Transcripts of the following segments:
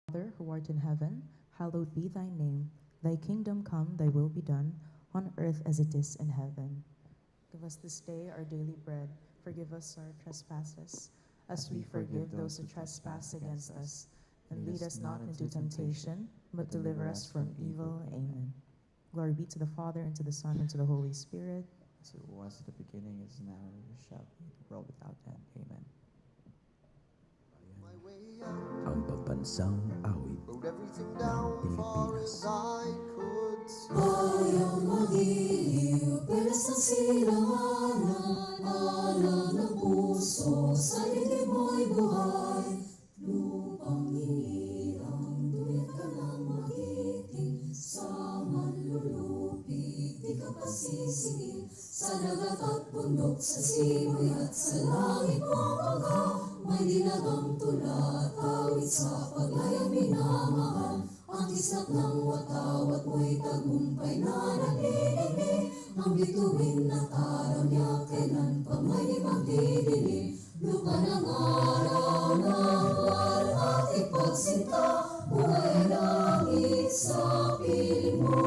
Father, who art in heaven, hallowed be thy name. Thy kingdom come, thy will be done, on earth as it is in heaven. Give us this day our daily bread. Forgive us our trespasses, as we forgive those who trespass against us. And lead us not into temptation, but deliver us from evil. Amen. Glory be to the Father, and to the Son, and to the Holy Spirit. As it was at the beginning, is now, and ever shall be, world without end. Amen. Ang pambansang awit ng Pilipinas. Ayaw mag-iliw, pelas ng silanganan, alam ng puso, sa lilim mo'y buhay. Lupang hinirang, duyan ka ng magiting, sa manlulupig, di ka pasisingin, sa dagat at bundok, sa simoy at sa langit mo baga, may dinagang tula, awit sa paglayang minamahal. Ang tislap ng watawat mo'y tagumpay na naniningning. Ang bituin na taraw niya kailan pa may magdidilim. Lupa ng araw ng wal at ipagsinta, buhay langit sa piling mo.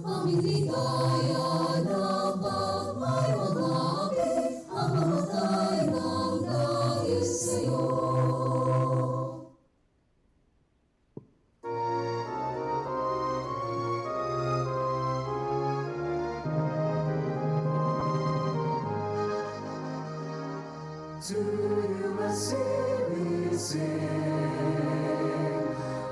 Aming ligaya na pag may wagabi, ang mamatay ng dahil sa'yo. To you a we sing,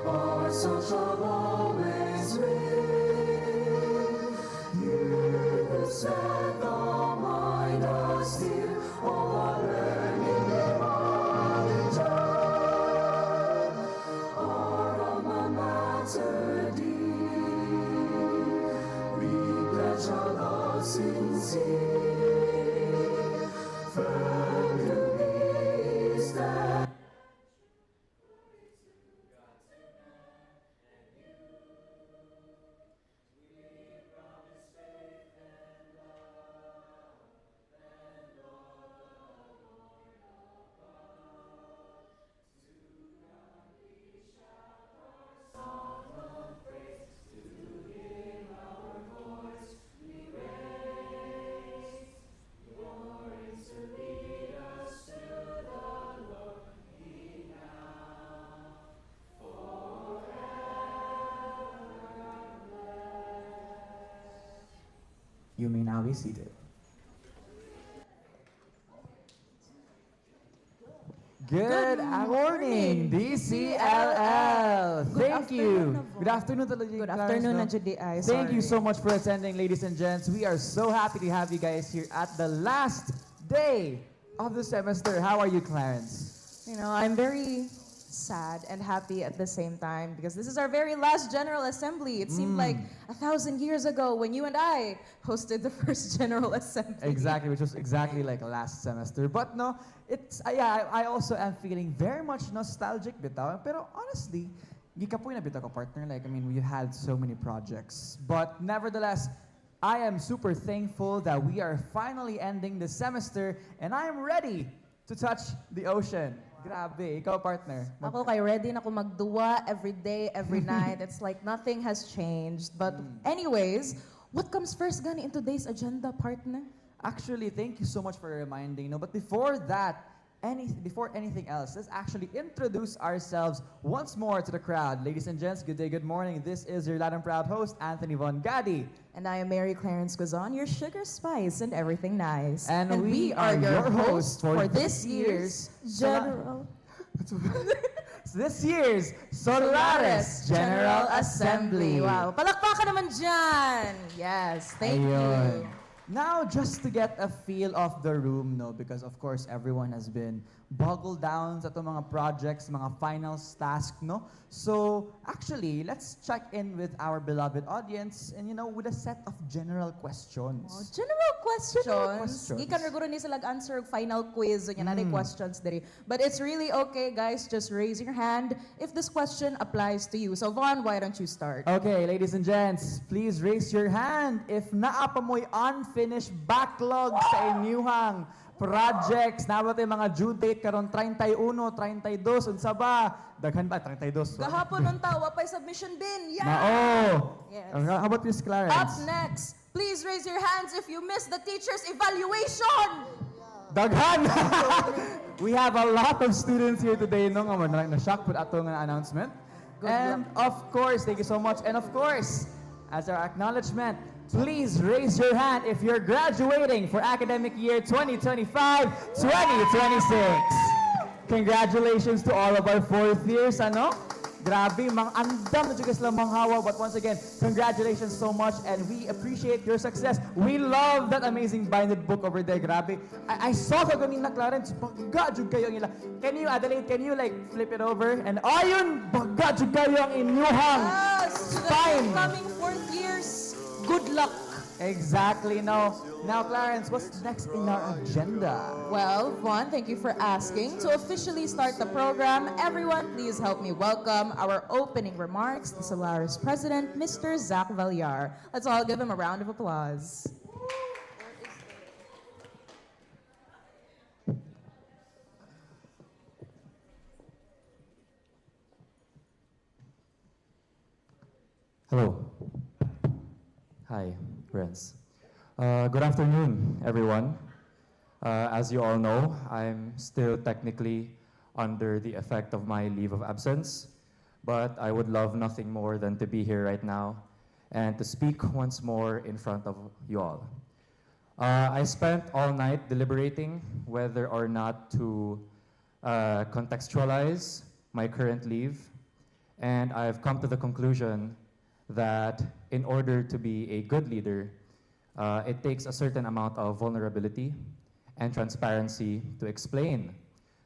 our song shall always ring. You who set the mind still, all our learning knowledge, our alma mater dear, we pledge our love sincere, firm to be stand. You may now be seated. Good morning, DCLL. Thank you. Good afternoon, Good afternoon, Najudi. Thank you so much for attending, ladies and gents. We are so happy to have you guys here at the last day of the semester. How are you, Clarence? You know, I'm very sad and happy at the same time because this is our very last General Assembly. It seemed like 1,000 years ago when you and I hosted the first General Assembly. Exactly, which was exactly like last semester. But no, it's yeah, I also am feeling very much nostalgic bitaw. Pero honestly, gikapoy na bitaw ko, partner. Like, I mean, we had so many projects. But nevertheless, I am super thankful that we are finally ending the semester and I am ready to touch the ocean. Grabe, ikaw, partner. Ako kay ready na ako magduwa every day, every night. It's like nothing has changed. But anyways, what comes first gani in today's agenda, partner? Actually, thank you so much for reminding. No, but before that, before anything else, let's actually introduce ourselves once more to the crowd. Ladies and gents, good day, good morning. This is your loud and proud host, Anthony Von Gadi. And I am Mary Clarence Guzon, your sugar spice and everything nice. And we are your hosts for this year's General... this year's Solaris General Assembly. Wow, palakpakan naman dyan! Yes, thank Ayun. you. Now, just to get a feel of the room, no, because of course everyone has been boggled down sa itong mga projects, mga finals task, no? So, actually, let's check in with our beloved audience and, you know, with a set of general questions. Oh, general questions. questions. Gikan ra guro ni sila answer og final quiz so yan questions diri. But it's really okay, guys. Just raise your hand if this question applies to you. So Vaughn, why don't you start? Okay, ladies and gents, please raise your hand if naa pa mo'y unfinished backlog sa inyuhang projects. Nabot yung mga due date karon 31, 32, unsa ba? Daghan ba? 32. Gahapon ng tawa pa submission bin. Yeah! Nao! Yes. How about Miss Clarence? Up next, please raise your hands if you missed the teacher's evaluation. Daghan! We have a lot of students here today. No, nga na-shock po ato nga announcement. And of course, thank you so much. And of course, as our acknowledgement, please raise your hand if you're graduating for academic year 2025-2026. Congratulations to all of our fourth years, ano? Grabe, mang andam na juga sila manghawa. But once again, congratulations so much and we appreciate your success. We love that amazing binded book over there. Grabe. I saw ka ganina, Clarence. Baga jud kayo ang ila. Can you, Adelaide, can you like flip it over? And ayun, baga jud kayo ang inyuhang Yes, to the spine. incoming fourth years, good luck. Exactly. Now, Clarence, what's next in our agenda? Well, Vaughn, thank you for asking. To officially start the program, everyone please help me welcome our opening remarks, the Solaris President, Mr. Zach Valliar. Let's all give him a round of applause. Hello. Hi, friends. Good afternoon, everyone. As you all know, I'm still technically under the effect of my leave of absence, but I would love nothing more than to be here right now and to speak once more in front of you all. I spent all night deliberating whether or not to contextualize my current leave, and I've come to the conclusion that in order to be a good leader, it takes a certain amount of vulnerability and transparency to explain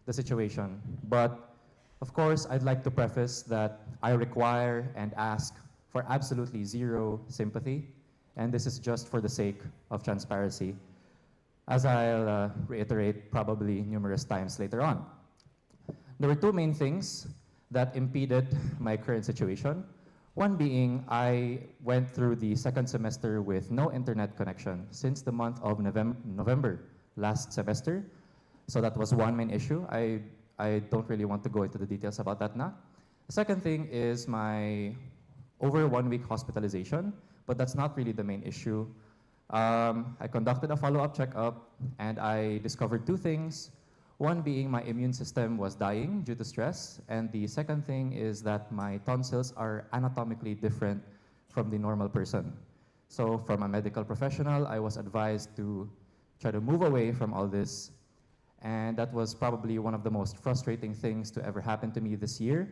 the situation. But of course, I'd like to preface that I require and ask for absolutely zero sympathy, and this is just for the sake of transparency, as I'll reiterate probably numerous times later on. There were two main things that impeded my current situation. One being, I went through the second semester with no internet connection since the month of November last semester. So that was one main issue. I don't really want to go into the details about that now. The second thing is my over 1 week hospitalization, but that's not really the main issue. I conducted a follow-up checkup and I discovered two things. One being my immune system was dying due to stress, and the second thing is that my tonsils are anatomically different from the normal person. So from a medical professional, I was advised to try to move away from all this, and that was probably one of the most frustrating things to ever happen to me this year.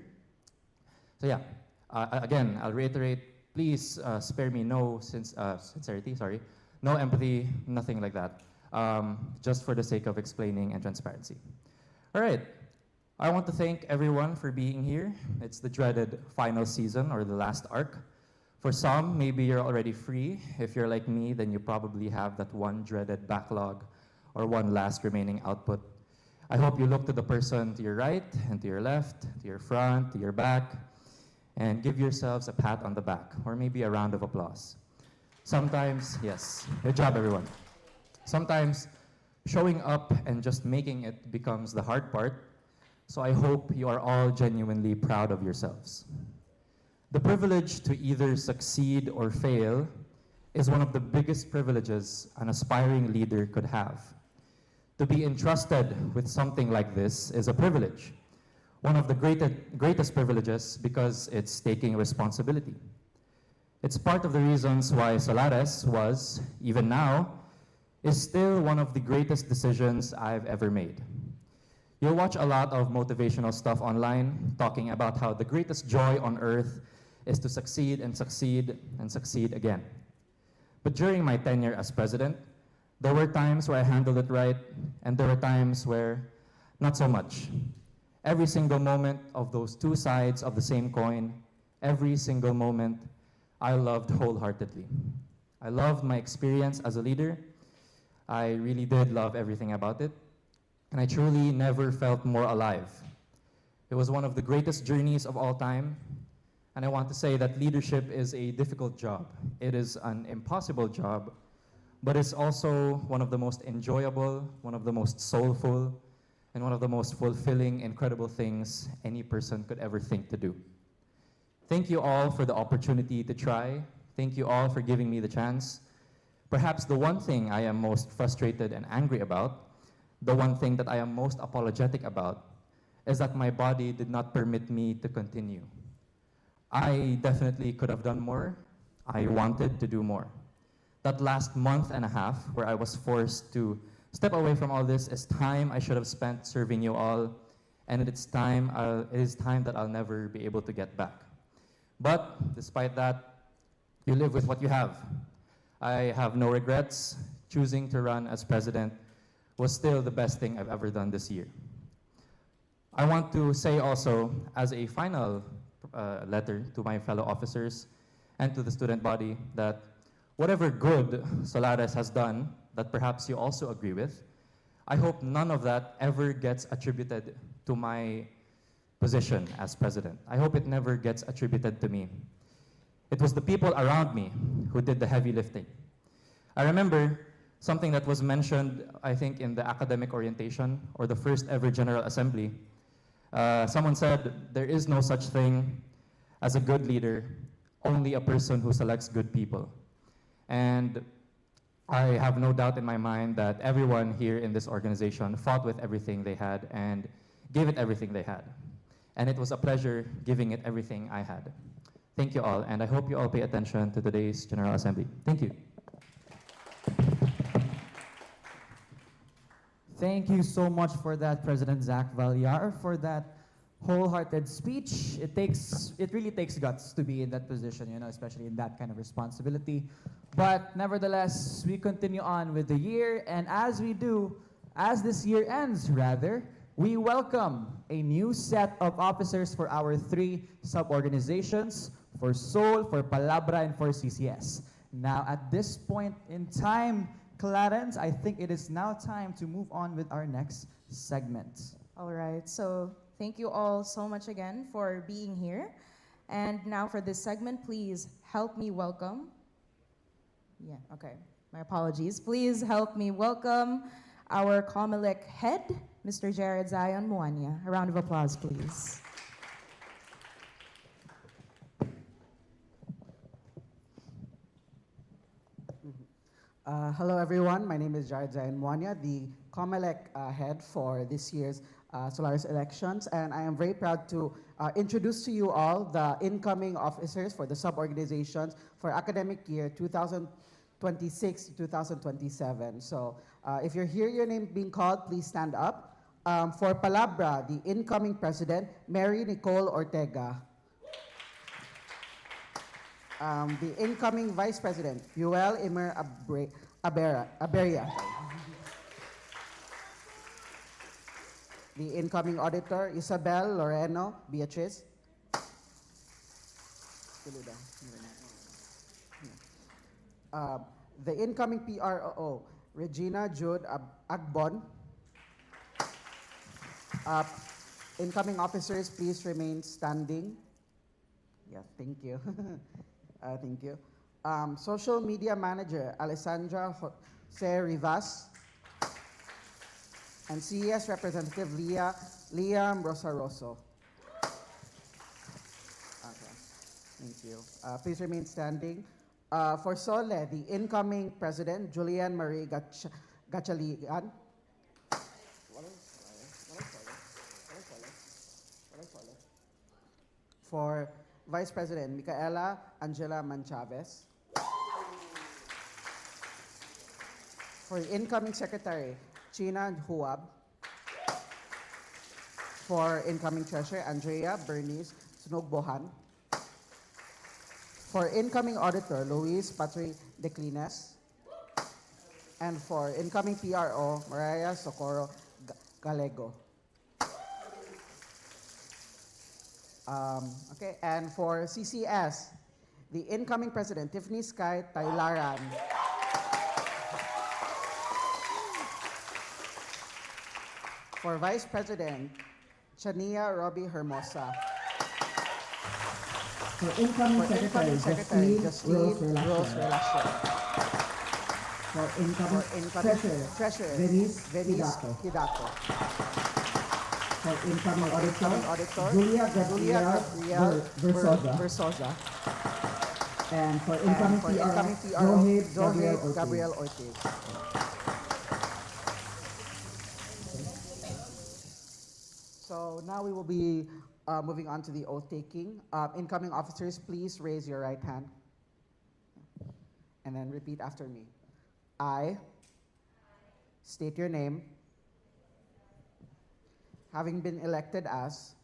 So yeah, again, I'll reiterate, please spare me no sincerity, no empathy, nothing like that. Just for the sake of explaining and transparency. All right, I want to thank everyone for being here. It's the dreaded final season or the last arc. For some, maybe you're already free. If you're like me, then you probably have that one dreaded backlog or one last remaining output. I hope you look to the person to your right and to your left, to your front, to your back, and give yourselves a pat on the back or maybe a round of applause. Sometimes, yes, good job everyone. Sometimes showing up and just making it becomes the hard part, so I hope you are all genuinely proud of yourselves. The privilege to either succeed or fail is one of the biggest privileges an aspiring leader could have. To be entrusted with something like this is a privilege, one of the greatest privileges because it's taking responsibility. It's part of the reasons why Solaris was, even now, is still one of the greatest decisions I've ever made. You'll watch a lot of motivational stuff online talking about how the greatest joy on earth is to succeed and succeed and succeed again. But during my tenure as president, there were times where I handled it right, and there were times where not so much. Every single moment of those two sides of the same coin, every single moment, I loved wholeheartedly. I loved my experience as a leader. I really did love everything about it, and I truly never felt more alive. It was one of the greatest journeys of all time, and I want to say that leadership is a difficult job. It is an impossible job, but it's also one of the most enjoyable, one of the most soulful, and one of the most fulfilling, incredible things any person could ever think to do. Thank you all for the opportunity to try. Thank you all for giving me the chance. Perhaps the one thing I am most frustrated and angry about, the one thing that I am most apologetic about, is that my body did not permit me to continue. I definitely could have done more. I wanted to do more. That last month and a half where I was forced to step away from all this is time I should have spent serving you all, and it is time that I'll never be able to get back. But despite that, you live with what you have. I have no regrets. Choosing to run as president was still the best thing I've ever done this year. I want to say also, as a final letter to my fellow officers and to the student body, that whatever good Solares has done that perhaps you also agree with, I hope none of that ever gets attributed to my position as president. I hope it never gets attributed to me. It was the people around me who did the heavy lifting. I remember something that was mentioned, I think, in the academic orientation or the first ever General Assembly. Someone said, there is no such thing as a good leader, only a person who selects good people. And I have no doubt in my mind that everyone here in this organization fought with everything they had and gave it everything they had. And it was a pleasure giving it everything I had. Thank you all, and I hope you all pay attention to today's General Assembly. Thank you. Thank you so much for that, President Zach Valliar, for that wholehearted speech. It really takes guts to be in that position, you know, especially in that kind of responsibility. But nevertheless, we continue on with the year, and as this year ends, we welcome a new set of officers for our 3 sub-organizations, for SOL, for Palabra, and for CCS. Now, at this point in time, Clarence, I think it is now time to move on with our next segment. All right, so thank you all so much again for being here. And now for this segment, please help me welcome. My apologies. Please help me welcome our COMELEC head, Mr. Jared Zion Muanya. A round of applause, please. Hello everyone, my name is Jared Zion Muanya, the COMELEC head for this year's Solaris elections, and I am very proud to introduce to you all the incoming officers for the sub-organizations for academic year 2026 to 2027. So if you hear your name being called, please stand up. For Palabra, the incoming president, Mary Nicole Ortega. The incoming Vice President, Yuel Imer Aberia. The incoming Auditor, Isabel Loreno Beatriz. The incoming PRO, Regina Jude Agbon. Incoming officers, please remain standing. Yeah, thank you. Thank you. Social Media Manager, Alessandra Jose Rivas. And CES Representative, Liam Rosaroso. Okay, thank you. Please remain standing. For SOLE, the incoming President, Julian Marie Gatchalian. For Vice President, Micaela Angela Manchavez. For incoming Secretary, China Huab. For incoming Treasurer, Andrea Bernice Snogbohan. For incoming Auditor, Luis Patri Declines. And for incoming PRO, Mariah Socorro Gallego. Okay, and for CCS, the incoming President, Tiffany Sky Tailaran. For Vice President, Chania Robbie Hermosa. For incoming Secretary, Justine Rose Velasco. For incoming treasurer, Venice Hidato. For incoming auditor, Julia Gabriel Versosa. And for incoming PRO, Zohaib Gabriel Ortiz. So now we will be moving on to the oath taking. Incoming officers, please raise your right hand. And then repeat after me. I state your name, having been elected as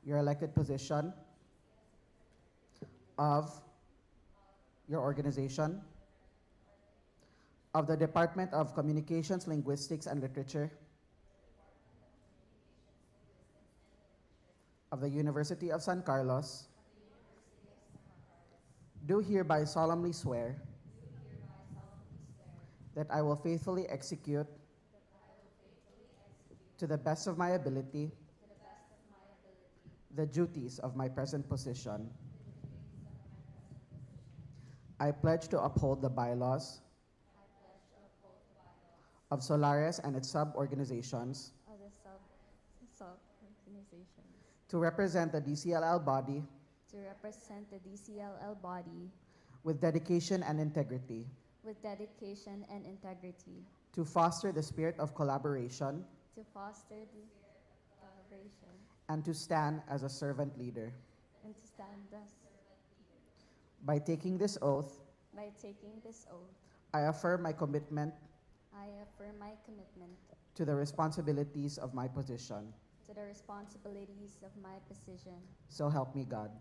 your elected position of your organization, of the Department of Communications, Linguistics, and Literature, of the University of San Carlos, do hereby solemnly swear that I will faithfully execute to the best of my ability the duties of my present position. I pledge to uphold the bylaws of Solaris and its sub-organizations, to represent the DCLL body with dedication and integrity, to foster the spirit of collaboration, and to stand as a servant leader. By taking this oath, I affirm my commitment to the responsibilities of my position. So help me God.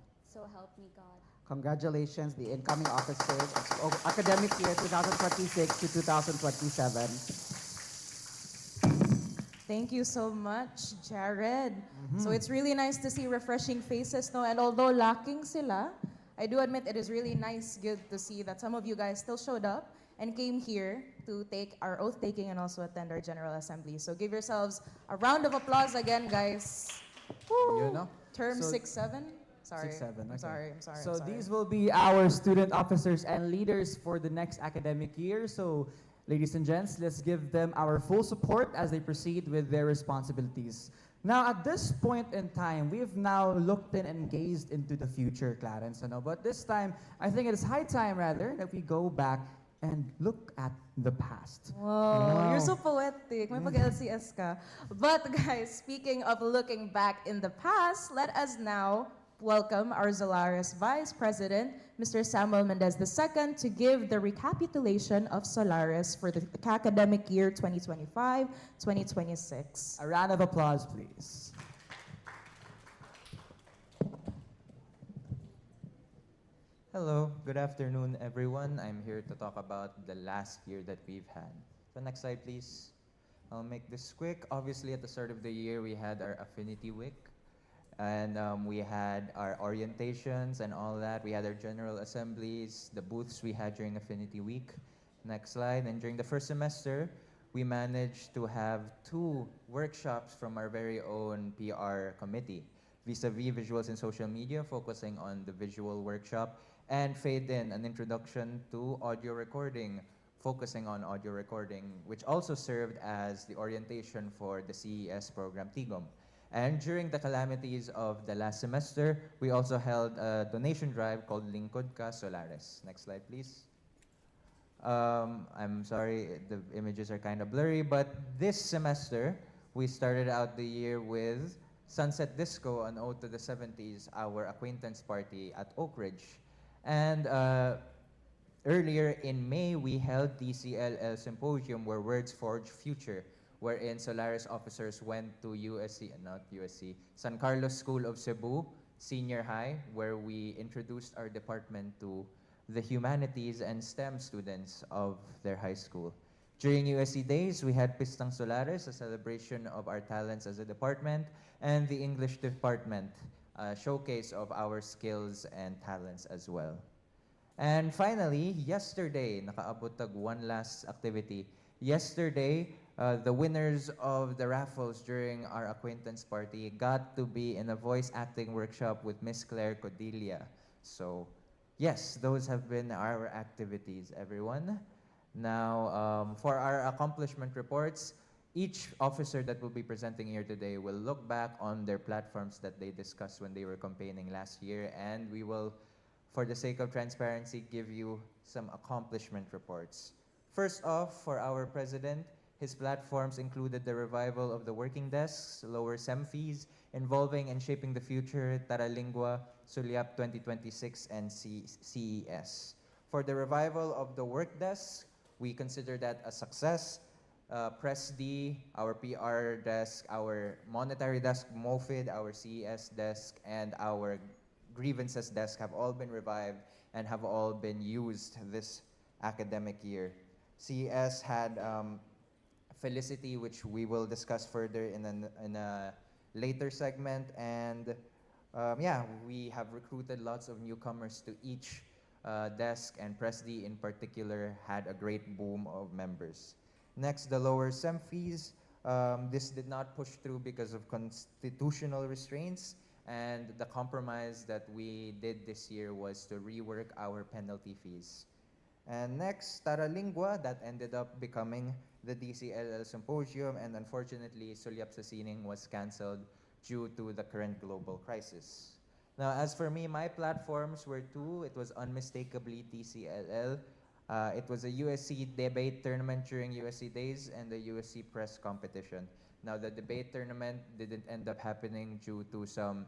Congratulations, the incoming officers of academic year 2026 to 2027. Thank you so much, Jared. So it's really nice to see refreshing faces, no? And although lacking sila, I do admit it is really good to see that some of you guys still showed up and came here to take our oath taking and also attend our General Assembly. So give yourselves a round of applause again, guys. Woo. You know? Term So- 6-7? Sorry. 6-7, I'm okay. sorry. So these will be our student officers and leaders for the next academic year. So, ladies and gents, let's give them our full support as they proceed with their responsibilities. Now, at this point in time, we've now looked in and gazed into the future, Clarence. But this time, I think it is high time, rather, that we go back and look at the past. Whoa, you're so poetic. May pag-LCS ka. But guys, speaking of looking back in the past, let us now welcome our Solaris Vice President, Mr. Samuel Mendez II, to give the recapitulation of Solaris for the academic year 2025-2026. A round of applause, please. Hello, good afternoon, everyone. I'm here to talk about the last year that we've had. So next slide, please. I'll make this quick. Obviously, at the start of the year, we had our Affinity Week. And we had our orientations and all that. We had our general assemblies, the booths we had during Affinity Week. Next slide. And during the first semester, we managed to have 2 workshops from our very own PR committee. Vis-a-vis visuals in social media, focusing on the visual workshop, and Fade In, an introduction to audio recording, focusing on audio recording, which also served as the orientation for the CES program, TIGOM. And during the calamities of the last semester, we also held a donation drive called Lingkod Ka Solaris. Next slide, please. I'm sorry, the images are kind of blurry, but this semester, we started out the year with Sunset Disco, an ode to the 70s, our acquaintance party at Oak Ridge. And earlier in May, we held DCLL Symposium, where Words Forge Future, wherein Solaris officers went to San Carlos School of Cebu Senior High, where we introduced our department to the humanities and STEM students of their high school. During USC Days, we had Pistang Solaris, a celebration of our talents as a department, and the English department, a showcase of our skills and talents as well. And finally, yesterday, nakaabot tag one last activity. Yesterday, the winners of the raffles during our acquaintance party got to be in a voice acting workshop with Miss Claire Codilia. So, yes, those have been our activities, everyone. Now, for our accomplishment reports, each officer that will be presenting here today will look back on their platforms that they discussed when they were campaigning last year, and we will, for the sake of transparency, give you some accomplishment reports. First off, for our president, his platforms included the revival of the working desks, lower SEM fees, involving and shaping the future, Tara Lingua, Suliap 2026, and CES. For the revival of the work desk, we consider that a success. Press D, our PR desk, our monetary desk, MOFID, our CES desk, and our grievances desk have all been revived and have all been used this academic year. CES had Felicity, which we will discuss further in a later segment, and yeah, we have recruited lots of newcomers to each desk, and Press D in particular had a great boom of members. Next, the lower SEM fees. This did not push through because of constitutional restraints, and the compromise that we did this year was to rework our penalty fees. And next, Tara Lingua, that ended up becoming the DCLL Symposium, and unfortunately, Sulyap sa Sining was canceled due to the current global crisis. Now, as for me, my platforms were two. It was unmistakably DCLL. It was a USC debate tournament during USC Days and the USC press competition. Now, the debate tournament didn't end up happening due to some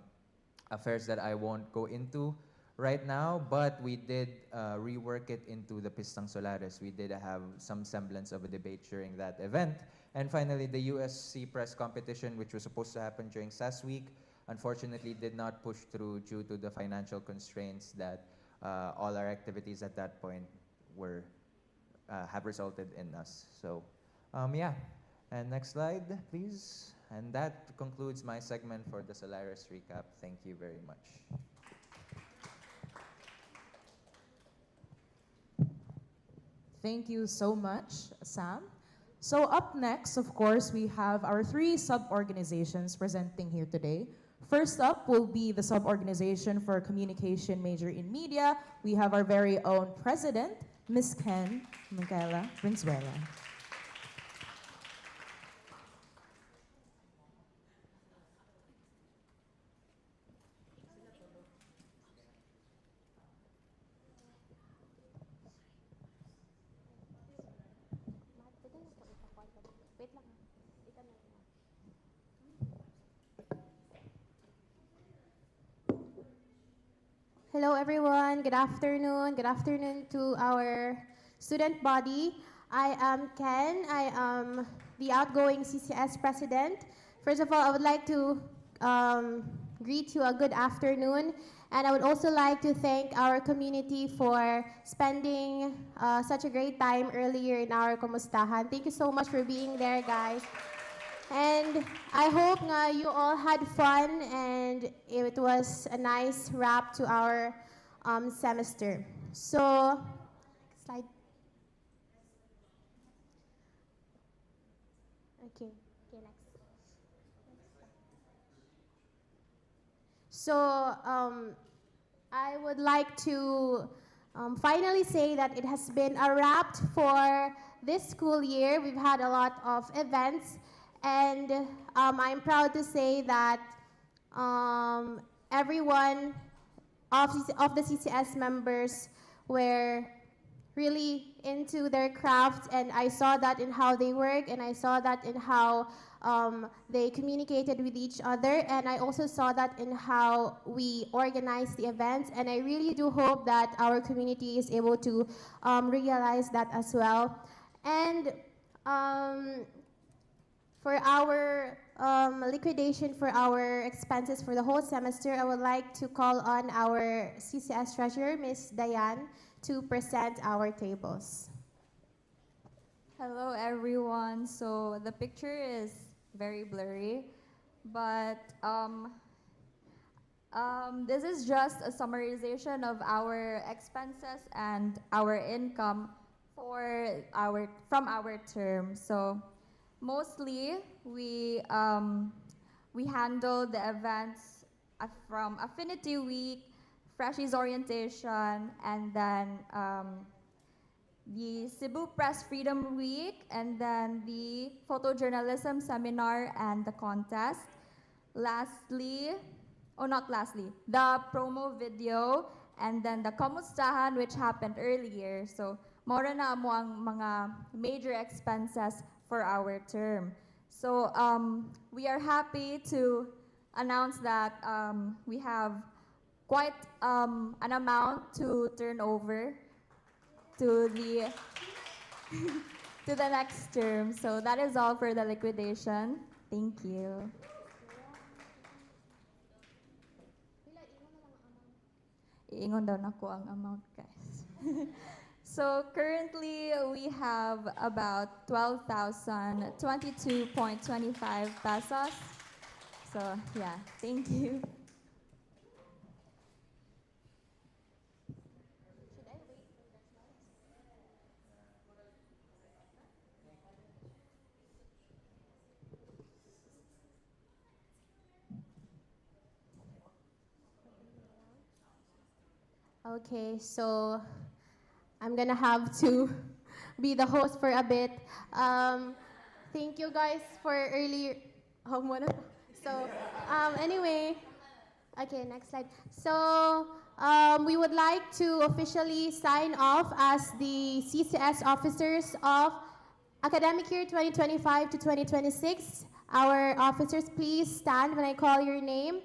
affairs that I won't go into right now, but we did rework it into the Pistang Solares. We did have some semblance of a debate during that event. And finally, the USC press competition, which was supposed to happen during SAS Week, unfortunately did not push through due to the financial constraints that all our activities at that point were have resulted in us. So, yeah. And next slide, please. And that concludes my segment for the Solaris recap. Thank you very much. Thank you so much, Sam. So up next, of course, we have our three sub-organizations presenting here today. First up will be the sub-organization for communication major in media. We have our very own president, Ms. Ken Micaela Valenzuela. Hello everyone, good afternoon. Good afternoon to our student body. I am Ken, I am the outgoing CCS president. First of all, I would like to greet you a good afternoon, and I would also like to thank our community for spending such a great time earlier in our Kumustahan. Thank you so much for being there, guys. And I hope you all had fun and it was a nice wrap to our semester. So, slide. Okay, next. So, I would like to finally say that it has been a wrap for this school year. We've had a lot of events. And I'm proud to say that everyone of the CCS members were really into their craft, and I saw that in how they work, and I saw that in how they communicated with each other, and I also saw that in how we organized the events, and I really do hope that our community is able to realize that as well. And for our liquidation for our expenses for the whole semester, I would like to call on our CCS treasurer, Ms. Diane, to present our tables. Hello everyone. So the picture is very blurry, but this is just a summarization of our expenses and our income from our term. So mostly, we handle the events from Affinity Week, Freshies Orientation, and then the Cebu Press Freedom Week, and then the photojournalism seminar and the contest. Lastly, not lastly, the promo video, and then the Kamustahan, which happened earlier. So, mora na mo ang mga major expenses for our term. So, we are happy to announce that we have quite an amount to turn over to the to the next term. So that is all for the liquidation. Thank you. Iingon daw nako ang amount, guys. So currently we have about 12,022.25 pesos. So yeah, thank you. Okay, so I'm gonna have to be the host for a bit. Thank you guys for earlier. So anyway, okay, next slide. So we would like to officially sign off as the CCS officers of academic year 2025 to 2026. Our officers, please stand when I call your name.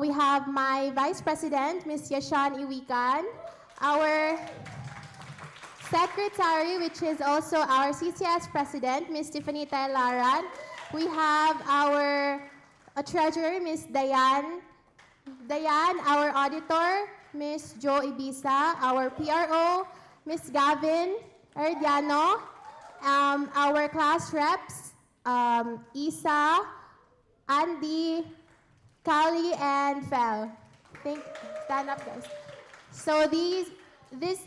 We have my Vice President, Ms. Yashan Iwikan, our Secretary, which is also our CCS President, Ms. Tiffany Taylaran. We have our Treasurer, Ms. Dayan, our Auditor, Ms. Jo Ibisa, our PRO, Ms. Gavin Erdiano, our class reps, Isa, Andy, Kali, and Fel. Stand up, guys. So these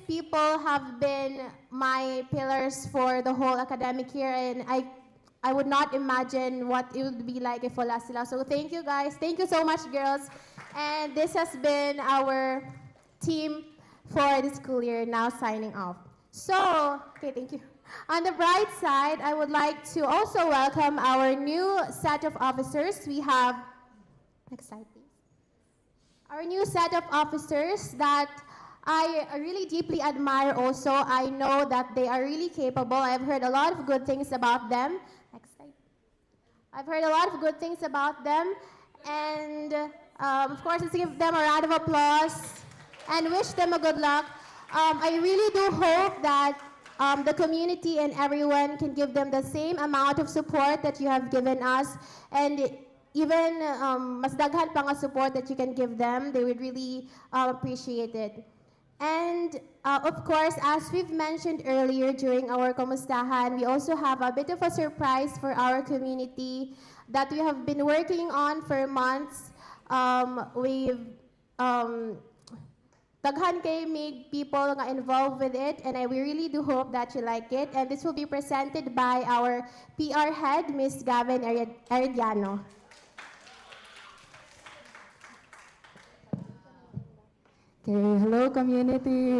people have been my pillars for the whole academic year, and I would not imagine what it would be like if wala sila. So thank you, guys. Thank you so much, girls. And this has been our team for the school year, now signing off. So, okay, thank you. On the bright side, I would like to also welcome our new set of officers. We have, next slide, please. Our new set of officers that I really deeply admire also. I know that they are really capable. I've heard a lot of good things about them. Next slide. I've heard a lot of good things about them. And of course, let's give them a round of applause and wish them a good luck. I really do hope that the community and everyone can give them the same amount of support that you have given us, and even mas daghan pa nga support that you can give them. They would really appreciate it. And of course, as we've mentioned earlier during our Kamustahan, we also have a bit of a surprise for our community that we have been working on for months. We've daghan kay may people nga involved with it, and we really do hope that you like it. And this will be presented by our PR head, Ms. Gavin Arellano. Okay, hello community.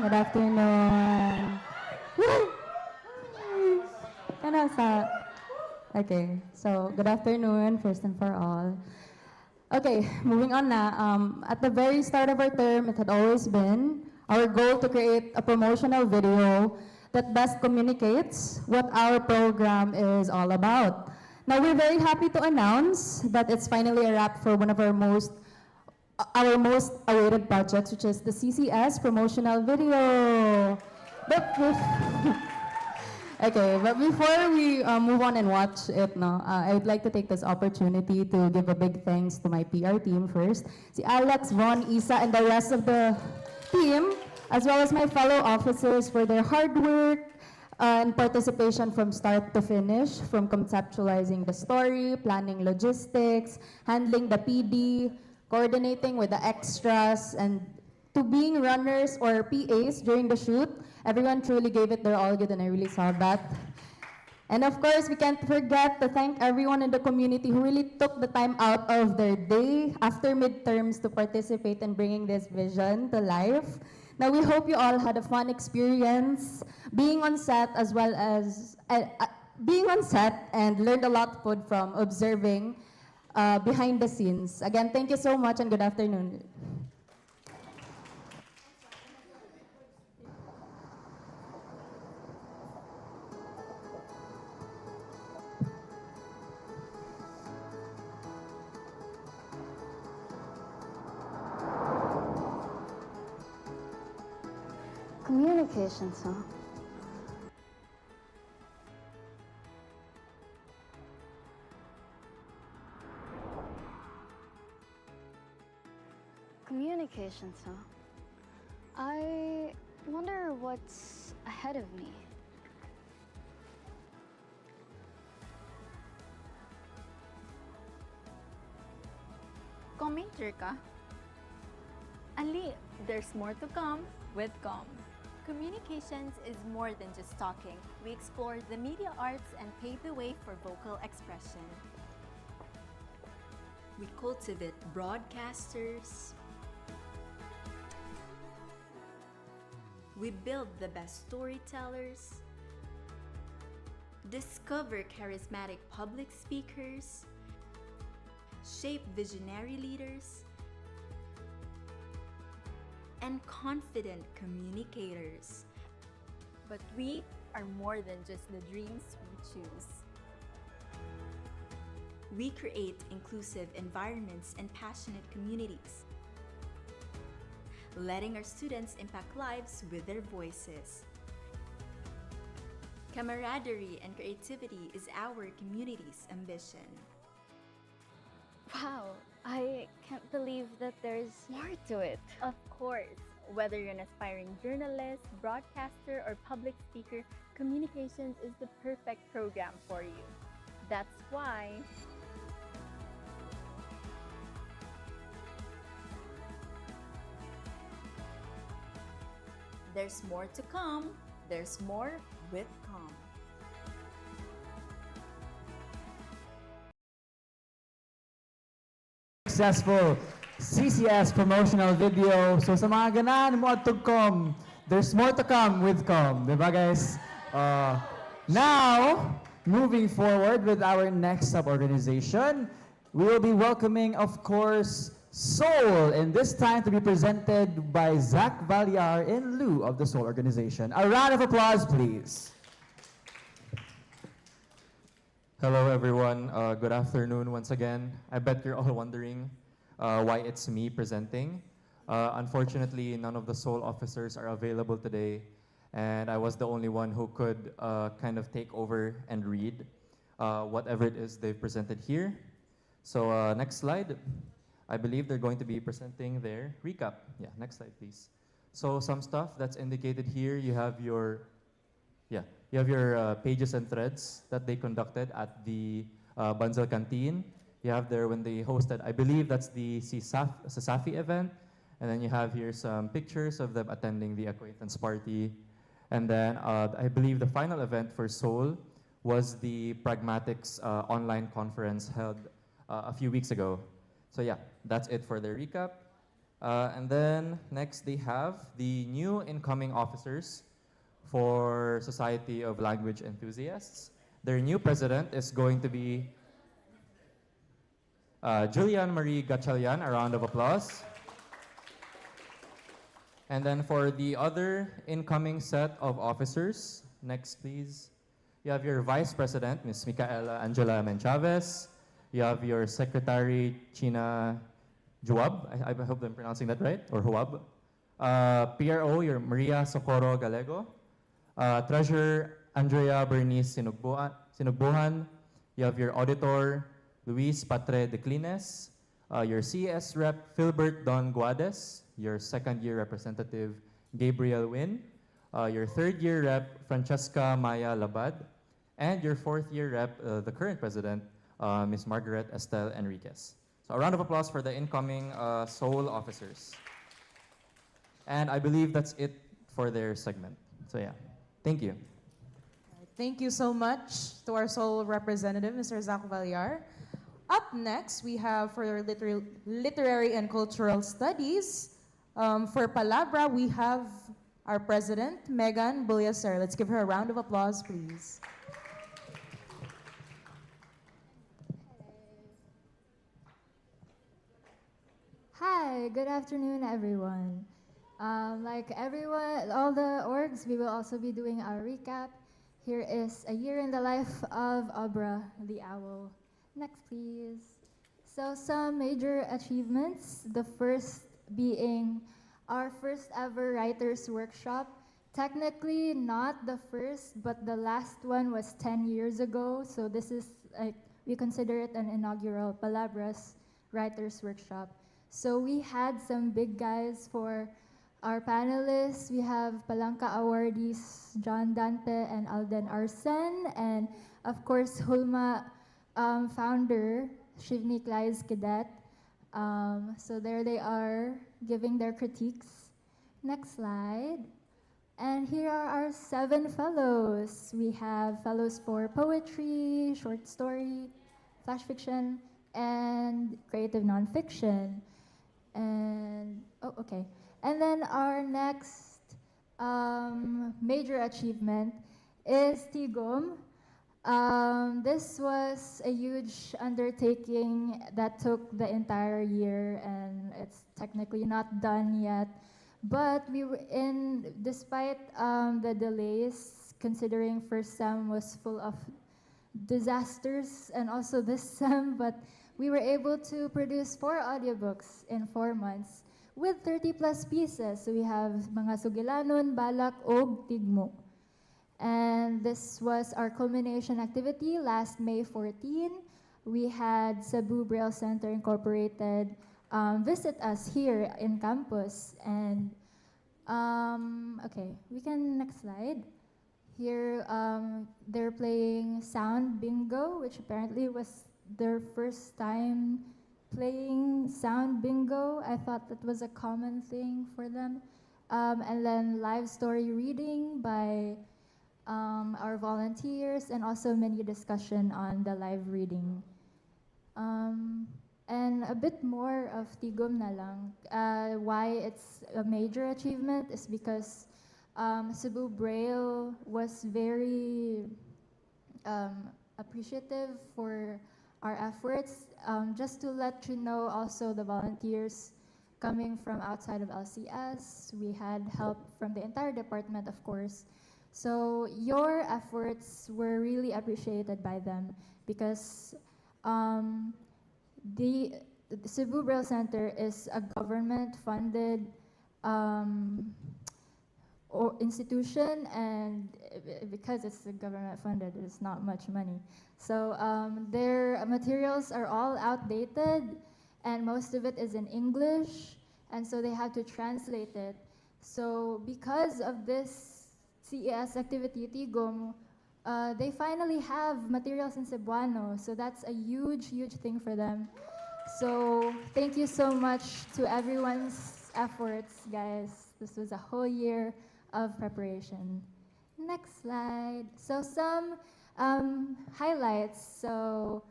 Good afternoon. Okay, so good afternoon first and for all. Okay, moving on na. At the very start of our term, it had always been our goal to create a promotional video that best communicates what our program is all about. Now, we're very happy to announce that it's finally a wrap for one of our most awaited projects, which is the CCS promotional video. But before we move on and watch it, I would like to take this opportunity to give a big thanks to my PR team first, si Alex, Von, Isa, and the rest of the team, as well as my fellow officers for their hard work and participation from start to finish, from conceptualizing the story, planning logistics, handling the PD, coordinating with the extras, and to being runners or PAs during the shoot. Everyone truly gave it their all good, and I really saw that. And of course, we can't forget to thank everyone in the community who really took the time out of their day after midterms to participate in bringing this vision to life. Now, we hope you all had a fun experience being on set as well as being on set and learned a lot from observing behind the scenes. Again, thank you so much and good afternoon. Communications, huh? Communications, huh? I wonder what's ahead of me. Com-major ka? Ali, there's more to come with Com. Communications is more than just talking. We explore the media arts and pave the way for vocal expression. We cultivate broadcasters. We build the best storytellers. Discover charismatic public speakers. Shape visionary leaders. And confident communicators. But we are more than just the dreams we choose. We create inclusive environments and passionate communities, letting our students impact lives with their voices. Camaraderie and creativity is our community's ambition. Wow, I can't believe that there's more to it. Of course, whether you're an aspiring journalist, broadcaster, or public speaker, communications is the perfect program for you. That's why there's more to come. There's more with Com. Successful CCS promotional video. So sa mga ganan mo at tugkom, there's more to come with Com. Diba guys? Now, moving forward with our next sub-organization, we will be welcoming, of course, Soul, and this time to be presented by Zach Valyar in lieu of the Soul organization. A round of applause, please. Hello, everyone. Good afternoon once again. I bet you're all wondering why it's me presenting. Unfortunately, none of the Soul officers are available today, and I was the only one who could kind of take over and read whatever it is they've presented here. So next slide. I believe they're going to be presenting their recap. Yeah, next slide, please. So some stuff that's indicated here, you have your pages and threads that they conducted at the Banzel Canteen. You have there when they hosted, I believe that's the Sasafi event. And then you have here some pictures of them attending the acquaintance party. And then I believe the final event for Seoul was the Pragmatics online conference held a few weeks ago. So yeah, that's it for their recap. And then next they have the new incoming officers for Society of Language Enthusiasts. Their new president is going to be Julian Marie Gatchalian. A round of applause. And then for the other incoming set of officers, next please. You have your Vice President, Ms. Micaela Angela Menchavez. You have your Secretary, China Juab. I hope I'm pronouncing that right, or Huab. PRO, your Maria Socorro Galego. Treasurer, Andrea Bernice Sinugbuhan. You have your Auditor, Luis Patre Declines. Your CS Rep, Philbert Don Guades. Your second-year representative, Gabriel Win. Your third-year rep, Francesca Maya Labad. And your fourth-year rep, the current president, Ms. Margaret Estelle Enriquez. So a round of applause for the incoming Seoul officers. And I believe that's it for their segment. So yeah, thank you. Thank you so much to our Seoul representative, Mr. Zach Valyar. Up next, we have for literary and cultural studies, For Palabra, we have our president, Megan Buliaser. Let's give her a round of applause, please. Hi, good afternoon, everyone. Like everyone, all the orgs, we will also be doing our recap. Here is a year in the life of Abra the Owl. Next, please. So some major achievements, the first being our first ever writers workshop. Technically not the first, but the last one was 10 years ago. So this is like, we consider it an inaugural Palabras writers workshop. So we had some big guys for our panelists. We have Palanca awardees John Dante and Alden Arsen, and of course Hulma founder Shivni Klais Cadet. So there they are giving their critiques. Next slide. And here are our 7 fellows. We have fellows for poetry, short story, flash fiction, and creative nonfiction. And, oh, okay. And then our next major achievement is Tigom. This was a huge undertaking that took the entire year, and it's technically not done yet. But we were despite the delays, considering first sem was full of disasters, and also this sem, but we were able to produce 4 audiobooks in 4 months with 30 plus pieces. So we have mga Sugilanon, Balak, Og, Tigmo. And this was our culmination activity last May 14. We had Cebu Braille Center Incorporated visit us here in campus. And okay, we can next slide. Here they're playing Sound Bingo, which apparently was their first time playing Sound Bingo. I thought that was a common thing for them. And then live story reading by our volunteers, and also mini discussion on the live reading. And a bit more of Tigom na lang. Why it's a major achievement is because Cebu Braille was very appreciative for our efforts. Just to let you know, also the volunteers coming from outside of LCS, we had help from the entire department, of course. So your efforts were really appreciated by them, because the Cebu Braille Center is a government-funded institution, and because it's government-funded, it's not much money. So their materials are all outdated, and most of it is in English, and so they have to translate it. So because of this CES activity, Tigom, they finally have materials in Cebuano, so that's a huge, huge thing for them. So thank you so much to everyone's efforts, guys. This was a whole year of preparation. Next slide. So some highlights. So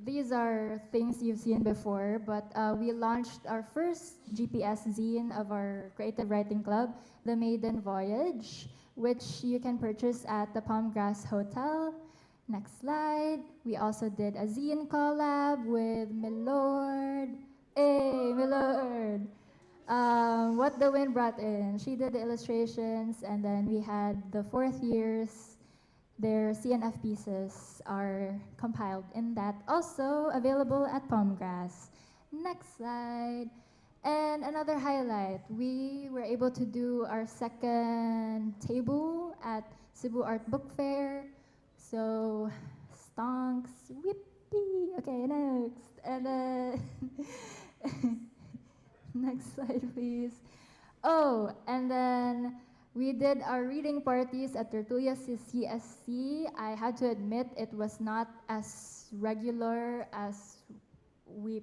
these are things you've seen before, but we launched our first GPS zine of our creative writing club, The Maiden Voyage, which you can purchase at the Palmgrass Hotel. Next slide. We also did a zine collab with Milord. Hey, Milord! What the Wind Brought In. She did the illustrations, and then we had the 4th years. Their CNF pieces are compiled in that, also available at Palmgrass. Next slide. And another highlight, we were able to do our 2nd table at Cebu Art Book Fair. So, stonks, whippy. Okay, next. And then, next slide, please. Oh, and then we did our reading parties at Tertulia CSC. I had to admit it was not as regular as we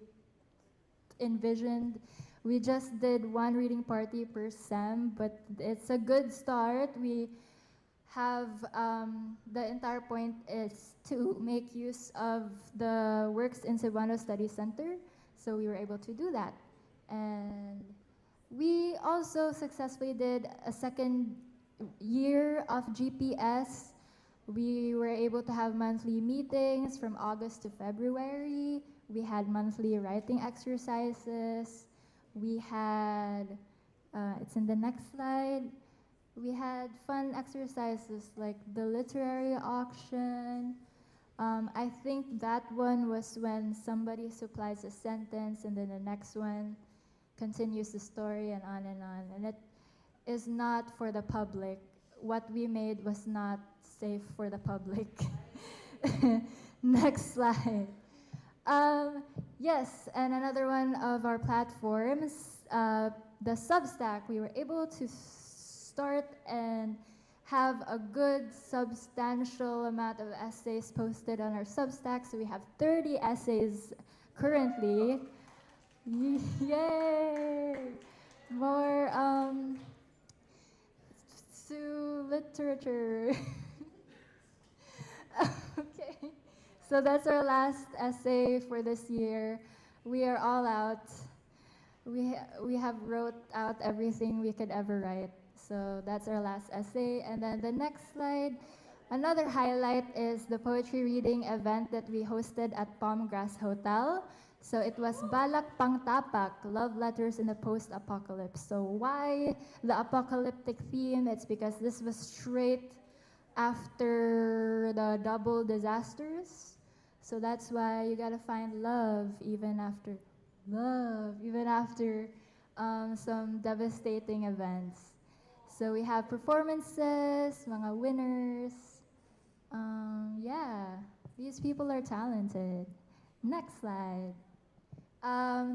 envisioned. We just did 1 reading party per sem, but it's a good start. We have, the entire point is to make use of the works in Cebuano Study Center, so we were able to do that. And also successfully did a second year of GPS. We were able to have monthly meetings from August to February. We had monthly writing exercises. We had, it's in the next slide, we had fun exercises like the literary auction. I think that one was when somebody supplies a sentence and then the next one continues the story and on and on. And it is not for the public. What we made was not safe for the public. Next slide. Yes, and another one of our platforms, the Substack, we were able to start and have a good substantial amount of essays posted on our Substack. So we have 30 essays currently. Yay! More to literature. Okay, so that's our last essay for this year. We are all out. We have wrote out everything we could ever write. So that's our last essay. And then the next slide, another highlight is the poetry reading event that we hosted at Palmgrass Hotel. So it was Balak Pangtapak, Love Letters in the Post-Apocalypse. So why the apocalyptic theme? It's because this was straight after the double disasters. So that's why you gotta find love even after some devastating events. So we have performances, mga winners. Yeah, these people are talented. Next slide.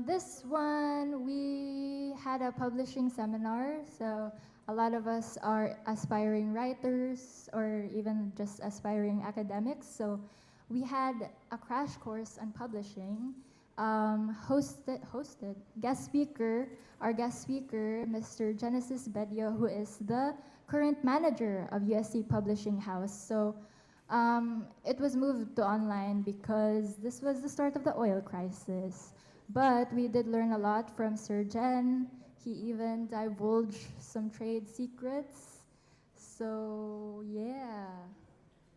This one, we had a publishing seminar. So a lot of us are aspiring writers or even just aspiring academics. So we had a crash course on publishing. Hosted guest speaker, our guest speaker, Mr. Genesis Bedio, who is the current manager of USC Publishing House. So it was moved to online because this was the start of the oil crisis. But we did learn a lot from Sir Jen. He even divulged some trade secrets. So yeah,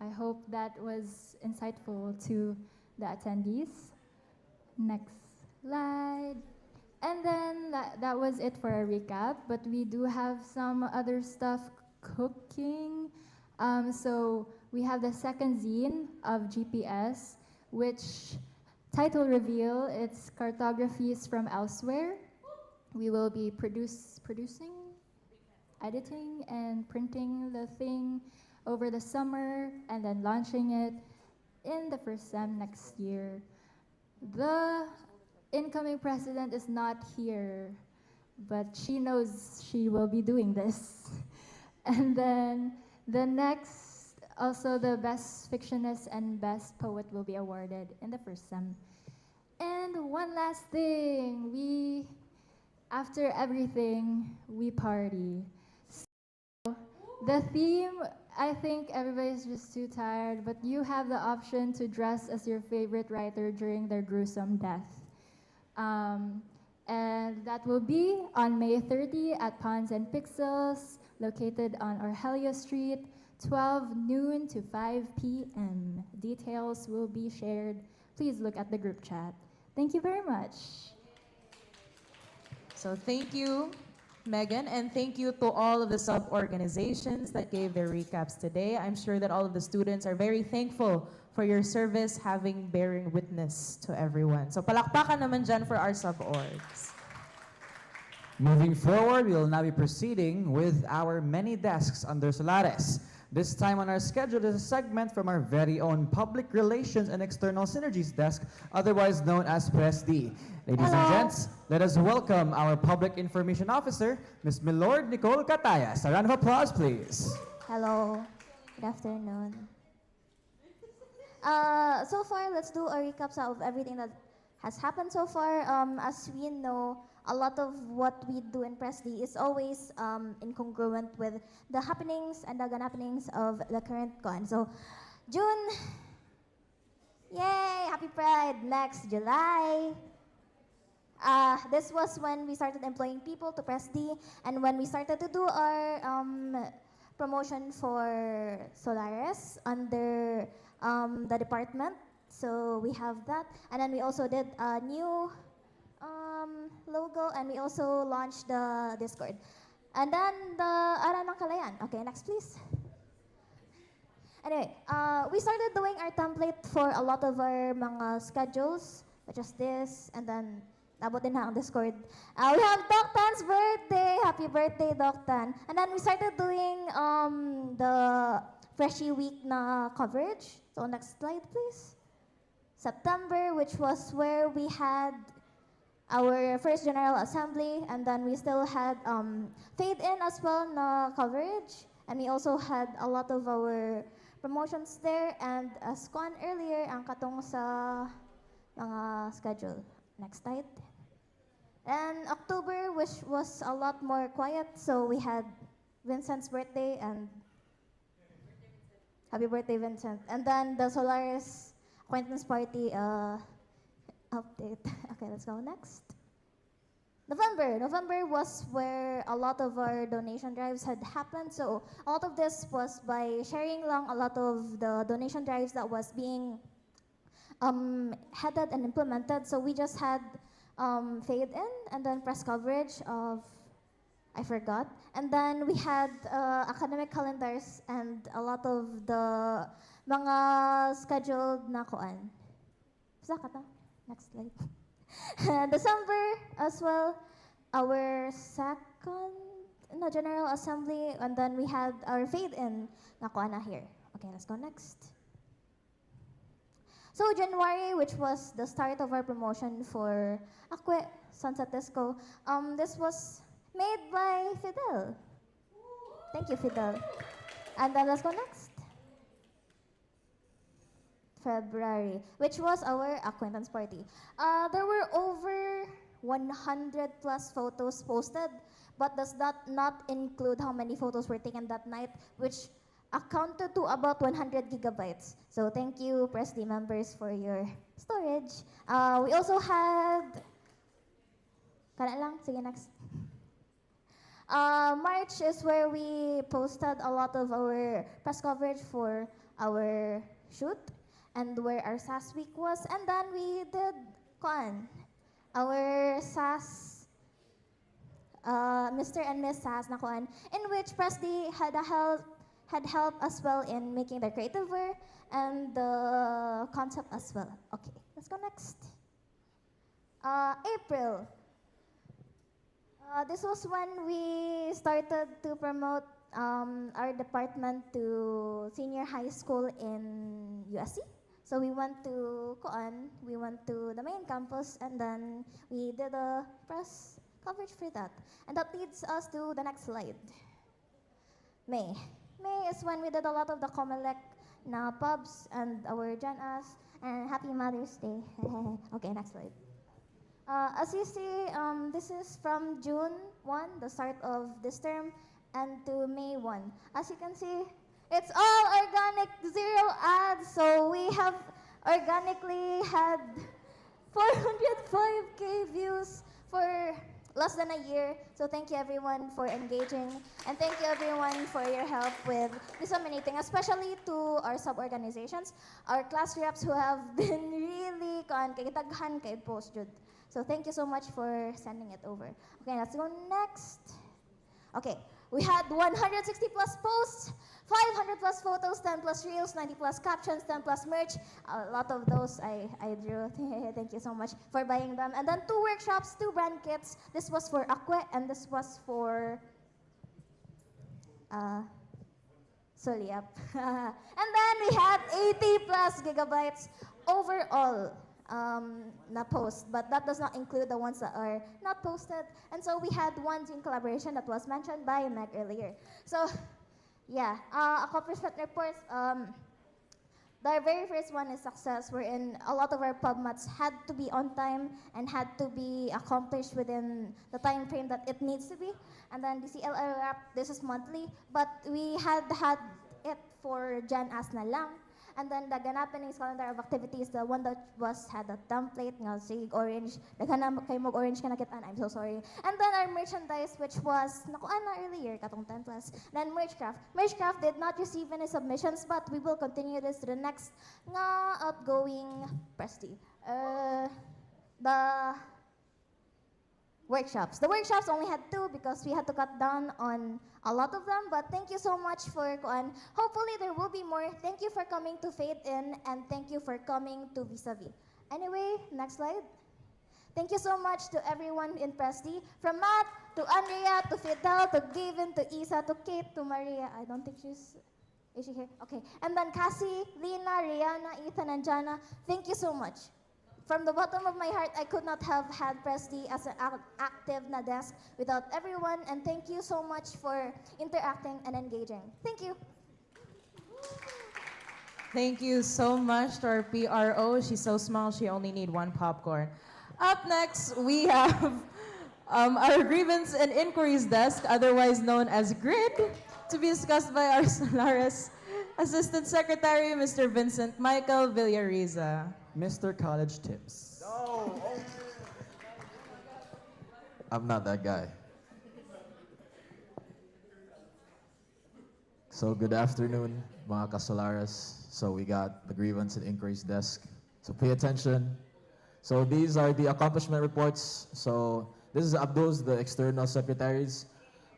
I hope that was insightful to the attendees. Next slide. And then that was it for a recap, but we do have some other stuff cooking. So we have the second zine of GPS, which title reveal, it's cartographies from elsewhere. We will be producing, editing, and printing the thing over the summer, and then launching it in the first sem next year. The incoming president is not here, but she knows she will be doing this. And then the next, also the best fictionist and best poet will be awarded in the first sem. And one last thing, after everything, we party. So the theme, I think everybody's just too tired, but you have the option to dress as your favorite writer during their gruesome death. And that will be on May 30 at Pawns and Pixels, located on Orhelio Street, 12 noon to 5 p.m. Details will be shared. Please look at the group chat. Thank you very much. So thank you, Megan, and thank you to all of the sub-organizations that gave their recaps today. I'm sure that all of the students are very thankful for your service, bearing witness to everyone. So palakpakan naman dyan for our sub-orgs. Moving forward, we will now be proceeding with our many desks under Solaris. This time on our schedule is a segment from our very own Public Relations and External Synergies desk, otherwise known as Press D. Ladies and gents, let us welcome our Public Information Officer, Ms. Milord Nicole Catayas. A round of applause, please. Hello. Good afternoon. So far, let's do a recap of everything that has happened so far. As we know, a lot of what we do in Press D is always incongruent with the happenings and the happenings of the current con. So, June, yay, happy Pride. Next, July. This was when we started employing people to Press D, and when we started to do our promotion for Solaris under the department. So we have that, and then we also did a new logo, and we also launched the Discord. And then the Ara ng Kalayan. Okay, next please. Anyway, we started doing our template for a lot of our mga schedules, such as this, and then nabot din na ang Discord. We have Doc Tan's birthday. Happy birthday, Doc Tan. And then we started doing the Freshie Week na coverage. So next slide, please. September, which was where we had our first General Assembly, and then we still had Fade In as well na coverage. And we also had a lot of our promotions there, and as Kwan earlier, ang katong sa mga schedule. Next slide. And October, which was a lot more quiet, so we had Vincent's birthday, and happy birthday, Vincent. And then the Solaris acquaintance party update. Okay, let's go next. November was where a lot of our donation drives had happened. So a lot of this was by sharing lang a lot of the donation drives that was being headed and implemented. So we just had Fade In, and then press coverage of, I forgot. And then we had academic calendars and a lot of the mga scheduled na kuan. Next slide. December as well, our second General Assembly, and then we had our Fade In na kuan na here. Okay, let's go next. So January, which was the start of our promotion for Acque Sunset Disco, this was made by Fidel. Thank you, Fidel. And then let's go next. February, which was our acquaintance party. There were over 100 plus photos posted, but does that not include how many photos were taken that night, which accounted to about 100 gigabytes. So thank you, Press D members, for your storage. We also had, kana lang, sige next. March is where we posted a lot of our press coverage for our shoot, and where our SAS week was, and then we did our SAS, Mr. and Miss SAS na in which Press D had helped as well in making the creative wear and the concept as well. Okay, let's go next. April. This was when we started to promote our department to senior high school in USC. So we went to the main campus, and then we did a press coverage for that. And that leads us to the next slide. May is when we did a lot of the Comelec na pubs and our Jan As, and Happy Mother's Day. Okay, next slide. As you see, this is from June 1, the start of this term, and to May 1. As you can see, it's all organic, zero ads. So we have organically had 405K views for less than a year. So thank you everyone for engaging, and thank you everyone for your help with disseminating, especially to our sub-organizations, our class reps who have been really kitaghan kay post jud. So thank you so much for sending it over. Okay, let's go next. Okay, we had 160 plus posts, 500 plus photos, 10 plus reels, 90 plus captions, 10 plus merch. A lot of those I drew. Thank you so much for buying them. And then 2 workshops, 2 brand kits. This was for Acque, and this was for Soliap. And then we had 80 plus gigabytes overall na post, but that does not include the ones that are not posted. And so we had one in collaboration that was mentioned by Meg earlier. So yeah, accomplishment reports. The very first one is success, wherein a lot of our pub mats had to be on time and had to be accomplished within the time frame that it needs to be. And then DCLL wrap, this is monthly, but we had it for Jan As na lang. And then the Ganapaning's calendar of activities, the one that had a template, nga sig orange, daghana kay mog orange ka nakitaan, I'm so sorry. And then our merchandise, which was, nakuan na earlier, katong 10 plus. Then Merchcraft. Merchcraft did not receive any submissions, but we will continue this to the next nga outgoing Presti. The workshops. The workshops only had 2 because we had to cut down on a lot of them, but thank you so much for kuan. Hopefully there will be more. Thank you for coming to Fade In, and thank you for coming to Vis-a-Vis. Anyway, next slide. Thank you so much to everyone in Presti, from Matt to Andrea to Fidel to Gavin to Isa to Kate to Maria. I don't think is she here? Okay. And then Cassie, Lina, Rihanna, Ethan, and Jana, thank you so much. From the bottom of my heart, I could not have had Presti as an active na desk without everyone, and thank you so much for interacting and engaging. Thank you. Thank you so much to our PRO. She's so small, she only need 1 popcorn. Up next, we have our Grievance and Inquiries Desk, otherwise known as GRID, to be discussed by our Solaris Assistant Secretary, Mr. Vincent Michael Villariza. Mr. College Tips. No. I'm not that guy. So good afternoon, mga ka-Solaris. So we got the Grievance and Inquiries Desk. So pay attention. So these are the accomplishment reports. So this is Abdul's, the external secretaries.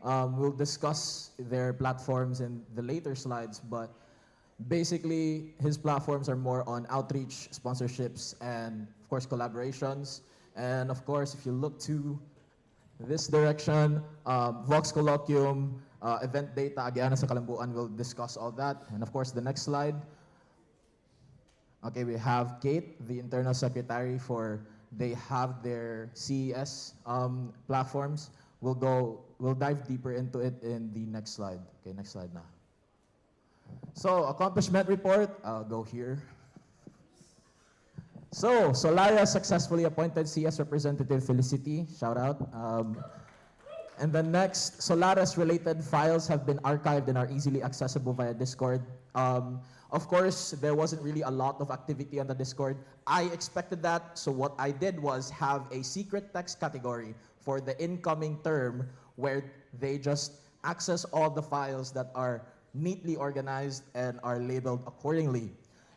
We'll discuss their platforms in the later slides, but basically, his platforms are more on outreach, sponsorships, and of course, collaborations. And of course, if you look to this direction, Vox Colloquium, event data, Agiana sa Kalambuan, will discuss all that. And of course, the next slide. Okay, we have Kate, the internal secretary they have their CES platforms. We'll dive deeper into it in the next slide. Okay, next slide now. So, accomplishment report, I'll go here. So, Solaria successfully appointed CS representative Felicity, shout out. And the next, Solaris-related files have been archived and are easily accessible via Discord. Of course, there wasn't really a lot of activity on the Discord. I expected that, so what I did was have a secret text category for the incoming term where they just access all the files that are neatly organized and are labeled accordingly.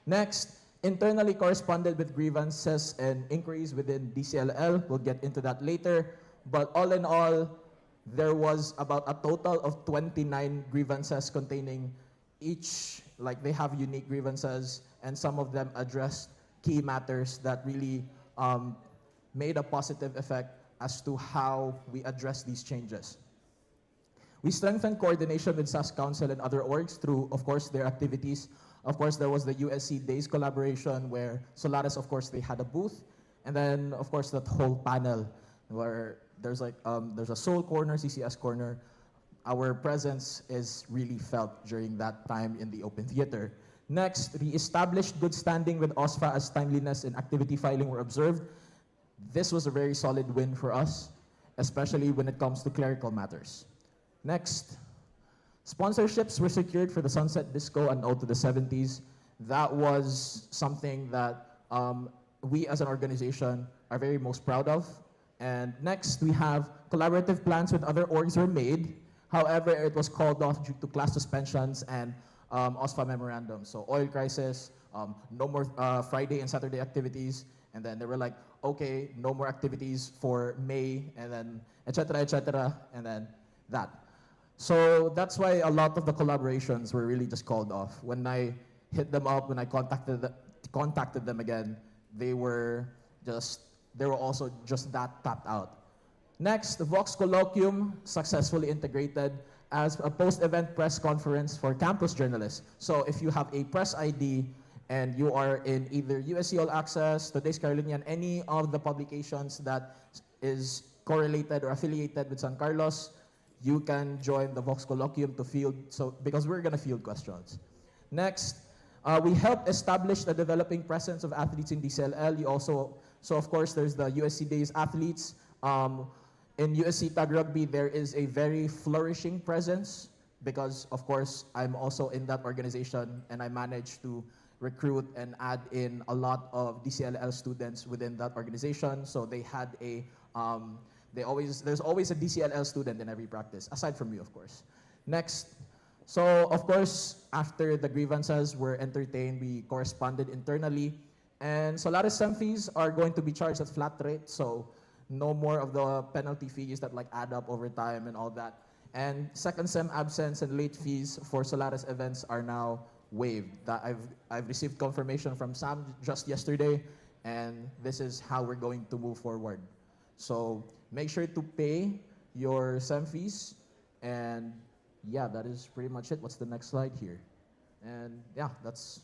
Next, internally corresponded with grievances and inquiries within DCLL. We'll get into that later. But all in all, there was about a total of 29 grievances containing each, like they have unique grievances, and some of them addressed key matters that really made a positive effect as to how we address these changes. We strengthened coordination with SAS Council and other orgs through, of course, their activities. Of course, there was the USC Days collaboration where Solaris, of course, they had a booth. And then, of course, that whole panel where there's a Soul Corner, CCS Corner. Our presence is really felt during that time in the open theater. Next, we established good standing with OSFA as timeliness and activity filing were observed. This was a very solid win for us, especially when it comes to clerical matters. Next, sponsorships were secured for the Sunset Disco and Ode to the 70s. That was something that we as an organization are very most proud of. And next, we have collaborative plans with other orgs were made. However, it was called off due to class suspensions and OSFA memorandum. So oil crisis, no more Friday and Saturday activities. And then they were like, okay, no more activities for May, and then et cetera, and then that. So that's why a lot of the collaborations were really just called off. When I hit them up, when I contacted them again, they were also just that tapped out. Next, the Vox Colloquium successfully integrated as a post-event press conference for campus journalists. So if you have a press ID and you are in either USC All Access, Today's Carolinian, any of the publications that is correlated or affiliated with San Carlos, you can join the Vox Colloquium to field, because we're gonna field questions. Next, we helped establish the developing presence of athletes in DCLL. So of course, there's the USC Days athletes. In USC Tag Rugby, there is a very flourishing presence because, of course, I'm also in that organization and I manage to recruit and add in a lot of DCLL students within that organization. So they had a, there's always a DCLL student in every practice, aside from you, of course. Next, so of course, after the grievances were entertained, we corresponded internally, and Solaris SEM fees are going to be charged at flat rate, so no more of the penalty fees that like add up over time and all that. And second SEM absence and late fees for Solaris events are now waived. That I've received confirmation from Sam just yesterday, and this is how we're going to move forward. So make sure to pay your SEM fees, and yeah, that is pretty much it. What's the next slide here? And yeah, that's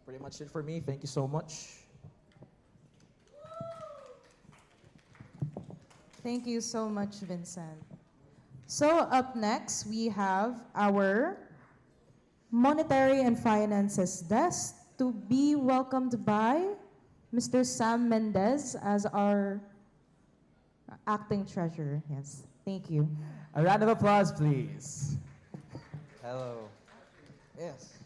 pretty much it for me. Thank you so much. Thank you so much, Vincent. So up next, we have our Monetary and Finances Desk to be welcomed by Mr. Sam Mendez as our acting treasurer. Yes, thank you. A round of applause, please. Hello. Yes.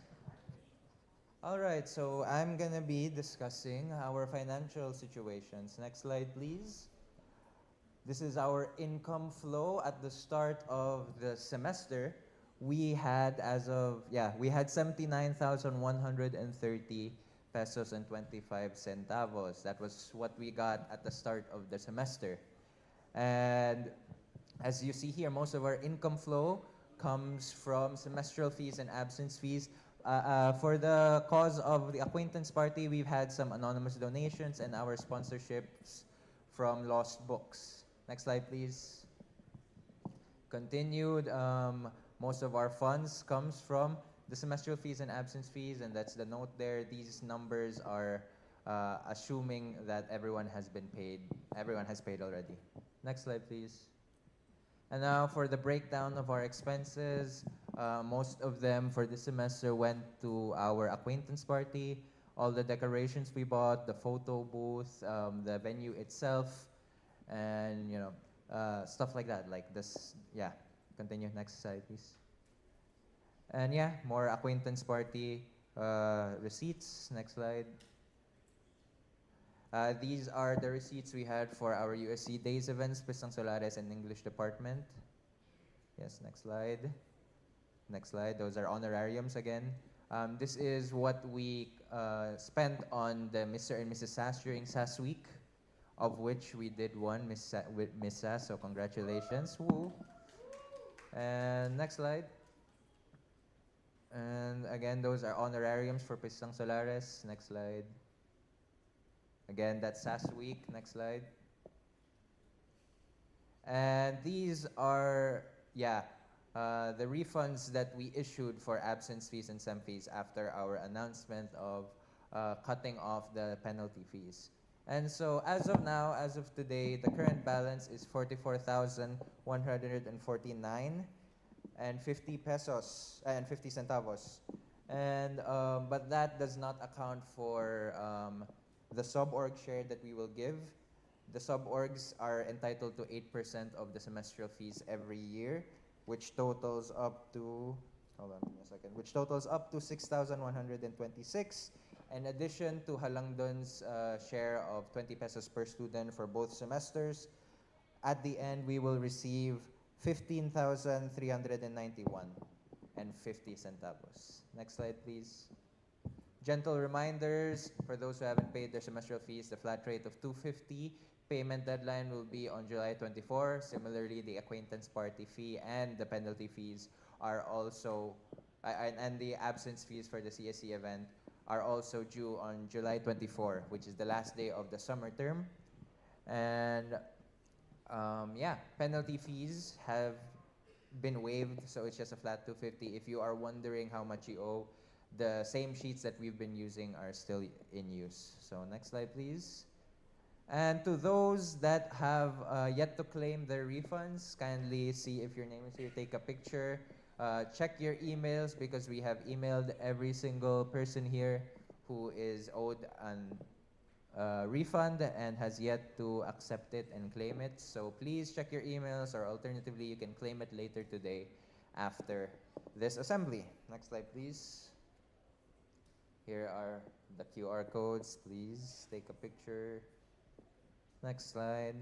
All right, so I'm going to be discussing our financial situations. Next slide, please. This is our income flow at the start of the semester. We had, we had 79,130 pesos and 25 centavos. That was what we got at the start of the semester. And as you see here, most of our income flow comes from semestral fees and absence fees. For the cause of the acquaintance party, we've had some anonymous donations and our sponsorships from lost books. Next slide, please. Continued, most of our funds comes from the semestral fees and absence fees, and that's the note there. These numbers are assuming that everyone has been paid. Everyone has paid already. Next slide, please. And now for the breakdown of our expenses, most of them for this semester went to our acquaintance party. All the decorations we bought, the photo booth, the venue itself, and stuff like that. Like this, yeah. Continue. Next slide, please. And yeah, more acquaintance party receipts. Next slide. These are the receipts we had for our USC Days events, Pistang Solares and English department. Yes, next slide. Next slide. Those are honorariums again. This is what we spent on the Mr. and Mrs. Sass during SAS week, of which we did one with Miss Sass, so congratulations. Woo. And next slide. And again, those are honorariums for Pistang Solares. Next slide. Again, that's SAS week. Next slide. And these are, the refunds that we issued for absence fees and SEM fees after our announcement of cutting off the penalty fees. And so as of now, as of today, the current balance is 44,149 and 50 pesos and 50 centavos. And but that does not account for the sub-org share that we will give. The sub-orgs are entitled to 8% of the semestral fees every year, which totals up to, hold on a second, which totals up to 6,126. In addition to Halangdon's share of 20 pesos per student for both semesters, at the end we will receive 15,391 and 50 centavos. Next slide, please. Gentle reminders for those who haven't paid their semestral fees, the flat rate of 250. Payment deadline will be on July 24. Similarly, the acquaintance party fee and the penalty fees are also, and the absence fees for the CSC event are also due on July 24, which is the last day of the summer term. And penalty fees have been waived, so it's just a flat 250. If you are wondering how much you owe, the same sheets that we've been using are still in use. So next slide, please. And to those that have yet to claim their refunds, kindly see if your name is here, take a picture. Check your emails because we have emailed every single person here who is owed a refund and has yet to accept it and claim it. So please check your emails, or alternatively, you can claim it later today after this assembly. Next slide, please. Here are The QR codes, please take a picture. Next slide.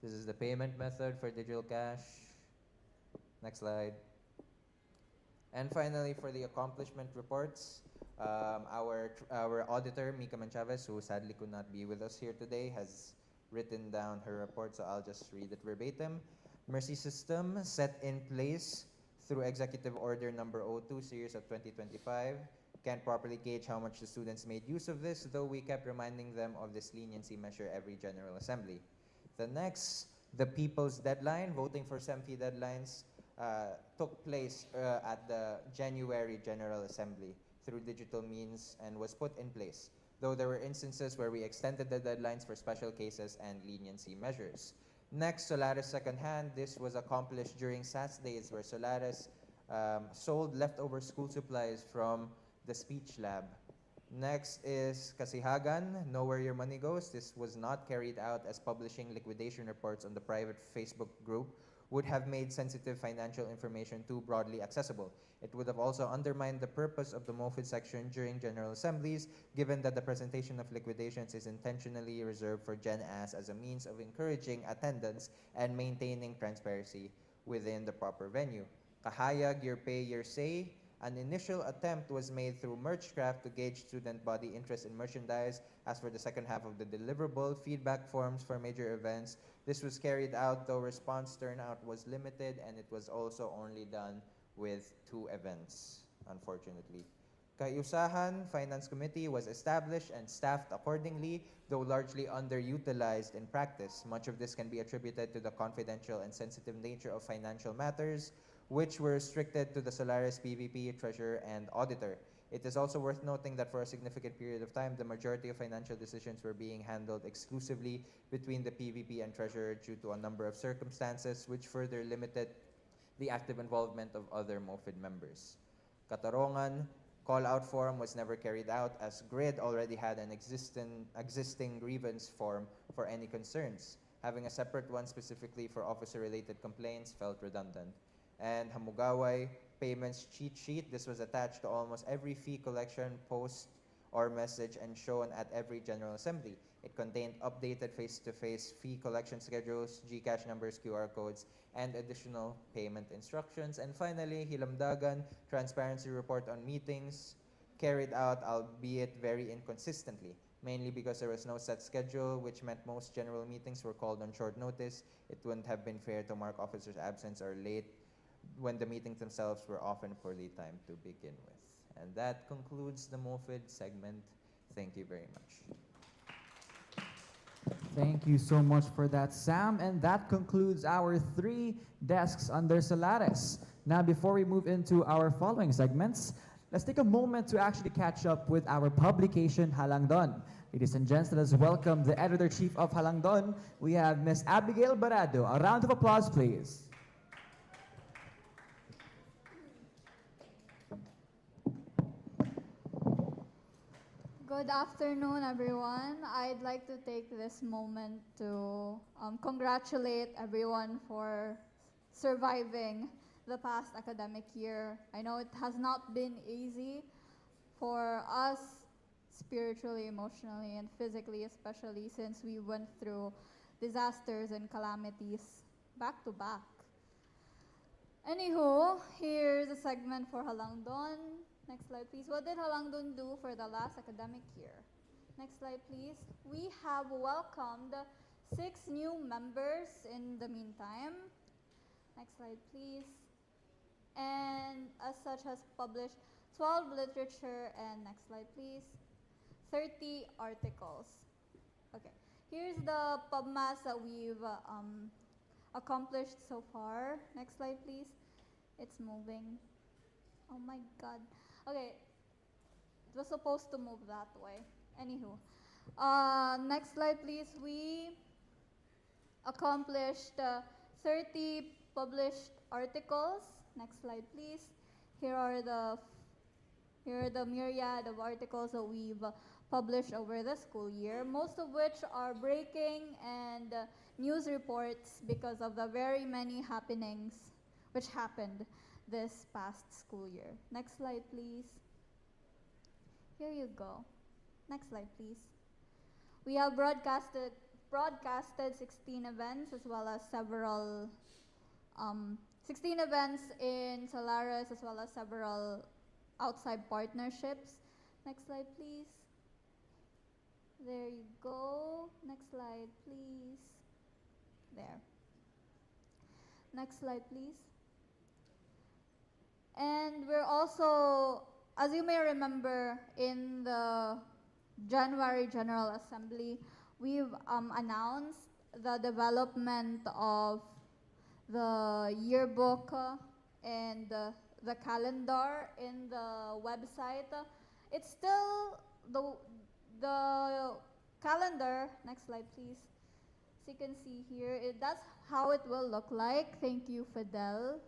This is the payment method for digital cash. Next slide. And finally, for the accomplishment reports, our auditor, Mika Manchavez, who sadly could not be with us here today, has written down her report, so I'll just read it verbatim. Mercy system set in place through Executive Order number 02, series of 2025. Can't properly gauge how much the students made use of this, though we kept reminding them of this leniency measure every General Assembly. The next, the people's deadline, voting for SEMFI deadlines, took place at the January General Assembly through digital means and was put in place, though there were instances where we extended the deadlines for special cases and leniency measures. Next, Solaris secondhand. This was accomplished during SAS days where Solaris sold leftover school supplies from the speech lab. Next is Kasihagan, Know Where Your Money Goes. This was not carried out as publishing liquidation reports on the private Facebook group would have made sensitive financial information too broadly accessible. It would have also undermined the purpose of the MOFID section during General Assemblies, given that the presentation of liquidations is intentionally reserved for Gen As as a means of encouraging attendance and maintaining transparency within the proper venue. Kahayag, Your Pay, Your Say. An initial attempt was made through Merchcraft to gauge student body interest in merchandise. As for the second half of the deliverable, feedback forms for major events, this was carried out, though response turnout was limited, and it was also only done with 2 events, unfortunately. Kayusahan Finance Committee was established and staffed accordingly, though largely underutilized in practice. Much of this can be attributed to the confidential and sensitive nature of financial matters, which were restricted to the Solaris PVP, Treasurer, and Auditor. It is also worth noting that for a significant period of time, the majority of financial decisions were being handled exclusively between the PVP and Treasurer due to a number of circumstances which further limited the active involvement of other MOFID members. Katarongan, call-out form was never carried out as GRID already had an existing grievance form for any concerns. Having a separate one specifically for officer-related complaints felt redundant. And Hamugaway payments cheat sheet. This was attached to almost every fee collection post or message and shown at every General Assembly. It contained updated face-to-face fee collection schedules, GCash numbers, QR codes, and additional payment instructions. And finally, Hilamdagan, transparency report on meetings carried out, albeit very inconsistently, mainly because there was no set schedule, which meant most general meetings were called on short notice. It wouldn't have been fair to mark officers' absence or late when the meetings themselves were often poorly timed to begin with. And that concludes the MOFID segment. Thank you very much. Thank you so much for that, Sam. And that concludes our 3 desks under Solaris. Now, before we move into our following segments, let's take a moment to actually catch up with our publication, Halangdon. Ladies and gents, let us welcome the Editor-Chief of Halangdon. We have Ms. Abigail Barado. A round of applause, please. Good afternoon, everyone. I'd like to take this moment to congratulate everyone for surviving the past academic year. I know it has not been easy for us spiritually, emotionally, and physically, especially since we went through disasters and calamities back to back. Anywho, here's a segment for Halangdon. Next slide, please. What did Halangdon do for the last academic year? Next slide, please. We have welcomed 6 new members in the meantime. Next slide, please. And as such has published 12 literature and next slide, please. 30 articles. Okay, here's the PubMass that we've accomplished so far. Next slide, please. It's moving. Oh my God. Okay, it was supposed to move that way. Anywho, next slide, please. We accomplished 30 published articles. Next slide, please. Here are the myriad of articles that we've published over the school year, most of which are breaking and news reports because of the very many happenings which happened this past school year. Next slide, please. Here you go. Next slide, please. We have broadcasted 16 events as well as several 16 events in Solaris as well as several outside partnerships. Next slide, please. There you go. Next slide, please. There. Next slide, please. And we're also, as you may remember, in the January General Assembly, we've announced the development of the yearbook and the calendar in the website. It's still the calendar. Next slide, please. As you can see here, that's how it will look like. Thank you, Fidel.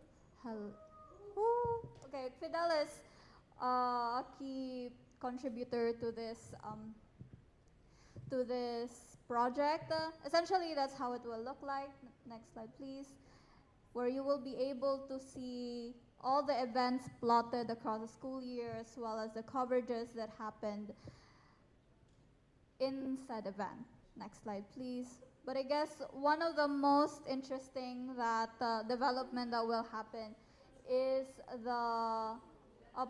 Okay, Fidel is a key contributor to this project. Essentially, that's how it will look like. Next slide, please. Where you will be able to see all the events plotted across the school year as well as the coverages that happened in said event. Next slide, please. But I guess one of the most interesting development that will happen is the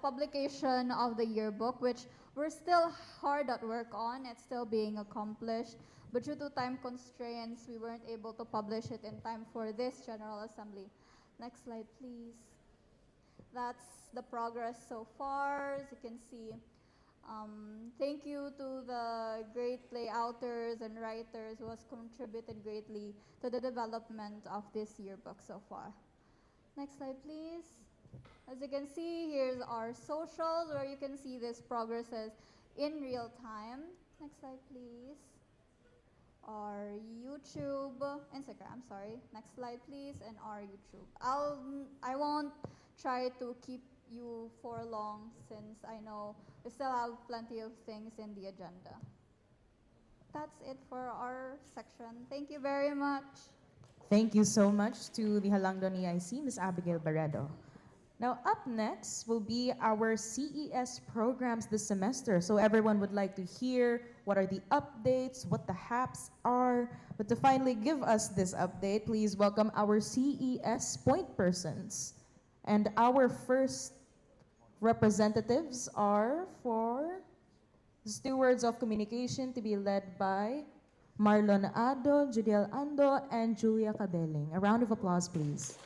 publication of the yearbook, which we're still hard at work on. It's still being accomplished. But due to time constraints, we weren't able to publish it in time for this General Assembly. Next slide, please. That's the progress so far, as you can see. Thank you to the great layouters and writers who has contributed greatly to the development of this yearbook so far. Next slide, please. As you can see, here's our socials where you can see this progresses in real time. Next slide, please. Our YouTube, Instagram, sorry. Next slide, please, and our YouTube. I won't try to keep you for long since I know we still have plenty of things in the agenda. That's it for our section. Thank you very much. Thank you so much to the Halangdon EIC, Ms. Abigail Barredo. Now, up next will be our CES programs this semester. So everyone would like to hear what are the updates, what the HAPs are. But to finally give us this update, please welcome our CES point persons. And our first representatives are for Stewards of Communication to be led by Marlon Ado, Judiel Ando, and Julia Cabeling. A round of applause, please.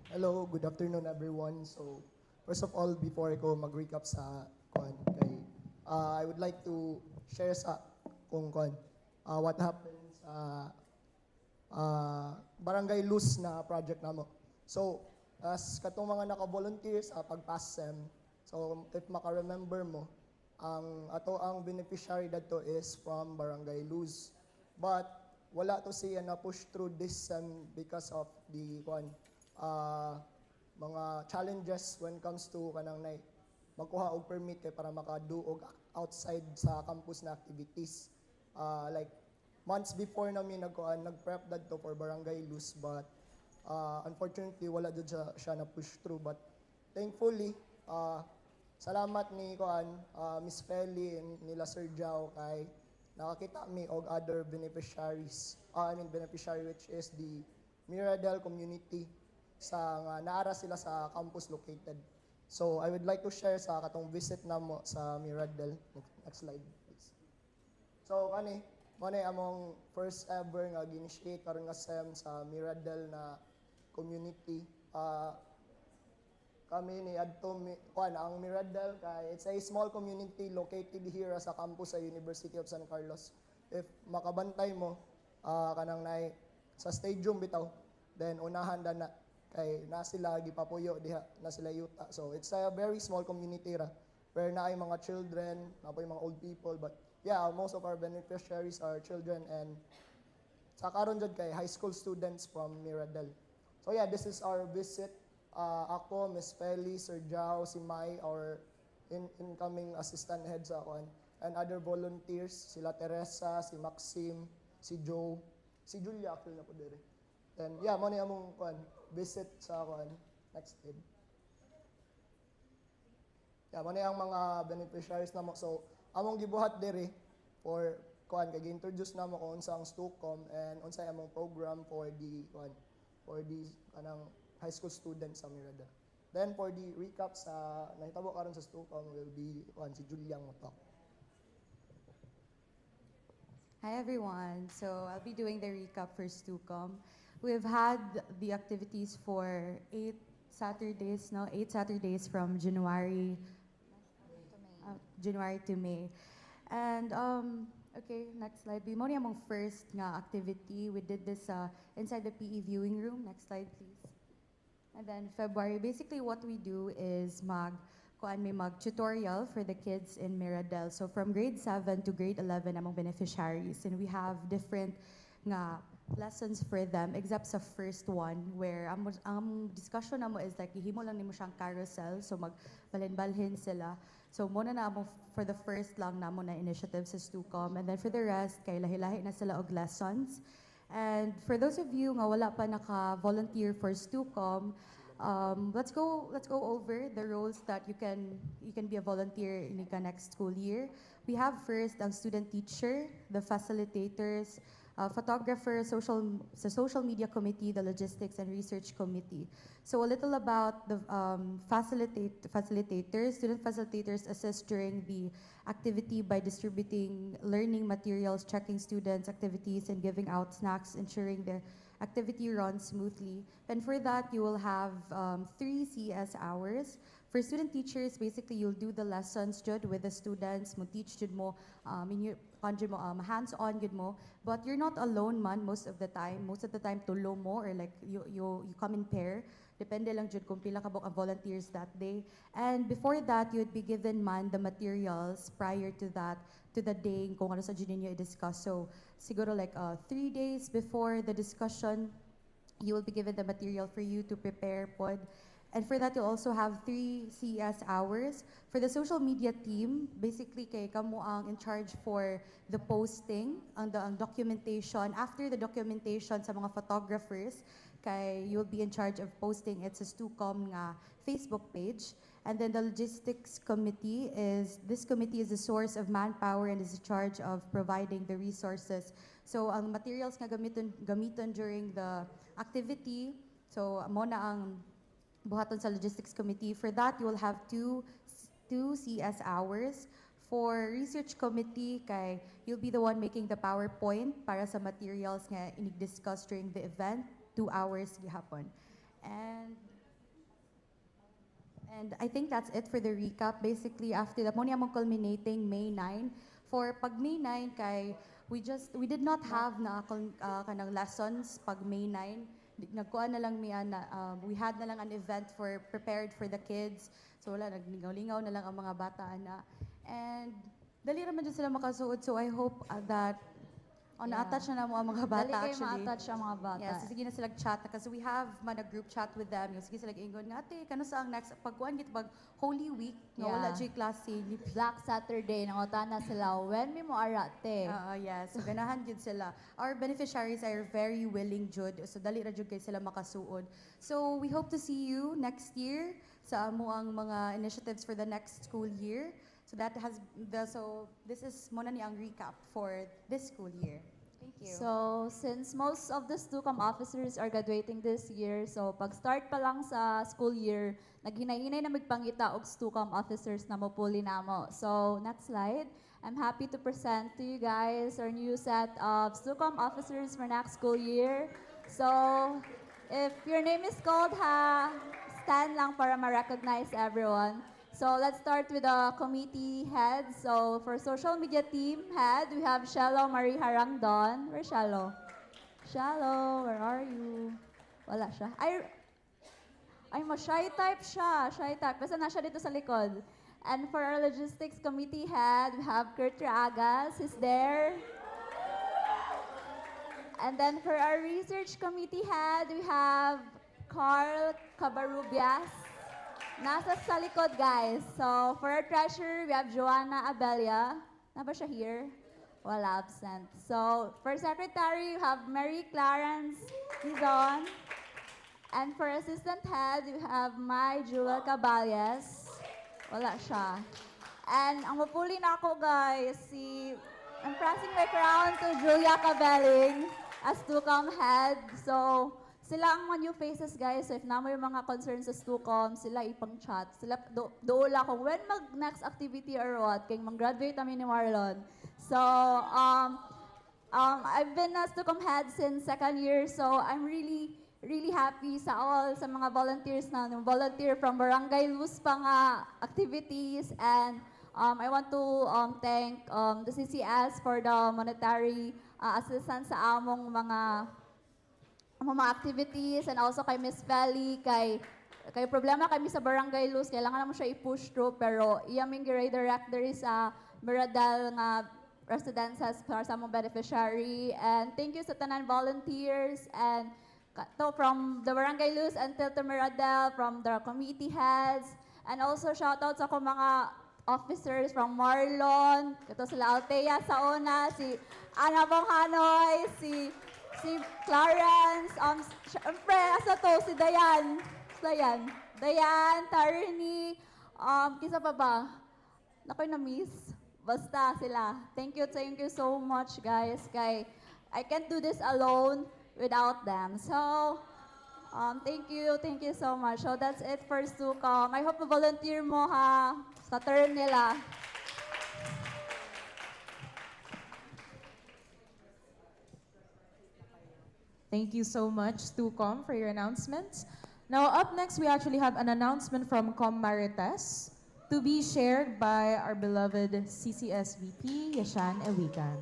Hello, good afternoon everyone. So, first of all, before ko mag-recap sa I would like to share sa what happened sa Barangay Luz na project namo. So, as katong mga naka-volunteer sa pag-pass SEM, so if maka-remember mo, ang beneficiary dato is from Barangay Luz. But wala to siya na push through this SEM because of the mga challenges when comes to kanang magkuha og permit kay para makadu og outside sa campus na activities. Like months before namin nag-prep dadto for Barangay Luz, but unfortunately wala jud siya na push through. But thankfully salamat ni Miss Feli and nila Sir Jao kay nakakita mi og other beneficiaries. Beneficiary which is the Miradel community sa naara sila sa campus located. So I would like to share sa katong visit namo sa Miradel. Next slide please. So mo among first ever nga ginitiate karon nga SEM sa Miradel na community. Kami ni adto ang Miradel kay it's a small community located here sa campus sa University of San Carlos. If makabantay mo kanang sa stadium bitaw, then unahan na kay na sila gipapuyo diha na sila yuta. So it's a very small community ra where naay mga children, napoy mga old people, but yeah, most of our beneficiaries are children and sa karon jud kay high school students from Miradel. So yeah, this is our visit. Ako, Miss Feli, Sir Jao, si Mai, our incoming assistant heads and other volunteers, sila Teresa, si Maxim, si Joe, si Julia actually na po dire. Then yeah, mo ni among visit sa next slide. man ang mga beneficiaries namo. So among gibuhat diri for kuan kay introduce namo kung unsa ang Stucom and unsa among program for the kuan for the kanang high school students sa Mirada. Then for the recap sa nahitabo karon sa Stucom will be kuan si Juliang Motok. Hi everyone. So I'll be doing the recap for Stucom. We've had the activities for 8 Saturdays from January to May. And okay, next slide. We mo among first nga activity. We did this inside the PE viewing room. Next slide, please. And then February, basically what we do is mag tutorial for the kids in Miradel. So from grade 7 to grade 11 among beneficiaries, and we have different nga lessons for them except sa first one where ang discussion namo is like ihimo lang nimo siyang carousel, so magbalhin-balhin sila. So muna na mo for the first lang namo na initiative sa Stucom, and then for the rest kay lahi-lahi na sila og lessons. And for those of you nga wala pa naka-volunteer for Stucom, let's go over the roles that you can be a volunteer in the next school year. We have first ang student teacher, the facilitators, photographer, social media committee, the logistics and research committee. So a little about the facilitators. Student facilitators assist during the activity by distributing learning materials, checking students' activities, and giving out snacks, ensuring the activity runs smoothly. And for that, you will have 3 CS hours. For student teachers, basically, you'll do the lessons with the students, mo teach mo, hands-on mo. But you're not alone man most of the time. Most of the time, tulo mo or like you come in pair. Depende lang jud kung pila ka volunteers that day. And before that, you would be given man the materials prior to that, to the day kung ano sa jud ninyo i-discuss. So siguro like 3 days before the discussion, you will be given the material for you to prepare pod. And for that, you'll also have 3 CES hours. For the social media team, basically kay kamo ang in charge for the posting, ang documentation. After the documentation sa mga photographers, kay you'll be in charge of posting it sa Stucom nga Facebook page. And then the logistics committee is the source of manpower and is in charge of providing the resources. So ang materials nga gamiton during the activity, so mo na ang buhaton sa logistics committee. For that, you will have 2 CS hours. For research committee, kay you'll be the one making the PowerPoint para sa materials nga inig-discuss during the event. 2 hours gihapon. And I think that's it for the recap. Basically, after that, mo among culminating May 9. For pag May 9, kay we did not have na kanang lessons pag May 9. Nagkuha na lang we had na lang an event prepared for the kids. So wala, naglingaw-lingaw na lang ang mga bata na. And dali naman dyan sila makasuod. So I hope that na-attach na mo ang mga bata Dali actually. kayo ma-attach ang mga bata. Yes, sige na sila chat kasi we have man a group chat with them. Sige sila ingon nga ate, kano sa ang next pagkuan git pag Holy Week nga wala jay klase. Black Saturday nangutan na sila when mi mo arate. Yes, so ganahan jud sila. Our beneficiaries are very willing jud. So dali ra jud kay sila makasuod. So we hope to see you next year sa amo ang mga initiatives for the next school year. So this is muna ni ang recap for this school year. Thank you. So, since most of the Stucom officers are graduating this year, so pag-start pa lang sa school year, naghinay-hinay na magpangita og Stucom officers na mopuli namo. So, next slide. I'm happy to present to you guys our new set of Stucom officers for next school year. So, if your name is called, stand lang para ma-recognize everyone. So let's start with the committee head. So for social media team head, we have Shallow Marie Harangdon. Where's Shallow? Shallow, where are you? Wala siya. Ay shy type siya. Shy type. Basta na siya dito sa likod. And for our logistics committee head, we have Kurt Ragas. He's there. And then for our research committee head, we have Carl Cabarubias. Nasa sa likod, guys. So, for our treasurer, we have Joanna Abelia. Na ba siya here? Wala, absent. So, for secretary, we have Mary Clarence Dizon. And for assistant head, we have Mai Jewel Caballes. Wala siya. And ang mapuli na ako, guys, I'm passing my crown to Julia Cabeling as Stucom head. So, sila ang mga new faces, guys. So, if naman yung mga concerns sa Stucom, sila ipang chat. Sila doula kung when mag-next activity or what, kaya mag-graduate kami ni Marlon. So, I've been a Stucom head since second year, so I'm really happy sa mga volunteers na volunteer from Barangay Luz pa nga activities, and I want to thank the CCS for the monetary assistance sa among mga activities, and also kay Miss Valley, kay problema kami sa Barangay Luz, kailangan naman siya i-push through, pero iyaming redirect there is a Miradal nga residences para sa among beneficiary. And thank you sa tanan volunteers, and from the Barangay Luz until to Miradel, from the committee heads, and also shoutouts ako mga officers from Marlon, ito sila Altea sa una, si Ana Bonghanoy, si Clarence, syempre, asa to, si Dayan, Tarini, kisa pa ba? Nakoy na-miss. Basta sila. Thank you so much, guys. I can't do this alone without them. So, thank you so much. So that's it for Stucom. I hope volunteer mo ha sa turn nila. Thank you so much, Stucom, for your announcements. Now, up next, we actually have an announcement from Com Marites to be shared by our beloved CCS VP, Yashan Ewigan.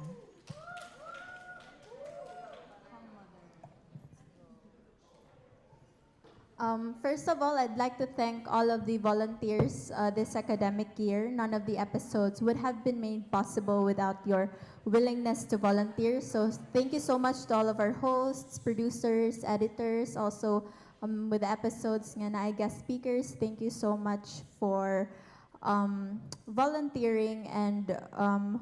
First of all, I'd like to thank all of the volunteers this academic year. None of the episodes would have been made possible without your willingness to volunteer. So thank you so much to all of our hosts, producers, editors, also with the episodes nga na guest speakers. Thank you so much for volunteering and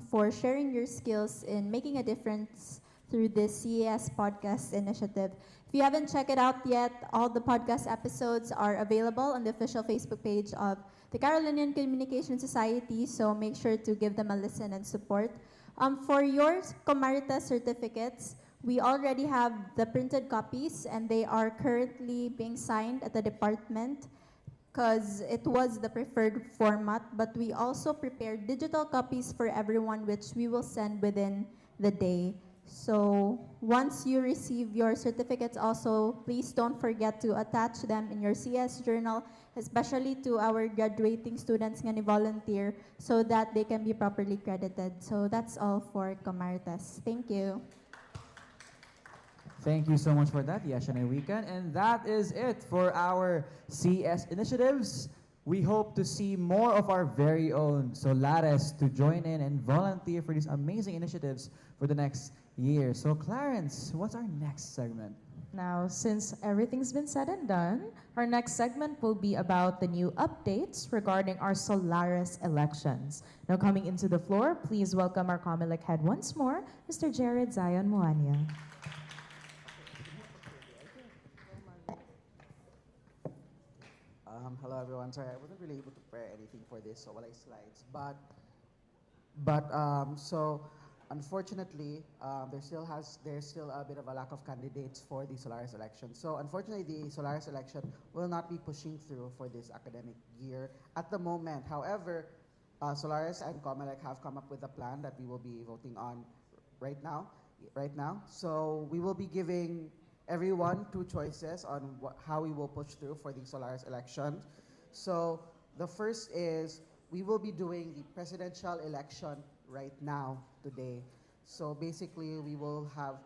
for sharing your skills in making a difference through this CES podcast initiative. If you haven't checked it out yet, all the podcast episodes are available on the official Facebook page of the Carolinian Communication Society, so make sure to give them a listen and support. For your Comaritas certificates, we already have the printed copies, and they are currently being signed at the department because it was the preferred format, but we also prepared digital copies for everyone, which we will send within the day. So once you receive your certificates also, please don't forget to attach them in your CS journal, especially to our graduating students nga ni volunteer, so that they can be properly credited. So that's all for Comaritas. Thank you. Thank you so much for that, Yashane Weekend. And that is it for our CS initiatives. We hope to see more of our very own Solares to join in and volunteer for these amazing initiatives for the next year. So Clarence, what's our next segment? Now, since everything's been said and done, our next segment will be about the new updates regarding our Solaris elections. Now, coming into the floor, please welcome our Comelec head once more, Mr. Jared Zion Muanya. Hello everyone. Sorry, I wasn't really able to prepare anything for this, so wala slides. So unfortunately, there's still a bit of a lack of candidates for the Solaris election. So unfortunately, the Solaris election will not be pushing through for this academic year at the moment. However, Solaris and Comelec have come up with a plan that we will be voting on right now. So we will be giving everyone two choices on how we will push through for the Solaris election. So the first is we will be doing the presidential election right now today. So basically, we will have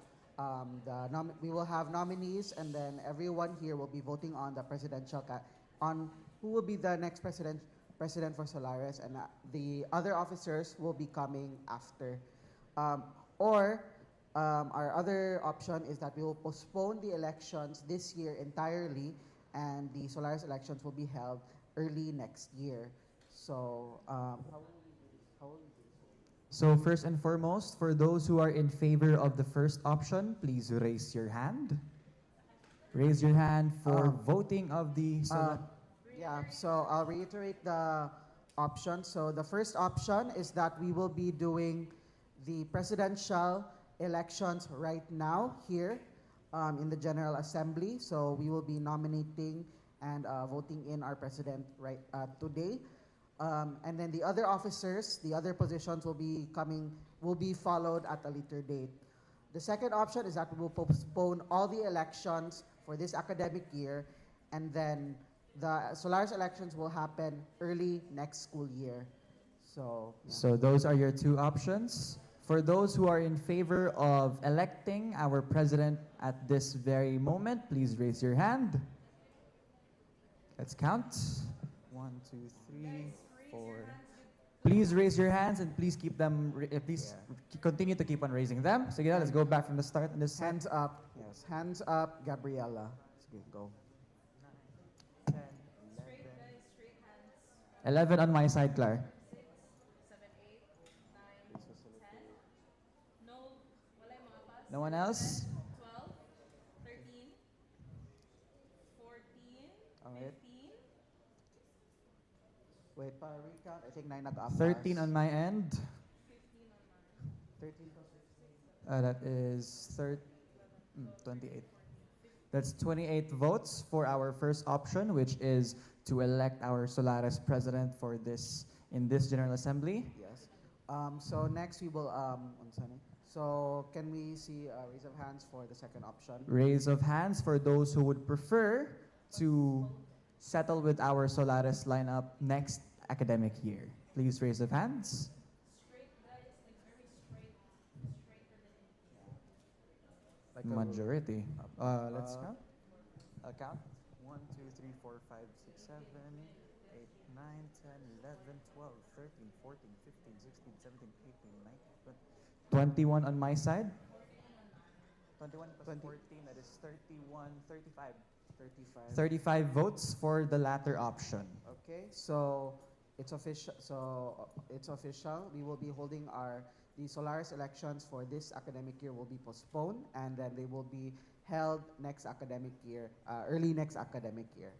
nominees, and then everyone here will be voting on the presidential on who will be the next president for Solaris, and the other officers will be coming after. Our other option is that we will postpone the elections this year entirely, and the Solaris elections will be held early next year. So, So first and foremost, for those who are in favor of the first option, please raise your hand. Raise your hand for voting of the yeah, so I'll reiterate the options. So the first option is that we will be doing the presidential elections right now here in the General Assembly. So we will be nominating and voting in our president right today. And then the other officers, the other positions will be followed at a later date. The second option is that we will postpone all the elections for this academic year, and then the Solaris elections will happen early next school year. So, yeah. So those are your two options. For those who are in favor of electing our president at this very moment, please raise your hand. Let's count. 1, 2, 3, 4. Please raise your hands and please keep them. Continue to keep on raising them. So yeah, let's go back from the start. On this hands up. Yes, hands up, Gabriela. Sige, go. 11 on my side, Clar. No one else? 12, 13, 14, Alright. 15. Wait, para recount, I think 9 nag-apas. 13 on my end. 13 That is 28. That's 28 votes for our first option, which is to elect our Solaris president for this in this General Assembly. Yes. So next we will so can we see a raise of hands for the second option? Raise of hands for those who would prefer to settle with our Solaris lineup next academic year. Please raise of hands. Majority. Let's count. I'll count. 1, 2, 3, 4, 5, 6, 7, 8, 9, 10, 11, 12, 13, 14, 15, 16, 17, 18, 19, 20. 21 on my side. 21 plus 14, that is 31, 35. 35 votes for the latter option. Okay, so it's official. We will be holding the Solaris elections for this academic year will be postponed, and then they will be held next academic year, early next academic year.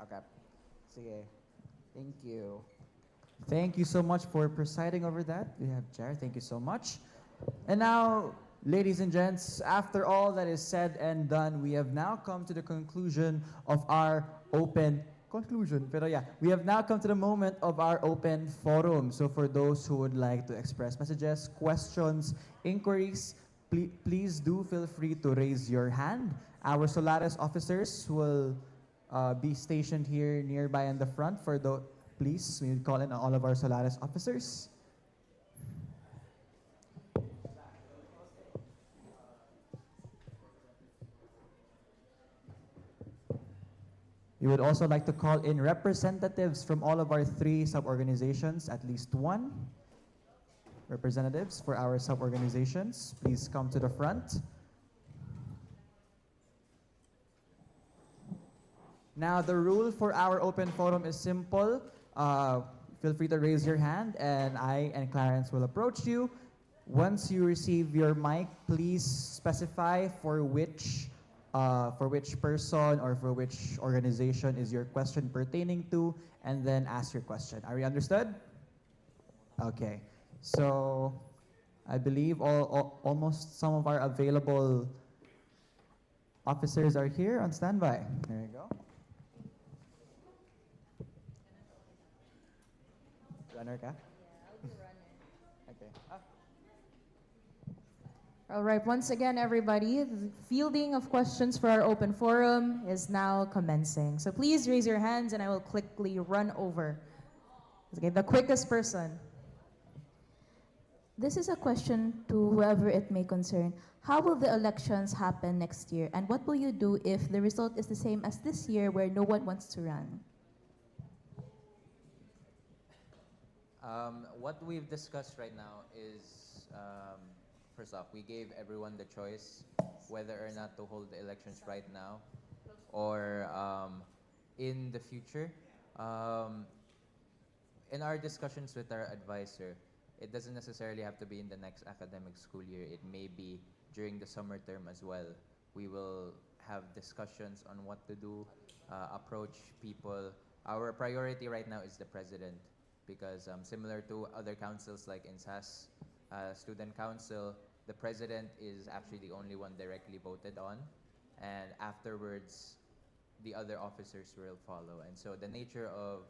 Okay. Sige. Thank you. Thank you so much for presiding over that. We have Jared. Thank you so much. And now, ladies and gents, after all that is said and done, we have now come to the conclusion of our open conclusion. Pero yeah, we have now come to the moment of our open forum. So for those who would like to express messages, questions, inquiries, please do feel free to raise your hand. Our Solaris officers will be stationed here nearby in the front. For the please, we call in all of our Solaris officers. We would also like to call in representatives from all of our 3 sub-organizations, at least 1. Representatives for our sub-organizations, please come to the front. Now, the rule for our open forum is simple. Feel free to raise your hand, and I and Clarence will approach you. Once you receive your mic, please specify for which person or for which organization is your question pertaining to, and then ask your question. Are we understood? Okay. So, I believe almost some of our available officers are here on standby. There you go. Runner ka? Yeah, I'll be runner. Okay. All right, once again, everybody, the fielding of questions for our open forum is now commencing. So please raise your hands and I will quickly run over. Okay, the quickest person. This is a question to whoever it may concern. How will the elections happen next year? And what will you do if the result is the same as this year where no one wants to run? What we've discussed right now is, first off, we gave everyone the choice whether or not to hold the elections right now or in the future. In our discussions with our advisor, it doesn't necessarily have to be in the next academic school year. It may be during the summer term as well. We will have discussions on what to do, approach people. Our priority right now is the president because similar to other councils like in SAS Student Council, the president is actually the only one directly voted on, and afterwards the other officers will follow. And so the nature of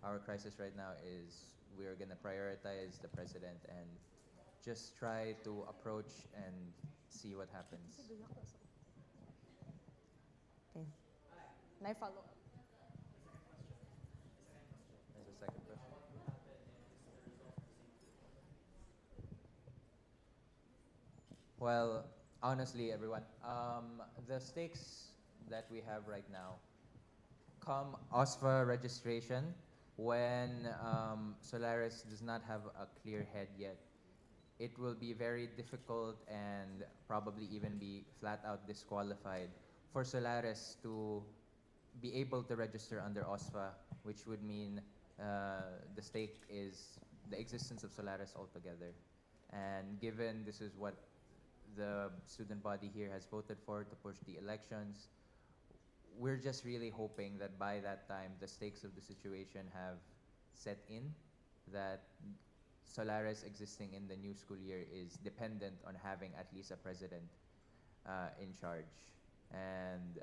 our crisis right now is we're going to prioritize the president and just try to approach and see what happens. Okay. Can I follow up? There's a second question. Well, honestly, everyone, the stakes that we have right now come OSFA registration when Solaris does not have a clear head yet. It will be very difficult and probably even be flat out disqualified for Solaris to be able to register under OSFA, which would mean the stake is the existence of Solaris altogether. And given this is what the student body here has voted for to push the elections, we're just really hoping that by that time the stakes of the situation have set in, that Solaris existing in the new school year is dependent on having at least a president in charge. And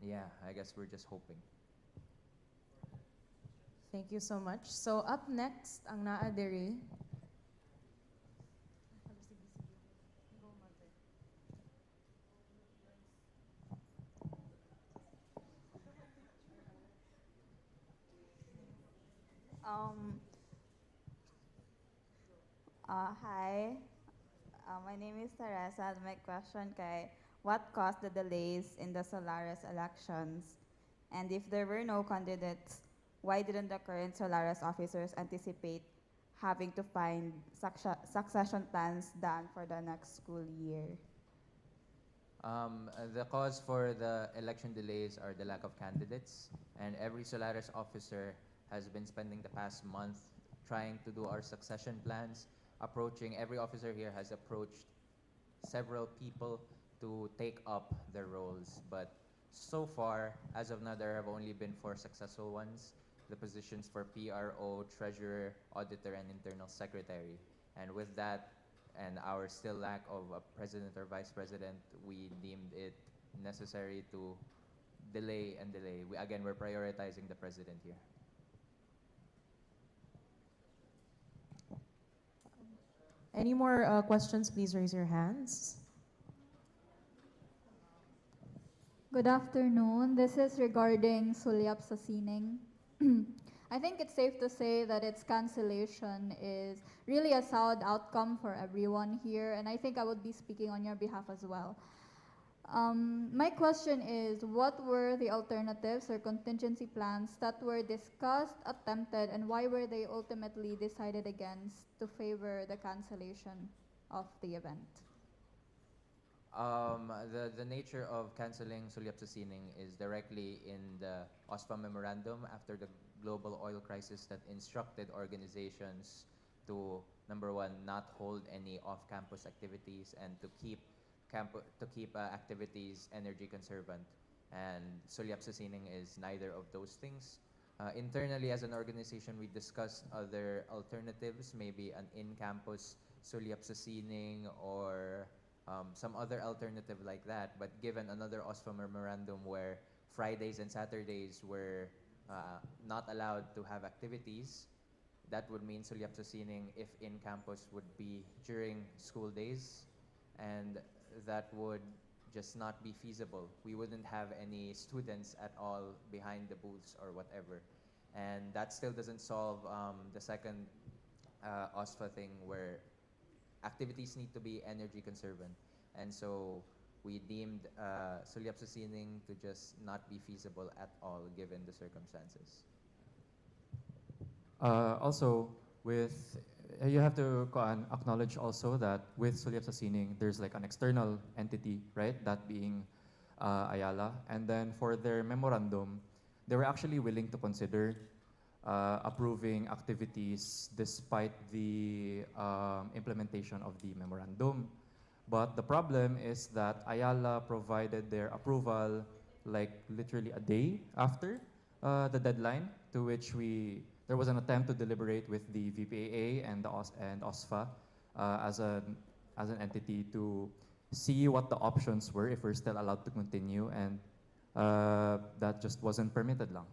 yeah, I guess we're just hoping. Thank you so much. So up next, ang naa diri. Hi, my name is Teresa. My question kay, what caused the delays in the Solaris elections? And if there were no candidates, why didn't the current Solaris officers anticipate having to find succession plans done for the next school year? The cause for the election delays are the lack of candidates, and every Solaris officer has been spending the past month trying to do our succession plans. Every officer here has approached several people to take up their roles, but so far, as of now, there have only been 4 successful ones. The positions for PRO, Treasurer, Auditor, and Internal Secretary. And with that, and our still lack of a President or Vice President, we deemed it necessary to delay and delay. We're prioritizing the President here. Any more questions, please raise your hands. Good afternoon. This is regarding Sulyap sa Sining. I think it's safe to say that its cancellation is really a sad outcome for everyone here, and I think I would be speaking on your behalf as well. My question is, what were the alternatives or contingency plans that were discussed, attempted, and why were they ultimately decided against to favor the cancellation of the event? The nature of canceling Sulyap sa Sining is directly in the OSPA memorandum after the global oil crisis that instructed organizations to, number one, not hold any off-campus activities and to keep activities energy conservant. And Sulyap sa Sining is neither of those things. Internally as an organization, we discussed other alternatives, maybe an in-campus Sulyap sa Sining or some other alternative like that. But given another OSPA memorandum where Fridays and Saturdays were not allowed to have activities, that would mean Sulyap sa Sining, if in campus, would be during school days, and that would just not be feasible. We wouldn't have any students at all behind the booths or whatever. And that still doesn't solve the second OSPA thing where activities need to be energy conservant. And so we deemed Sulyap sa Sining to just not be feasible at all given the circumstances. Also, you have to acknowledge also that with Sulyap sa Sining, there's like an external entity, right? That being Ayala. And then for their memorandum, they were actually willing to consider approving activities despite the implementation of the memorandum. But the problem is that Ayala provided their approval like literally a day after the deadline, to which there was an attempt to deliberate with the VPAA and the and OSFA as an entity to see what the options were if we're still allowed to continue, and that just wasn't permitted lang.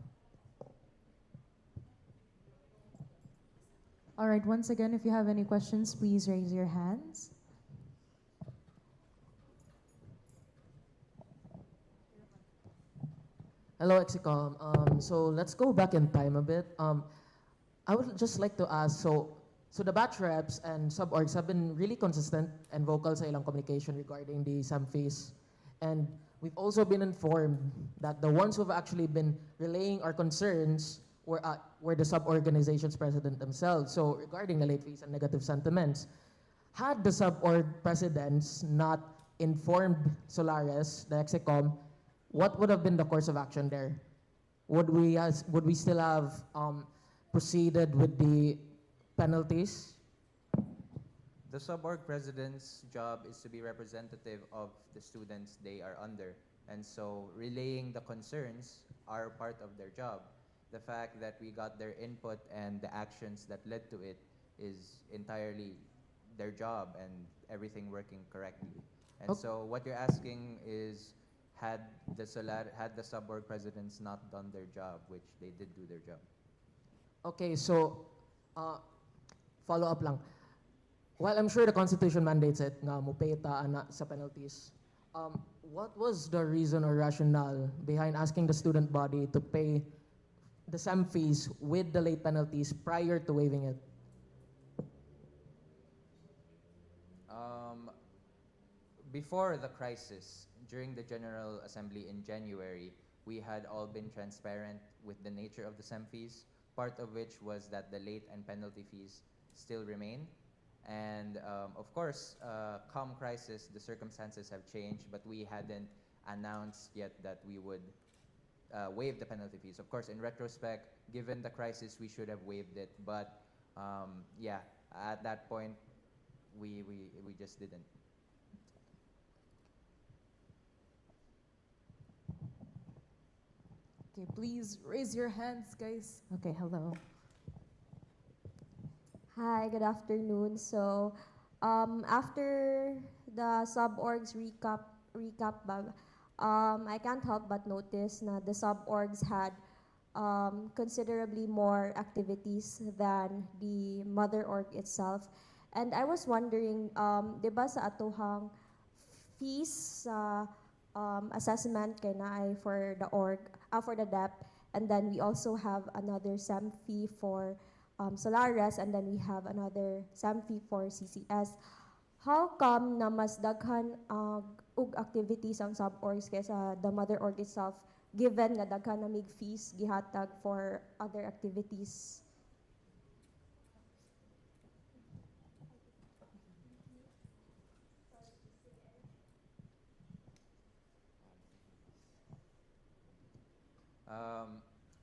All right, once again, if you have any questions, please raise your hands. Hello, Exicom. So let's go back in time a bit. I would just like to ask, so the batch reps and sub-orgs have been really consistent and vocal sa ilang communication regarding the SAM fees. And we've also been informed that the ones who've actually been relaying our concerns were the sub-organizations president themselves. So regarding the late fees and negative sentiments, had the sub-org presidents not informed Solaris, the Exicom, what would have been the course of action there? Would we still have proceeded with the penalties? The sub-org president's job is to be representative of the students they are under. And so relaying the concerns are part of their job. The fact that we got their input and the actions that led to it is entirely their job and everything working correctly. And so what you're asking is, had the sub-org presidents not done their job, which they did do their job. Okay, so follow up lang. While I'm sure the Constitution mandates it na mupeta ana sa penalties, what was the reason or rationale behind asking the student body to pay the SEM fees with the late penalties prior to waiving it? Before the crisis, during the General Assembly in January, we had all been transparent with the nature of the SEM fees, part of which was that the late and penalty fees still remain. And of course, come crisis, the circumstances have changed, but we hadn't announced yet that we would waive the penalty fees. Of course, in retrospect, given the crisis, we should have waived it. But yeah, at that point, we just didn't. Okay, please raise your hands, guys. Okay, hello. Hi, good afternoon. So, after the sub-orgs recap bag, I can't help but notice na the sub-orgs had considerably more activities than the mother org itself. And I was wondering, di ba sa atuhang fees sa assessment kay naay for the org, for the DEP, and then we also have another SEM fee for Solaris, and then we have another SEM fee for CCS. How come na mas daghan ug activities ang sub-orgs kaysa the mother org itself, given nga daghan na mig fees gihatag for other activities?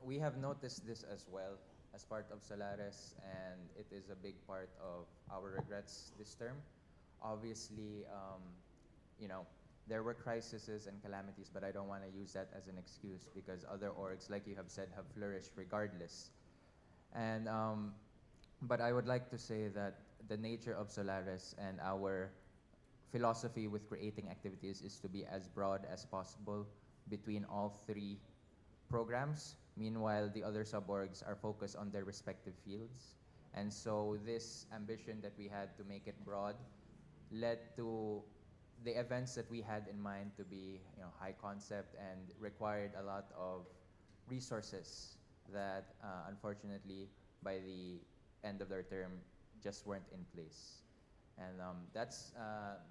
We have noticed this as well as part of Solaris, and it is a big part of our regrets this term. Obviously, you know, there were crises and calamities, but I don't want to use that as an excuse because other orgs, like you have said, have flourished regardless. And but I would like to say that the nature of Solaris and our philosophy with creating activities is to be as broad as possible between all three programs. Meanwhile, the other sub-orgs are focused on their respective fields. And so this ambition that we had to make it broad led to the events that we had in mind to be, you know, high concept and required a lot of resources that unfortunately by the end of their term just weren't in place. And that's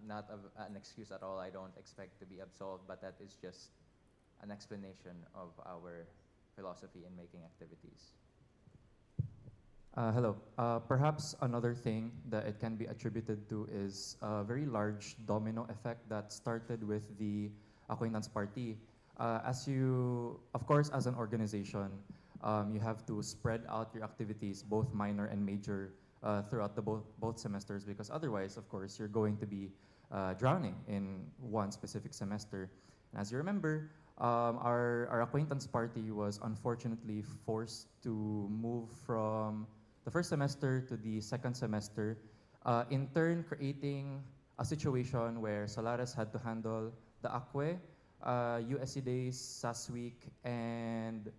not an excuse at all. I don't expect to be absolved, but that is just an explanation of our philosophy in making activities. Hello. Perhaps another thing that it can be attributed to is a very large domino effect that started with the acquaintance party. Of course, as an organization, you have to spread out your activities, both minor and major, throughout the both semesters, because otherwise, of course, you're going to be drowning in one specific semester. And as you remember, our acquaintance party was unfortunately forced to move from the first semester to the second semester, in turn creating a situation where Solares had to handle the ACWE, USC Days, SAS Week, and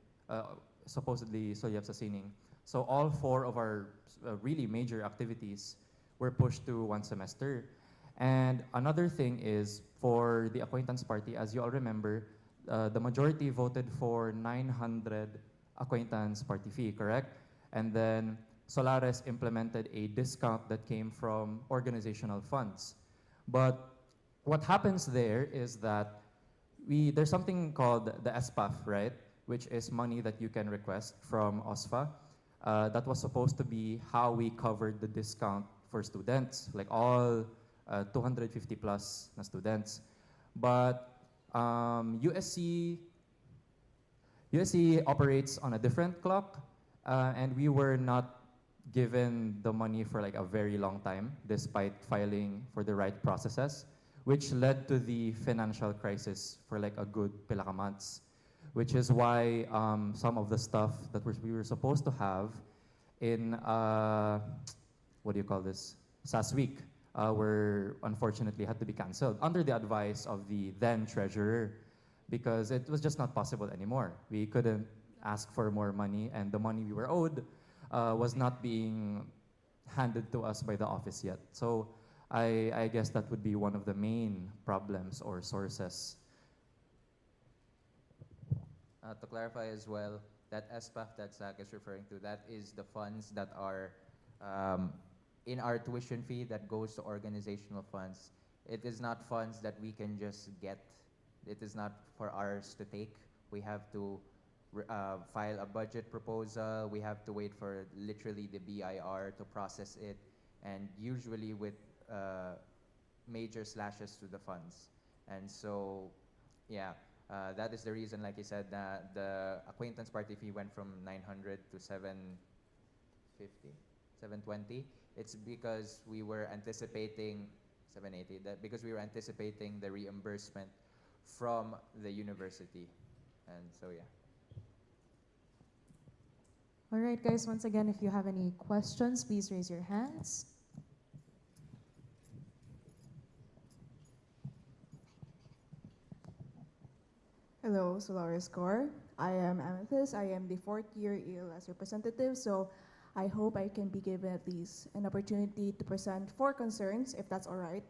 supposedly Soyap sa Sining. So all four of our really major activities were pushed to one semester. And another thing is, for the acquaintance party, as you all remember, the majority voted for 900 acquaintance party fee, correct? And then Solares implemented a discount that came from organizational funds. But what happens there is that there's something called the SPAF, right? Which is money that you can request from OSFA. That was supposed to be how we covered the discount for students, like all 250 plus na students. But USC operates on a different clock, and we were not given the money for like a very long time, despite filing for the right processes, which led to the financial crisis for like a good pilaka months, which is why some of the stuff that we were supposed to have in, what do you call this, SAS Week, were unfortunately had to be canceled under the advice of the then treasurer, because it was just not possible anymore. We couldn't ask for more money, and the money we were owed was not being handed to us by the office yet. So I guess that would be one of the main problems or sources. To clarify as well, that SPAF that Zach is referring to, that is the funds that are in our tuition fee that goes to organizational funds. It is not funds that we can just get. It is not for ours to take. We have to file a budget proposal. We have to wait for literally the BIR to process it, and usually with major slashes to the funds. And so, yeah, that is the reason, like you said, that the acquaintance party fee went from 900 to 750, 720. It's because we were anticipating 780. Because we were anticipating the reimbursement from the university, and so yeah. All right, guys, once again, if you have any questions, please raise your hands. Hello, Solaris Core. I am Amethyst. I am the fourth year ELS representative, so I hope I can be given at least an opportunity to present 4 concerns, if that's all right.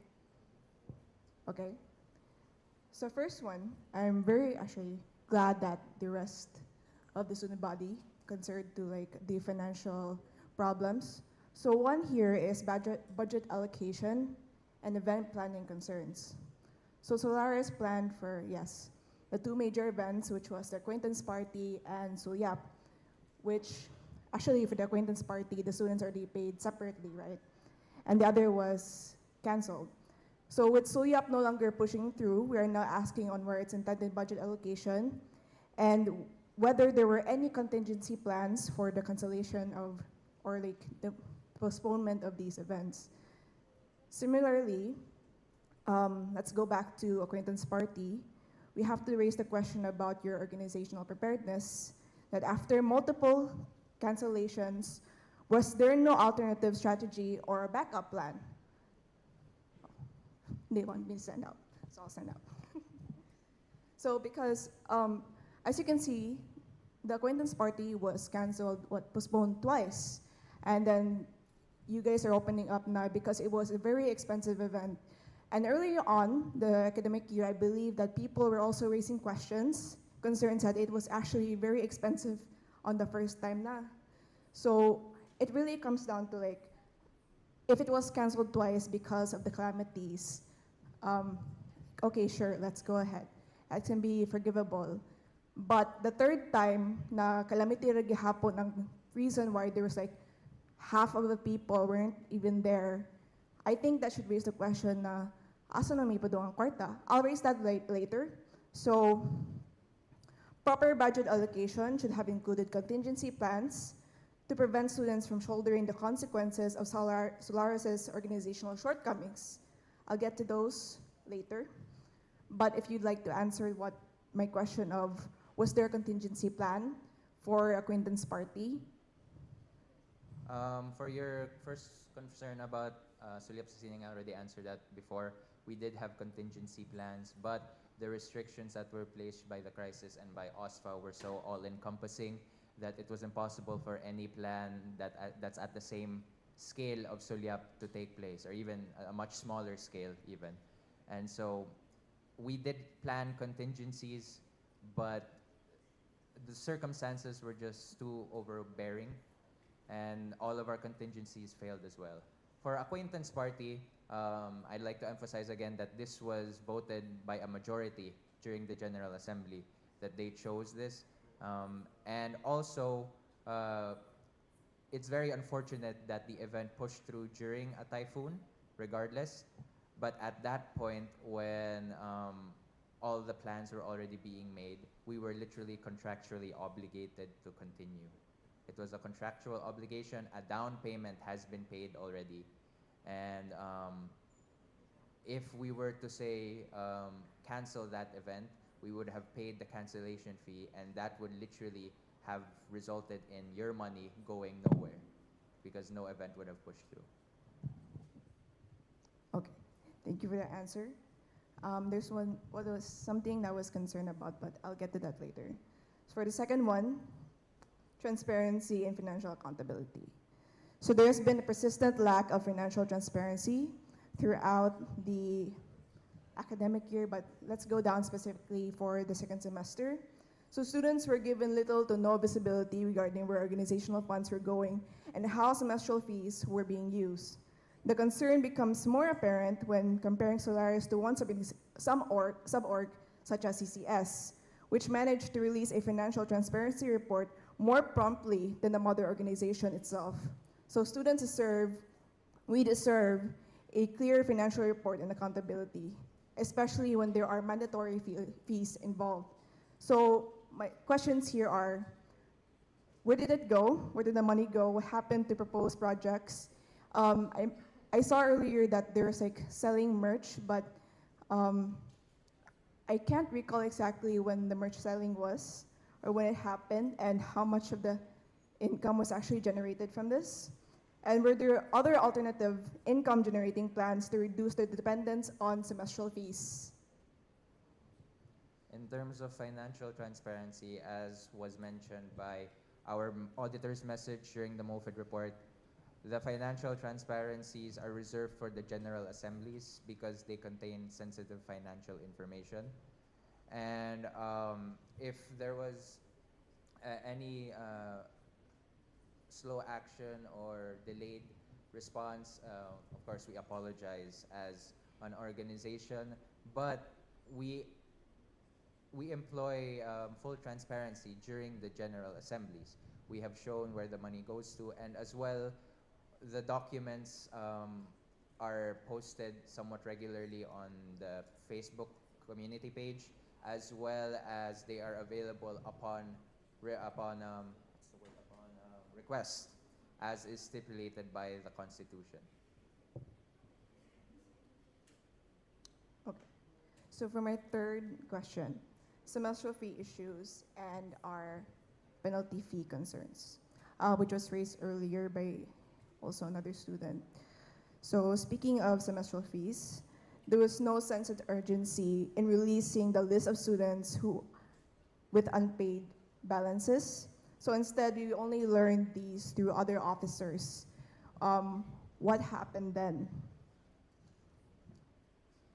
Okay. So first one, I'm very actually glad that the rest of the student body concerned to like the financial problems. So one here is budget allocation and event planning concerns. So Solaris planned for, yes, the 2 major events, which was the acquaintance party and Sulyap, which actually for the acquaintance party, the students already paid separately, right? And the other was canceled. So with Sulyap no longer pushing through, we are now asking on where its intended budget allocation and whether there were any contingency plans for the cancellation of, or like the postponement of these events. Similarly, let's go back to acquaintance party. We have to raise the question about your organizational preparedness, that after multiple cancellations, was there no alternative strategy or a backup plan? They want me to send out, so I'll send out. So because, as you can see, the acquaintance party was canceled, postponed twice. And then you guys are opening up now because it was a very expensive event. And earlier on, the academic year, I believe that people were also raising questions, concerns that it was actually very expensive on the first time na. So it really comes down to like, if it was canceled twice because of the calamities, okay, sure, let's go ahead. That can be forgivable. But the third time na calamity ra gihapon ang reason why there was like half of the people weren't even there, I think that should raise the question na asa na may padung ang kwarta. I'll raise that later. So proper budget allocation should have included contingency plans to prevent students from shouldering the consequences of Solaris's organizational shortcomings. I'll get to those later. But if you'd like to answer what my question of, was there a contingency plan for acquaintance party? For your first concern about Sulyap Sasining, I already answered that before. We did have contingency plans, but the restrictions that were placed by the crisis and by OSFA were so all-encompassing that it was impossible for any plan that's at the same scale of Sulyap to take place, or even a much smaller scale even. And so we did plan contingencies, but the circumstances were just too overbearing, and all of our contingencies failed as well. For acquaintance party, I'd like to emphasize again that this was voted by a majority during the General Assembly, that they chose this. And also, it's very unfortunate that the event pushed through during a typhoon, regardless. But at that point, when all the plans were already being made, we were literally contractually obligated to continue. It was a contractual obligation. A down payment has been paid already. And if we were to say cancel that event, we would have paid the cancellation fee, and that would literally have resulted in your money going nowhere because no event would have pushed through. Okay, thank you for the answer. There's what was something that I was concerned about, but I'll get to that later. So for the second one, transparency and financial accountability. So there's been a persistent lack of financial transparency throughout the academic year, but let's go down specifically for the second semester. So students were given little to no visibility regarding where organizational funds were going and how semestral fees were being used. The concern becomes more apparent when comparing Solaris to one sub-org such as CCS, which managed to release a financial transparency report more promptly than the mother organization itself. So students we deserve a clear financial report and accountability, especially when there are mandatory fees involved. So my questions here are, where did it go? Where did the money go? What happened to proposed projects? I saw earlier that there was like selling merch, but I can't recall exactly when the merch selling was or when it happened and how much of the income was actually generated from this. And were there other alternative income generating plans to reduce the dependence on semestral fees? In terms of financial transparency, as was mentioned by our auditor's message during the MOFID report, the financial transparencies are reserved for the General Assemblies because they contain sensitive financial information. And if there was any slow action or delayed response, of course we apologize as an organization, but we employ full transparency during the General Assemblies. We have shown where the money goes to, and as well, the documents are posted somewhat regularly on the Facebook community page, as well as they are available upon request, as is stipulated by the Constitution. Okay. So for my third question, semestral fee issues and our penalty fee concerns, which was raised earlier by also another student. So speaking of semestral fees, there was no sense of urgency in releasing the list of students who with unpaid balances. So instead, we only learned these through other officers. What happened then?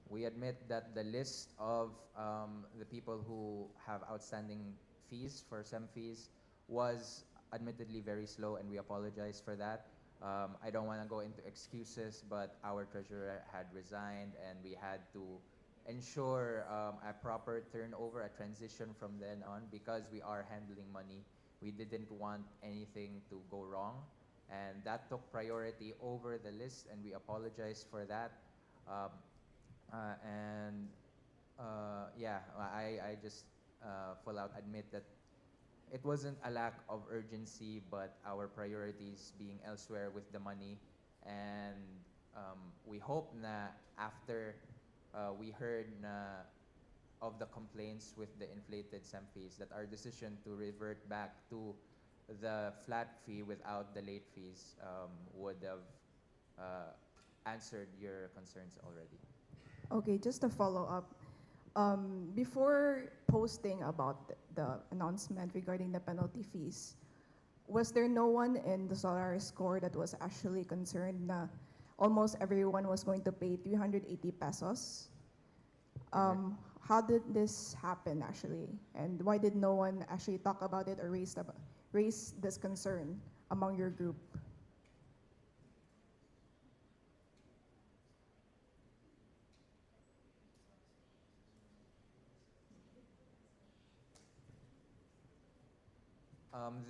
We admit that the list of the people who have outstanding fees for SEM fees was admittedly very slow, and we apologize for that. I don't want to go into excuses, but our treasurer had resigned, and we had to ensure a proper turnover, a transition from then on, because we are handling money. We didn't want anything to go wrong, and that took priority over the list, and we apologize for that. I just full out admit that it wasn't a lack of urgency, but our priorities being elsewhere with the money, and we hope na after we heard na of the complaints with the inflated SEM fees, that our decision to revert back to the flat fee without the late fees would have answered your concerns already. Okay, just a follow up. Before posting about the announcement regarding the penalty fees, was there no one in the Solaris core that was actually concerned na almost everyone was going to pay 380 pesos? How did this happen actually? And why did no one actually talk about it or raise this concern among your group?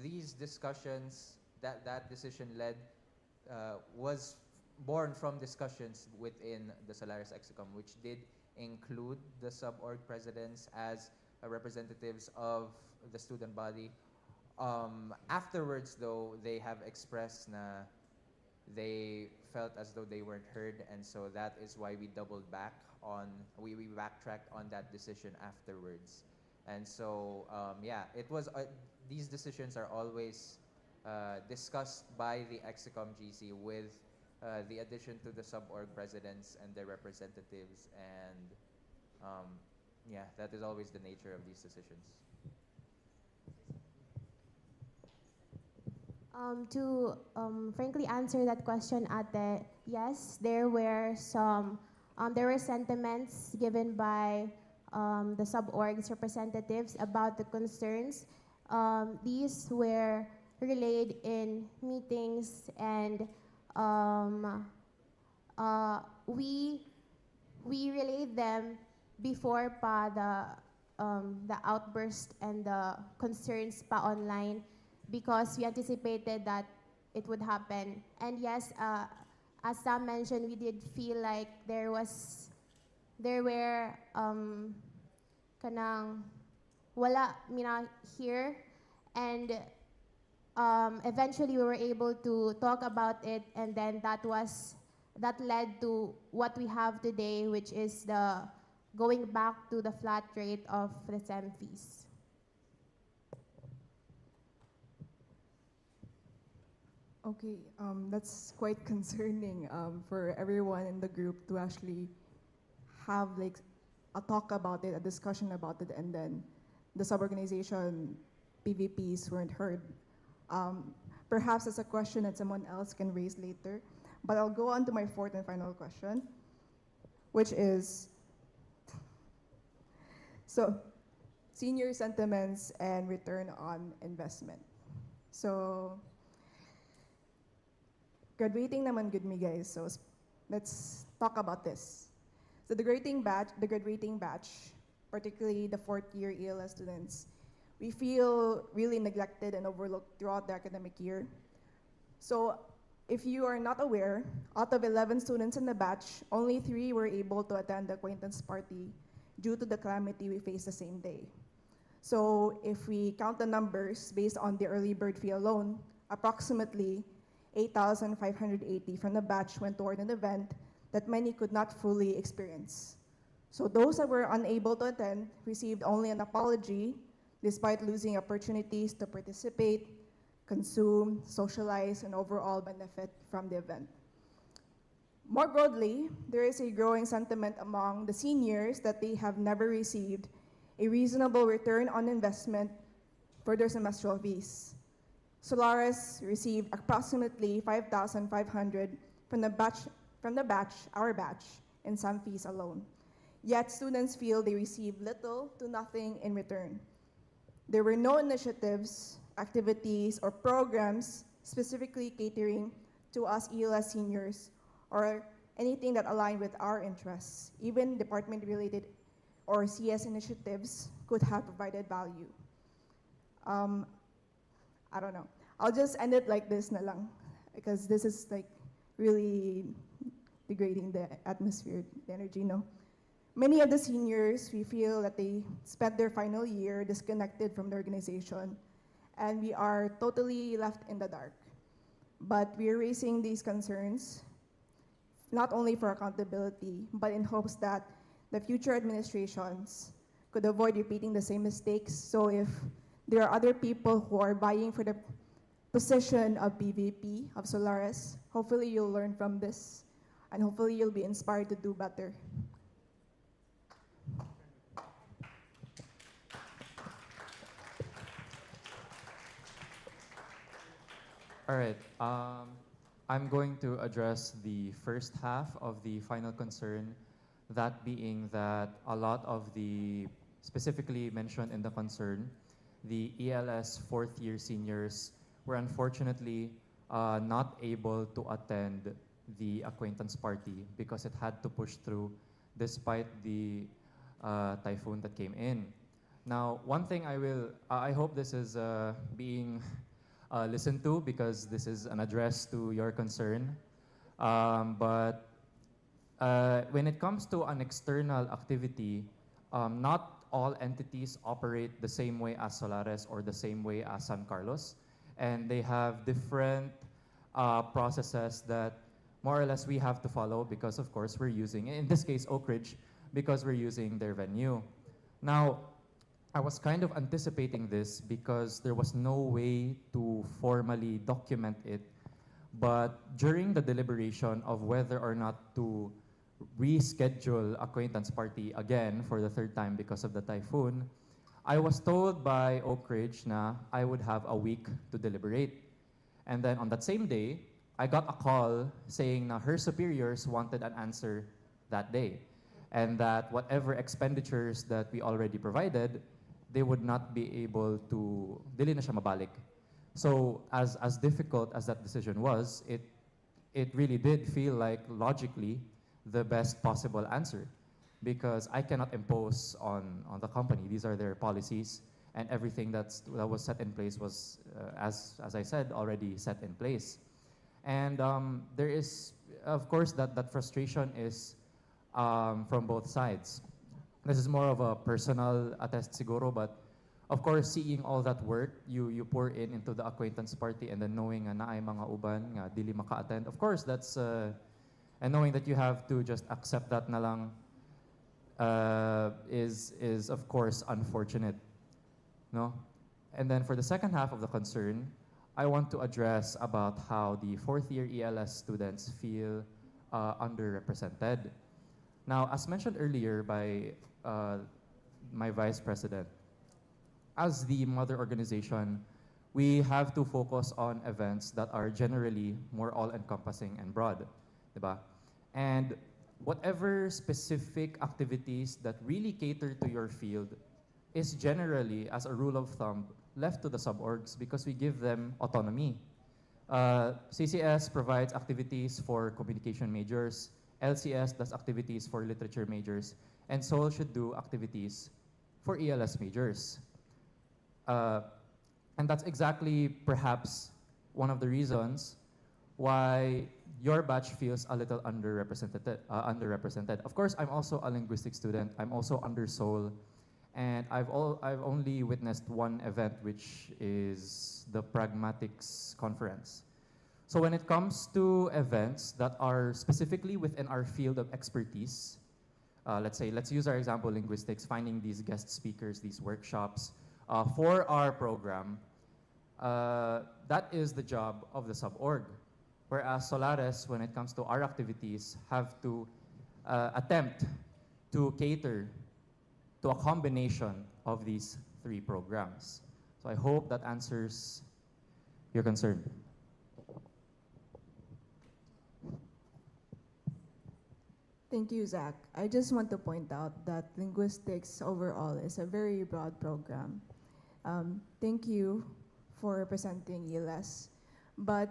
These discussions, that decision was born from discussions within the Solaris Execom, which did include the sub-org presidents as representatives of the student body. Afterwards, though, they have expressed na they felt as though they weren't heard, and so that is why we doubled back on, we backtracked on that decision afterwards. And so, yeah, it was, these decisions are always discussed by the Execom GC with the addition to the sub-org presidents and their representatives, and yeah, that is always the nature of these decisions. To frankly answer that question, Ate, yes, there were sentiments given by the sub-org's representatives about the concerns. These were relayed in meetings, and we relayed them before pa the outburst and the concerns pa online, because we anticipated that it would happen. And yes, as Sam mentioned, we did feel like there were kanang wala mina here, and eventually we were able to talk about it, and then that led to what we have today, which is the going back to the flat rate of the SEM fees. Okay, that's quite concerning for everyone in the group to actually have like a talk about it, a discussion about it, and then the sub-organization PVPs weren't heard. Perhaps it's a question that someone else can raise later, but I'll go on to my fourth and final question, which is, so senior sentiments and return on investment. So graduating naman good me, guys, so let's talk about this. So the graduating batch, particularly the fourth year ELS students, we feel really neglected and overlooked throughout the academic year. So if you are not aware, out of 11 students in the batch, only 3 were able to attend the acquaintance party due to the calamity we faced the same day. So if we count the numbers based on the early bird fee alone, approximately 8,580 from the batch went toward an event that many could not fully experience. So those that were unable to attend received only an apology, despite losing opportunities to participate, consume, socialize, and overall benefit from the event. More broadly, there is a growing sentiment among the seniors that they have never received a reasonable return on investment for their semestral fees. Solaris received approximately 5,500 from the batch, our batch, in some fees alone. Yet students feel they received little to nothing in return. There were no initiatives, activities, or programs specifically catering to us ELS seniors or anything that aligned with our interests. Even department-related or CS initiatives could have provided value. I don't know. I'll just end it like this na lang, because this is like really degrading the atmosphere, the energy, no? Many of the seniors, we feel that they spent their final year disconnected from the organization, and we are totally left in the dark. But we are raising these concerns not only for accountability, but in hopes that the future administrations could avoid repeating the same mistakes. So if there are other people who are vying for the position of PVP of Solaris, hopefully you'll learn from this, and hopefully you'll be inspired to do better. All right. I'm going to address the first half of the final concern, that being that a lot of the specifically mentioned in the concern, the ELS fourth year seniors were unfortunately not able to attend the acquaintance party because it had to push through despite the typhoon that came in. Now, one thing I hope this is being listened to because this is an address to your concern. But when it comes to an external activity, not all entities operate the same way as Solaris or the same way as San Carlos. And they have different processes that more or less we have to follow because, of course, we're using, in this case, Oak Ridge, because we're using their venue. Now, I was kind of anticipating this because there was no way to formally document it. But during the deliberation of whether or not to reschedule acquaintance party again for the third time because of the typhoon, I was told by Oak Ridge na I would have a week to deliberate. And then on that same day, I got a call saying na her superiors wanted an answer that day. And that whatever expenditures that we already provided, they would not be able to, dili na siya mabalik. So as difficult as that decision was, it really did feel like logically the best possible answer because I cannot impose on the company. These are their policies and everything that was set in place was, as I said, already set in place. And there is, of course, that frustration is from both sides. This is more of a personal attest siguro, but of course, seeing all that work you pour into the acquaintance party and then knowing na ay mga uban nga dili maka-attend, of course, that's, and knowing that you have to just accept that na lang is of course unfortunate, no? And then for the second half of the concern, I want to address about how the fourth year ELS students feel underrepresented. Now, as mentioned earlier by my vice president, as the mother organization, we have to focus on events that are generally more all-encompassing and broad, diba? And whatever specific activities that really cater to your field is generally, as a rule of thumb, left to the sub-orgs because we give them autonomy. CCS provides activities for communication majors, LCS does activities for literature majors, and SOL should do activities for ELS majors. And that's exactly perhaps one of the reasons why your batch feels a little underrepresented. Of course, I'm also a linguistics student. I'm also under SOL, and I've only witnessed one event, which is the Pragmatics Conference. So when it comes to events that are specifically within our field of expertise, let's use our example, linguistics, finding these guest speakers, these workshops for our program, that is the job of the sub-org. Whereas Solaris, when it comes to our activities, have to attempt to cater to a combination of these three programs. So I hope that answers your concern. Thank you, Zach. I just want to point out that linguistics overall is a very broad program. Thank you for representing ELS. But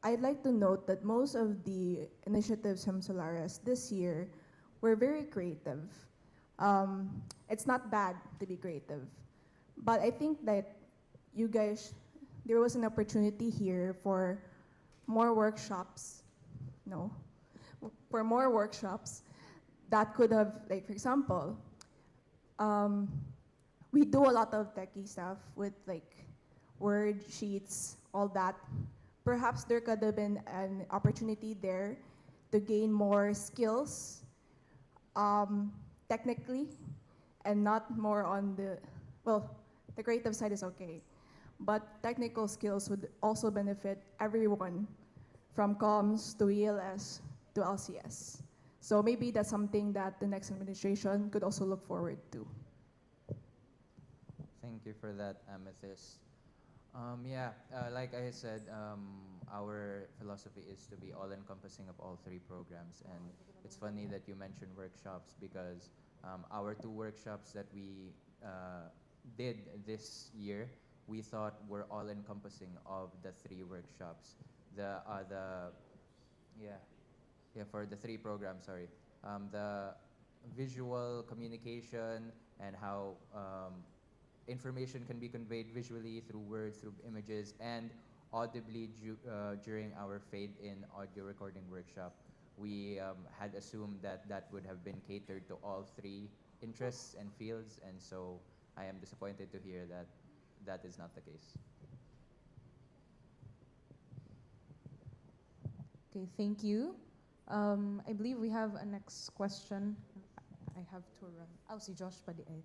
I'd like to note that most of the initiatives from Solaris this year were very creative. It's not bad to be creative, but I think that you guys, there was an opportunity here for more workshops, for more workshops that could have, like, for example, we do a lot of techie stuff with like word sheets, all that. Perhaps there could have been an opportunity there to gain more skills technically and not more on the creative side is okay. But technical skills would also benefit everyone from comms to ELS to LCS. So maybe that's something that the next administration could also look forward to. Thank you for that, Amethyst. Like I said, our philosophy is to be all-encompassing of all three programs. And it's funny that you mentioned workshops because our two workshops that we did this year, we thought were all-encompassing of the three workshops. For the three programs, sorry. The visual communication and how information can be conveyed visually through words, through images, and audibly during our fade-in audio recording workshop. We had assumed that that would have been catered to all three interests and fields, and so I am disappointed to hear that that is not the case. Okay, thank you. I believe we have a next question. I have to run. Oh, si Josh pa di ay.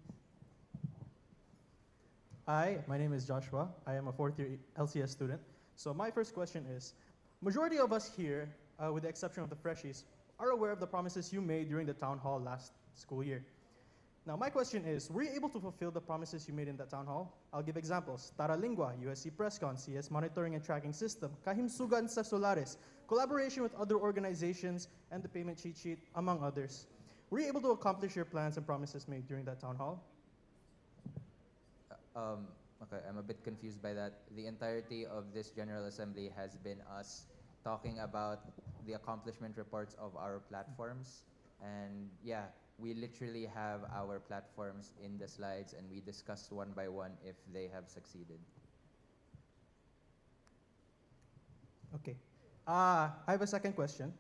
Hi, my name is Joshua. I am a fourth year LCS student. So my first question is, majority of us here, with the exception of the freshies, are aware of the promises you made during the town hall last school year. Now my question is, were you able to fulfill the promises you made in that town hall? I'll give examples. Tara Lingua, USC Presscon, CS Monitoring and Tracking System, Kahimsugan sa Solaris, collaboration with other organizations, and the payment cheat sheet, among others. Were you able to accomplish your plans and promises made during that town hall? Okay, I'm a bit confused by that. The entirety of this General Assembly has been us talking about the accomplishment reports of our platforms. And yeah, we literally have our platforms in the slides and we discussed one by one if they have succeeded. Okay. I have a second question.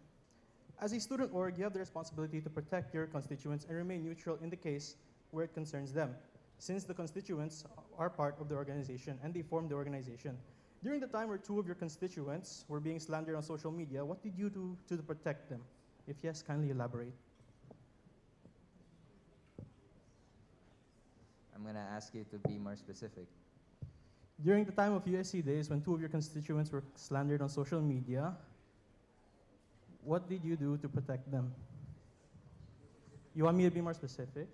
As a student org, you have the responsibility to protect your constituents and remain neutral in the case where it concerns them, since the constituents are part of the organization and they form the organization. During the time where two of your constituents were being slandered on social media, what did you do to protect them? If yes, kindly elaborate. I'm gonna ask you to be more specific. During the time of USC Days, when two of your constituents were slandered on social media, what did you do to protect them? You want me to be more specific?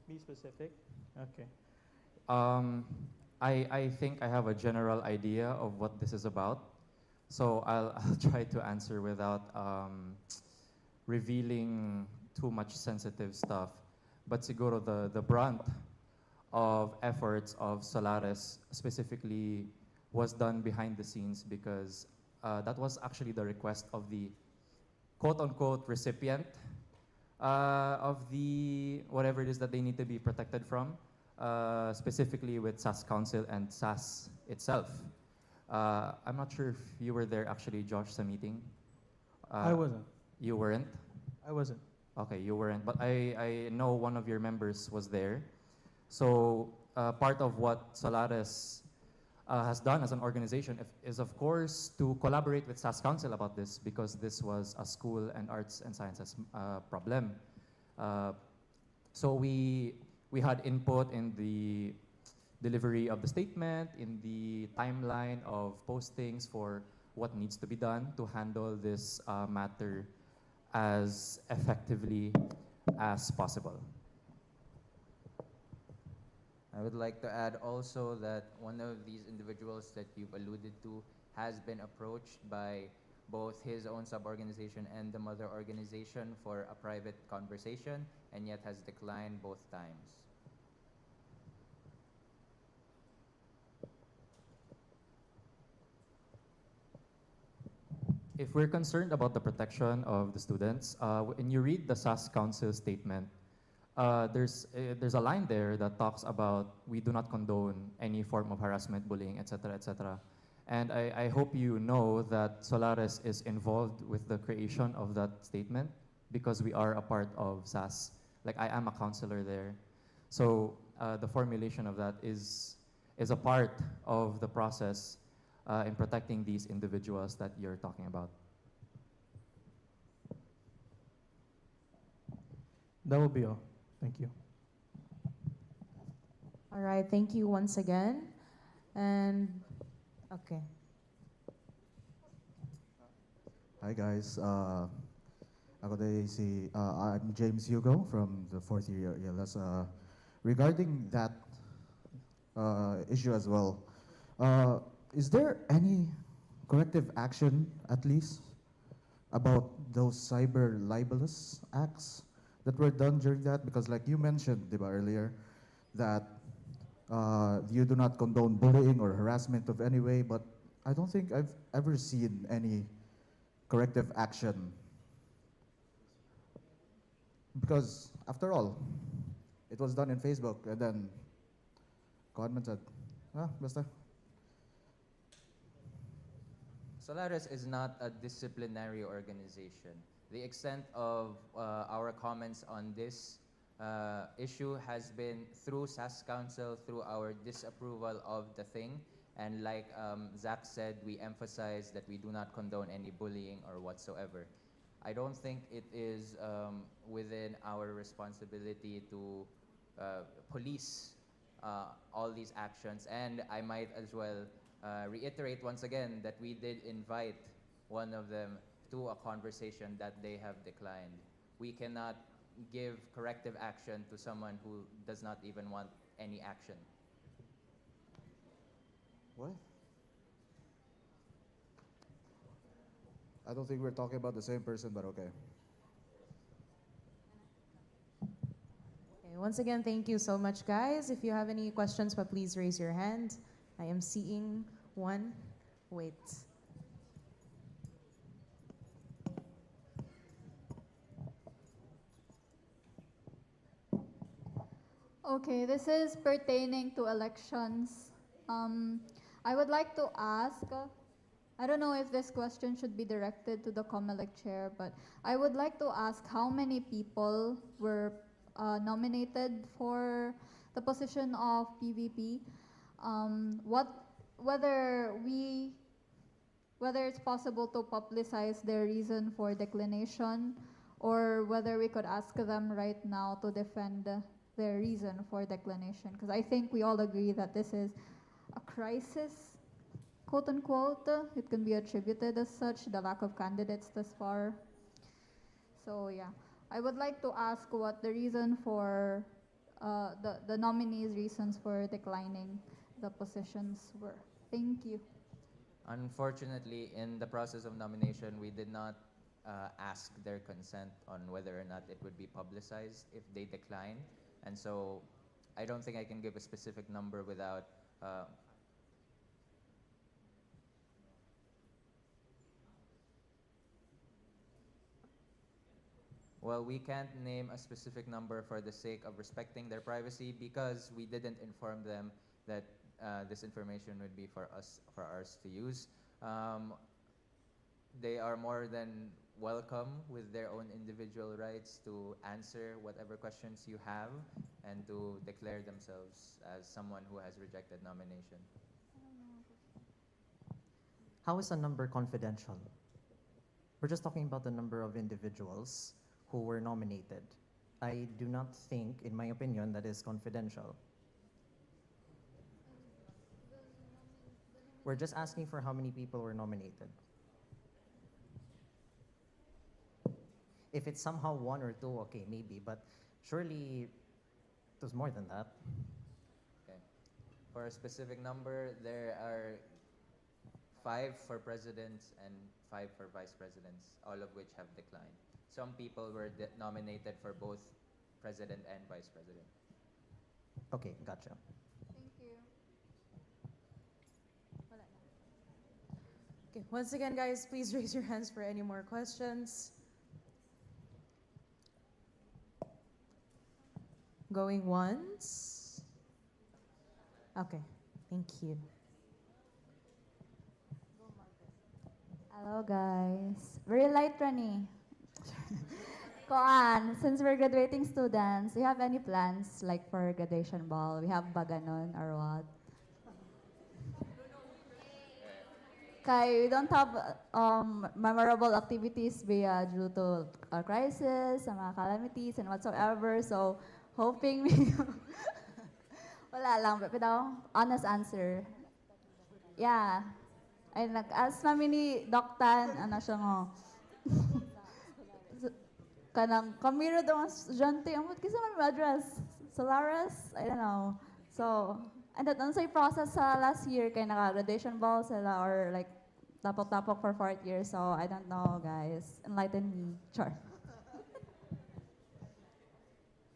Be specific? Okay. I think I have a general idea of what this is about. So I'll try to answer without revealing too much sensitive stuff. But siguro the brunt of efforts of Solaris specifically was done behind the scenes because that was actually the request of the quote-unquote recipient of the whatever it is that they need to be protected from, specifically with SAS Council and SAS itself. I'm not sure if you were there actually, Josh, sa meeting. I wasn't. You weren't? I wasn't. Okay, you weren't, but I know one of your members was there. So part of what Solaris has done as an organization is, of course, to collaborate with SAS Council about this because this was a school and arts and sciences problem. So we had input in the delivery of the statement, in the timeline of postings for what needs to be done to handle this matter as effectively as possible. I would like to add also that one of these individuals that you've alluded to has been approached by both his own sub-organization and the mother organization for a private conversation and yet has declined both times. If we're concerned about the protection of the students, when you read the SAS Council statement, there's a line there that talks about we do not condone any form of harassment, bullying, etc., etc. And I hope you know that Solaris is involved with the creation of that statement because we are a part of SAS. Like I am a counselor there. So the formulation of that is a part of the process in protecting these individuals that you're talking about. That will be all. Thank you. All right, thank you once again. And, okay. Hi guys, I'm James Hugo from the fourth year ELS. Regarding that issue as well, is there any corrective action at least about those cyber libelous acts that were done during that? Because like you mentioned, diba, earlier, that you do not condone bullying or harassment of any way, but I don't think I've ever seen any corrective action. Because after all, it was done in Facebook and then government said, basta. Solaris is not a disciplinary organization. The extent of our comments on this issue has been through SAS Council, through our disapproval of the thing. And like Zach said, we emphasize that we do not condone any bullying or whatsoever. I don't think it is within our responsibility to police all these actions. And I might as well reiterate once again that we did invite one of them to a conversation that they have declined. We cannot give corrective action to someone who does not even want any action. What? I don't think we're talking about the same person, but okay. Okay, once again, thank you so much, guys. If you have any questions, but please raise your hand. I am seeing one. Wait. Okay, this is pertaining to elections. I would like to ask, I don't know if this question should be directed to the COMELEC chair, but I would like to ask how many people were nominated for the position of PVP. Whether it's possible to publicize their reason for declination, or whether we could ask them right now to defend their reason for declination. Because I think we all agree that this is a crisis, quote unquote. It can be attributed as such, the lack of candidates thus far. So yeah, I would like to ask what the reason for the nominees' reasons for declining the positions were. Thank you. Unfortunately, in the process of nomination, we did not ask their consent on whether or not it would be publicized if they decline. And so I don't think I can give a specific number without well, we can't name a specific number for the sake of respecting their privacy because we didn't inform them that this information would be for us to use. They are more than welcome with their own individual rights to answer whatever questions you have and to declare themselves as someone who has rejected nomination. How is a number confidential? We're just talking about the number of individuals who were nominated. I do not think, in my opinion, that is confidential. We're just asking for how many people were nominated. If it's somehow one or two, okay, maybe, but surely it was more than that. Okay. For a specific number, there are 5 for presidents and 5 for vice presidents, all of which have declined. Some people were nominated for both president and vice president. Okay, gotcha. Thank you. Okay, once again, guys, please raise your hands for any more questions. Going once. Okay, thank you. Hello guys. Very light Rani. Koan, since we're graduating students, do you have any plans like for graduation ball? We have ba ganon or what? kay we don't have memorable activities via due to crisis, sa mga calamities and whatsoever. So, hoping we wala lang, pero honest answer. Yeah. Ay, nag-ask namin ni Doktan, ano siya ngo, kanang kamiro daw ang estudyante, amot kasi man address, Solaris, I don't know. So, and that unsay process sa last year, kay naka-graduation ball sila or like tapok-tapok for 4th year, so I don't know, guys. Enlighten me. Sure.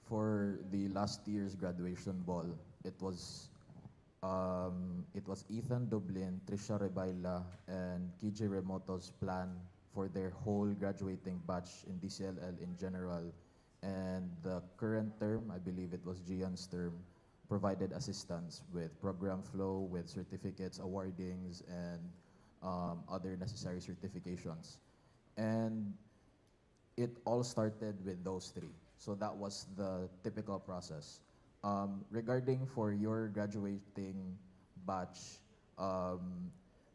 For the last year's graduation ball, it was Ethan Dublin, Trisha Rebaila, and KJ Remoto's plan for their whole graduating batch in DCLL in general. And the current term, I believe it was Gian's term, provided assistance with program flow, with certificates, awardings, and other necessary certifications. And it all started with those three. So that was the typical process. Regarding for your graduating batch,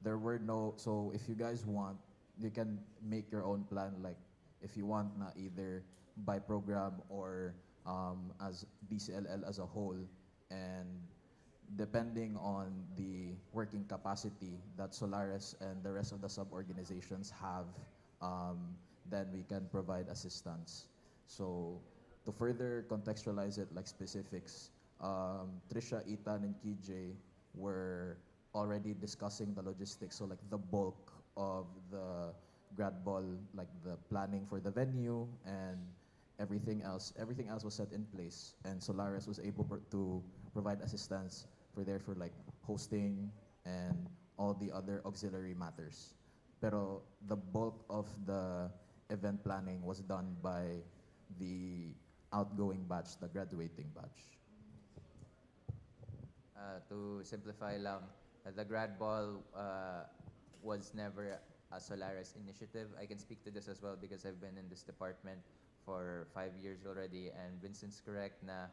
there were no, so if you guys want, you can make your own plan, like if you want na either by program or as DCLL as a whole, and depending on the working capacity that Solaris and the rest of the sub-organizations have, then we can provide assistance. So to further contextualize it like specifics, Trisha, Ethan, and KJ were already discussing the logistics, so like the bulk of the grad ball, like the planning for the venue and everything else was set in place, and Solaris was able to provide assistance for like hosting and all the other auxiliary matters. Pero the bulk of the event planning was done by the outgoing batch, the graduating batch. To simplify lang, the grad ball was never a Solaris initiative. I can speak to this as well because I've been in this department for 5 years already, and Vincent's correct na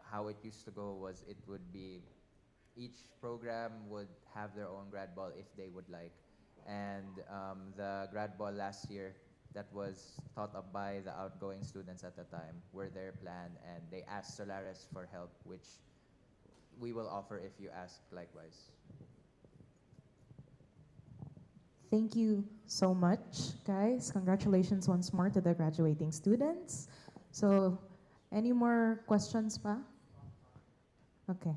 how it used to go was it would be each program would have their own grad ball if they would like. And the grad ball last year that was thought up by the outgoing students at the time were their plan, and they asked Solaris for help, which we will offer if you ask likewise. Thank you so much, guys. Congratulations once more to the graduating students. So, any more questions pa? Okay.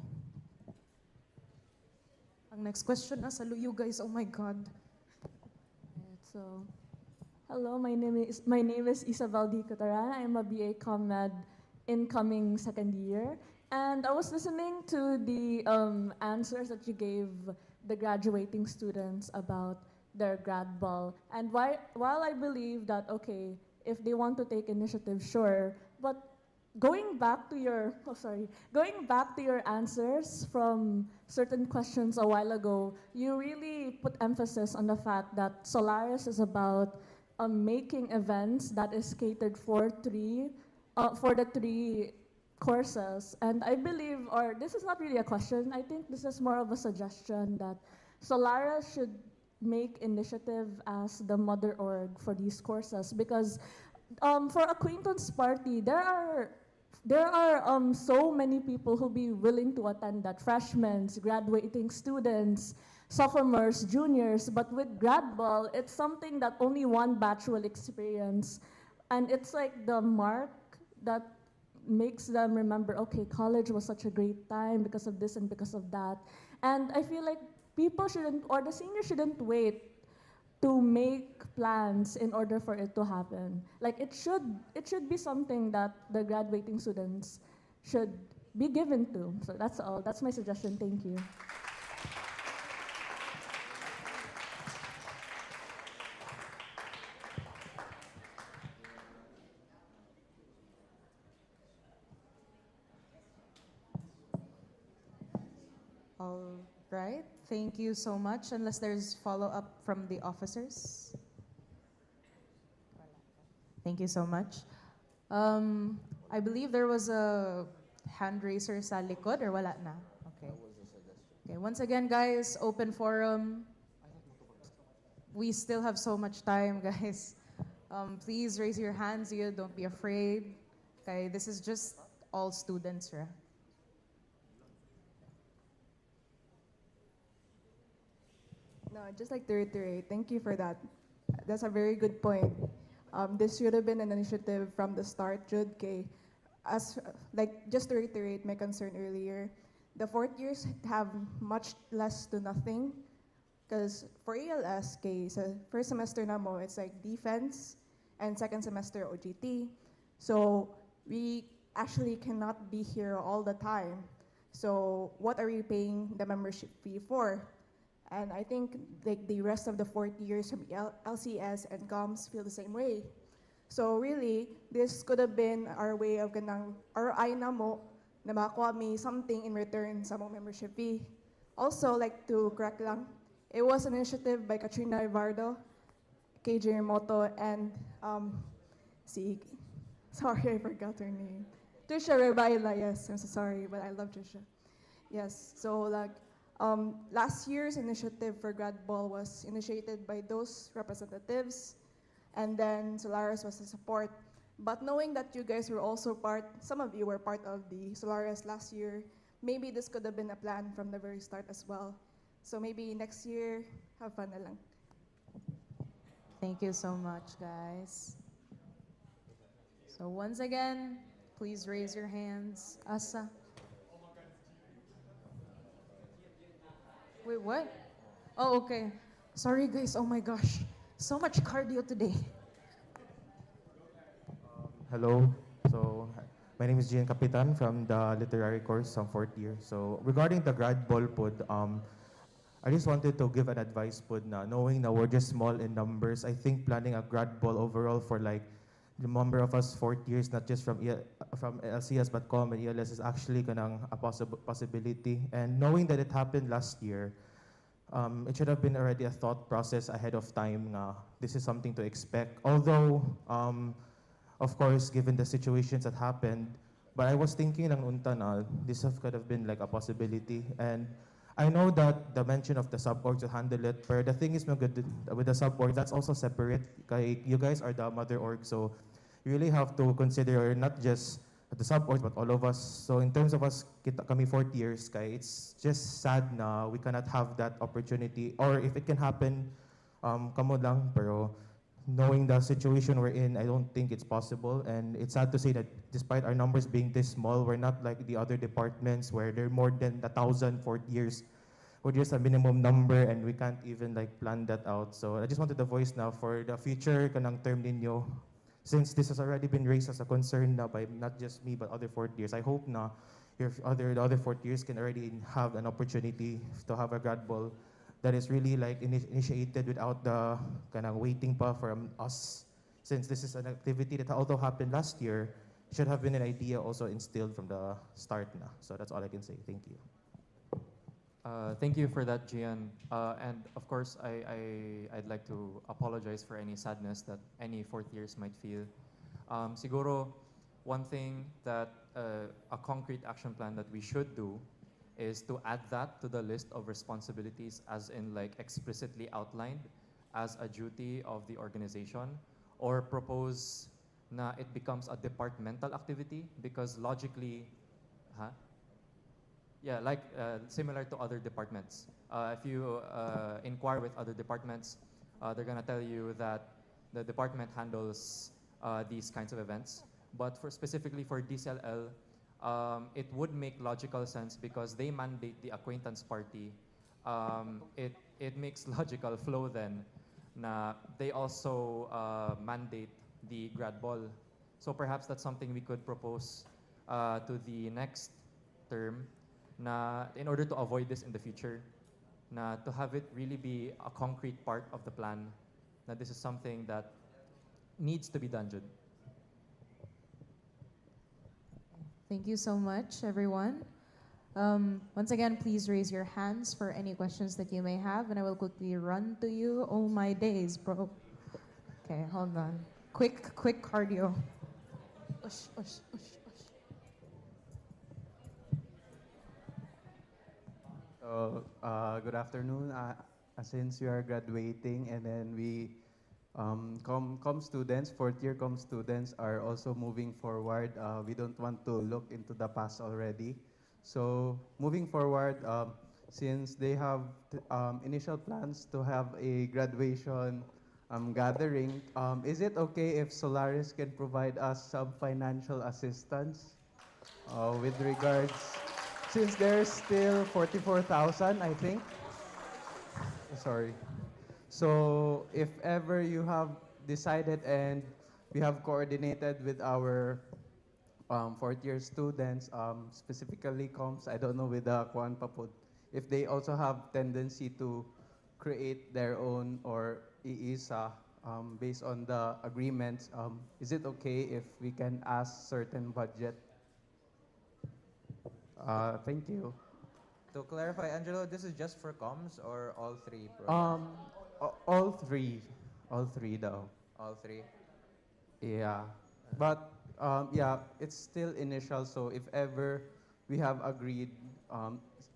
Ang next question na sa luyo, guys. Oh my God. So, hello, my name is Isabel D. Cataran. I am a BA ComEd incoming second year. And I was listening to the answers that you gave the graduating students about their grad ball. And while I believe that, okay, if they want to take initiative, sure, but going back to your answers from certain questions a while ago, you really put emphasis on the fact that Solaris is about making events that is catered for the three courses. And I believe, or this is not really a question, I think this is more of a suggestion that Solaris should make initiative as the mother org for these courses, because for acquaintance party, there are so many people who be willing to attend that, freshmen, graduating students, sophomores, juniors, but with grad ball, it's something that only one batch will experience. And it's like the mark that makes them remember, okay, college was such a great time because of this and because of that. And I feel like people shouldn't, or the seniors shouldn't wait to make plans in order for it to happen. Like it should be something that the graduating students should be given to. So that's all. That's my suggestion. Thank you. All right. Thank you so much. Unless there's follow-up from the officers. Thank you so much. I believe there was a hand raiser sa likod, or wala na? Okay. Okay, once again, guys, open forum. we still have so much time, guys. Please raise your hands. You don't be afraid. Okay, this is just all students, right? No, I'd just like to reiterate, thank you for that. That's a very good point. This should have been an initiative from the start, Jude. Kay. As like just to reiterate my concern earlier, the fourth years have much less to nothing, because for ALS, kay, sa first semester na mo, it's like defense, and second semester OGT. So we actually cannot be here all the time. So what are we paying the membership fee for? And I think like the rest of the fourth years from LCS and COMS feel the same way. So really, this could have been our way of ganang, or ay na mo, na makuha me something in return sa mong membership fee. Also, like to correct lang, it was an initiative by Katrina Rivardo, KJ Moto, and si, sorry, I forgot her name. Trisha Rebaila, yes, I'm so sorry, but I love Trisha. Yes, so like, last year's initiative for Grad Ball was initiated by those representatives, and then Solaris was the support. But knowing that you guys were also part, some of you were part of the Solaris last year, maybe this could have been a plan from the very start as well. So maybe next year, have fun na lang. Thank you so much, guys. So once again, please raise your hands. Asa. Wait, what? Oh, okay. Sorry, guys. Oh my gosh. So much cardio today. Hello. So, my name is Gian Capitan from the literary course, fourth year. So, regarding the grad ball pod, I just wanted to give an advice pod na knowing that we're just small in numbers. I think planning a grad ball overall for like the number of us fourth years, not just from LCS but COM and ELS, is actually kanang a possibility. And knowing that it happened last year, it should have been already a thought process ahead of time. This is something to expect. Although, of course, given the situations that happened, but I was thinking lang unta na, this could have been like a possibility. And I know that the mention of the sub-org to handle it, but the thing is with the sub-org, that's also separate. You guys are the mother org, so you really have to consider not just the sub-orgs, but all of us. So in terms of us, kami fourth years, it's just sad na we cannot have that opportunity. Or if it can happen, kamo lang, pero knowing the situation we're in, I don't think it's possible. And it's sad to say that despite our numbers being this small, we're not like the other departments where there are more than 1,000 fourth years. We're just a minimum number and we can't even like plan that out. So I just wanted to voice now for the future kanang term ninyo, since this has already been raised as a concern na by not just me but other fourth years. I hope na the other fourth years can already have an opportunity to have a grad ball that is really like initiated without the kanang waiting pa from us, since this is an activity that although happened last year, should have been an idea also instilled from the start na. So that's all I can say. Thank you. Thank you for that, Gian. And of course, I'd like to apologize for any sadness that any fourth years might feel. Siguro, one thing that a concrete action plan that we should do is to add that to the list of responsibilities, as in like explicitly outlined as a duty of the organization, or propose na it becomes a departmental activity, because logically, yeah, like similar to other departments. If you inquire with other departments, they're gonna tell you that the department handles these kinds of events. But specifically for DCLL, it would make logical sense because they mandate the acquaintance party. It makes logical flow then na they also mandate the grad ball. So perhaps that's something we could propose to the next term, na in order to avoid this in the future, na to have it really be a concrete part of the plan, na this is something that needs to be done, Jude. Thank you so much, everyone. Once again, please raise your hands for any questions that you may have, and I will quickly run to you. Oh my days, bro. Okay, hold on. Quick cardio. Ush, ush, ush, ush. Good afternoon. since we are graduating, and then we com students, fourth year com students are also moving forward. We don't want to look into the past already. So moving forward, since they have initial plans to have a graduation gathering, is it okay if Solaris can provide us some financial assistance with regards, since there's still 44,000, I think. Sorry. So if ever you have decided and we have coordinated with our fourth year students, specifically coms, I don't know with the Kwan Papud, if they also have tendency to create their own or iisa based on the agreements, is it okay if we can ask certain budget? Thank you. To clarify, Angelo, this is just for comms or all three programs? All three. All three though. All three? Yeah. But yeah, it's still initial, so if ever we have agreed,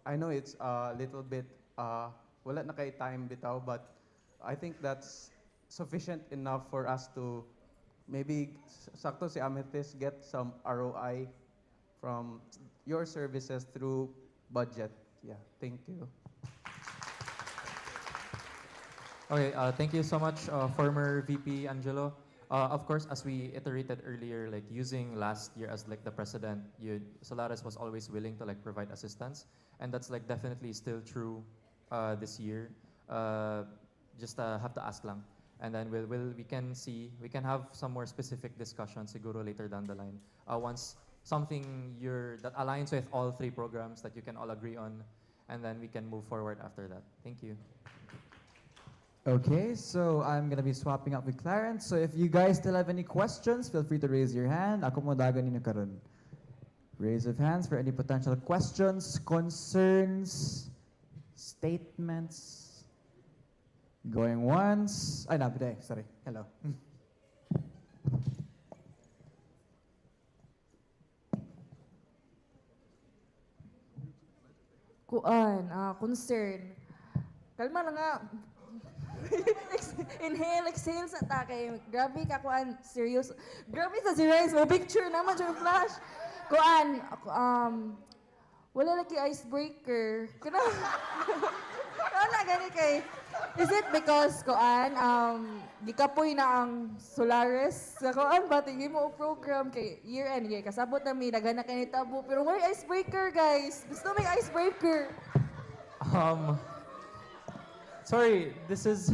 I know it's a little bit, wala na kay time bitaw, but I think that's sufficient enough for us to maybe, sakto si Amethyst, get some ROI from your services through budget. Yeah, thank you. Okay, thank you so much, former VP Angelo. Of course, as we iterated earlier, like using last year as like the precedent, Solaris was always willing to like provide assistance, and that's like definitely still true this year. Just have to ask lang, and then we can have some more specific discussions siguro later down the line. Once something that aligns with all three programs that you can all agree on, and then we can move forward after that. Thank you. Okay, so I'm gonna be swapping up with Clarence. So if you guys still have any questions, feel free to raise your hand. Ako mo dagan ninyo karon. Raise of hands for any potential questions, concerns, statements. Going once. Ay, nabiday. Sorry. Hello. Concern. Kalma na nga. Inhale, exhale sa takay. Grabe ka, kuan, serious. Grabe sa si Rice, mo picture naman siya flash. Kuan, wala lagi icebreaker. Kana gani kay. Is it because kuan, gikapoy na ang Solaris sa kuan ba tingin mo program kay year end kay kasabot na mi daghan na kay tabo pero wala icebreaker guys. Gusto may icebreaker. Sorry, this is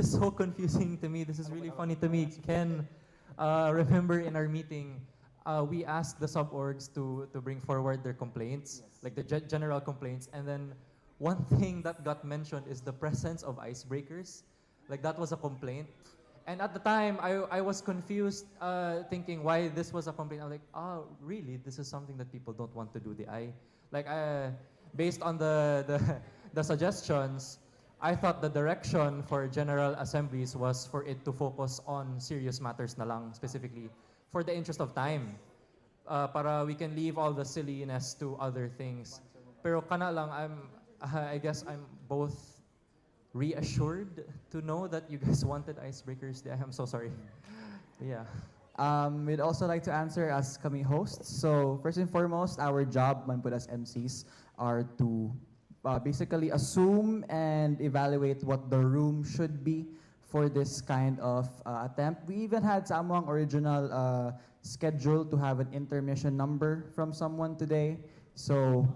so confusing to me. This is really funny to me. Ken, remember in our meeting, we asked the sub-orgs to bring forward their complaints, like the general complaints, and then one thing that got mentioned is the presence of icebreakers. Like that was a complaint. And at the time, I was confused, thinking why this was a complaint. I'm like, oh, really? This is something that people don't want to do. Based on the suggestions, I thought the direction for General Assemblies was for it to focus on serious matters na lang, specifically for the interest of time. Para we can leave all the silliness to other things. Pero kana lang, I guess I'm both reassured to know that you guys wanted icebreakers. I'm so sorry. Yeah. We'd also like to answer as coming hosts. So first and foremost, our job, man po as MCs, are to basically assume and evaluate what the room should be for this kind of attempt. We even had sa among original schedule to have an intermission number from someone today. So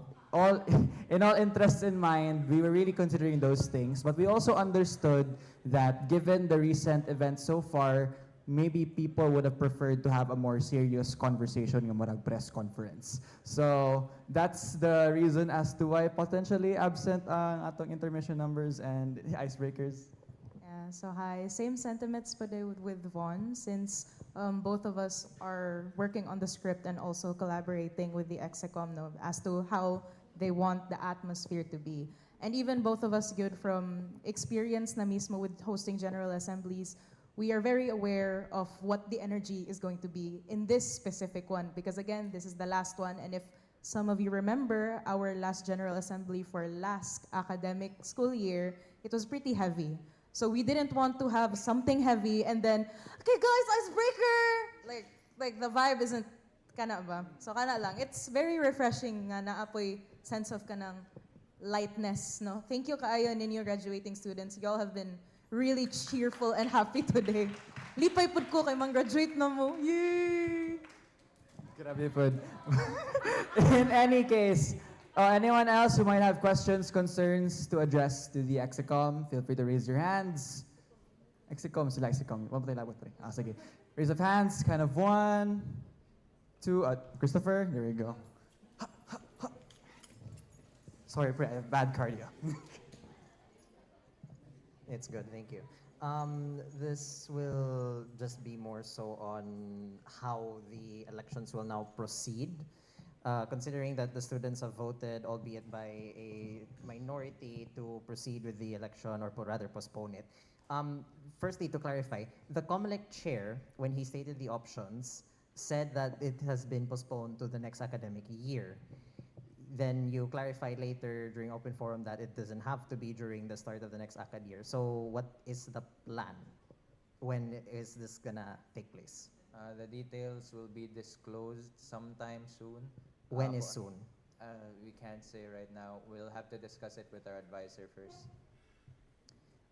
in all interests in mind, we were really considering those things, but we also understood that given the recent events so far, maybe people would have preferred to have a more serious conversation yung marag press conference. So that's the reason as to why potentially absent ang atong intermission numbers and icebreakers. Yeah, so hi. Same sentiments pa with Vaughn, since both of us are working on the script and also collaborating with the Execom as to how they want the atmosphere to be. And even both of us good from experience na mismo with hosting General Assemblies, we are very aware of what the energy is going to be in this specific one, because again, this is the last one, and if some of you remember, our last General Assembly for last academic school year it was pretty heavy. So we didn't want to have something heavy and then, okay guys, icebreaker! Like the vibe isn't kana ba? So kana lang. It's very refreshing nga naapoy sense of kanang lightness, no? Thank you kaayo ninyo graduating students. Y'all have been really cheerful and happy today. Lipay pud ko kay mang graduate na mo. Yay! Grabe po. In any case, anyone else who might have questions, concerns to address to the Execom, feel free to raise your hands. Execom, sila Execom. Wala tayo labot pre. Sige. Raise of hands, kind of 1, 2, Christopher, there we go. Sorry, pre, I have bad cardio. It's good, thank you. This will just be more so on how the elections will now proceed, considering that the students have voted, albeit by a minority, to proceed with the election or rather postpone it. Firstly, to clarify, the COMELEC chair, when he stated the options, said that it has been postponed to the next academic year. Then you clarified later during open forum that it doesn't have to be during the start of the next acad year. So what is the plan? When is this gonna take place? The details will be disclosed sometime soon. When is soon? We can't say right now. We'll have to discuss it with our advisor first.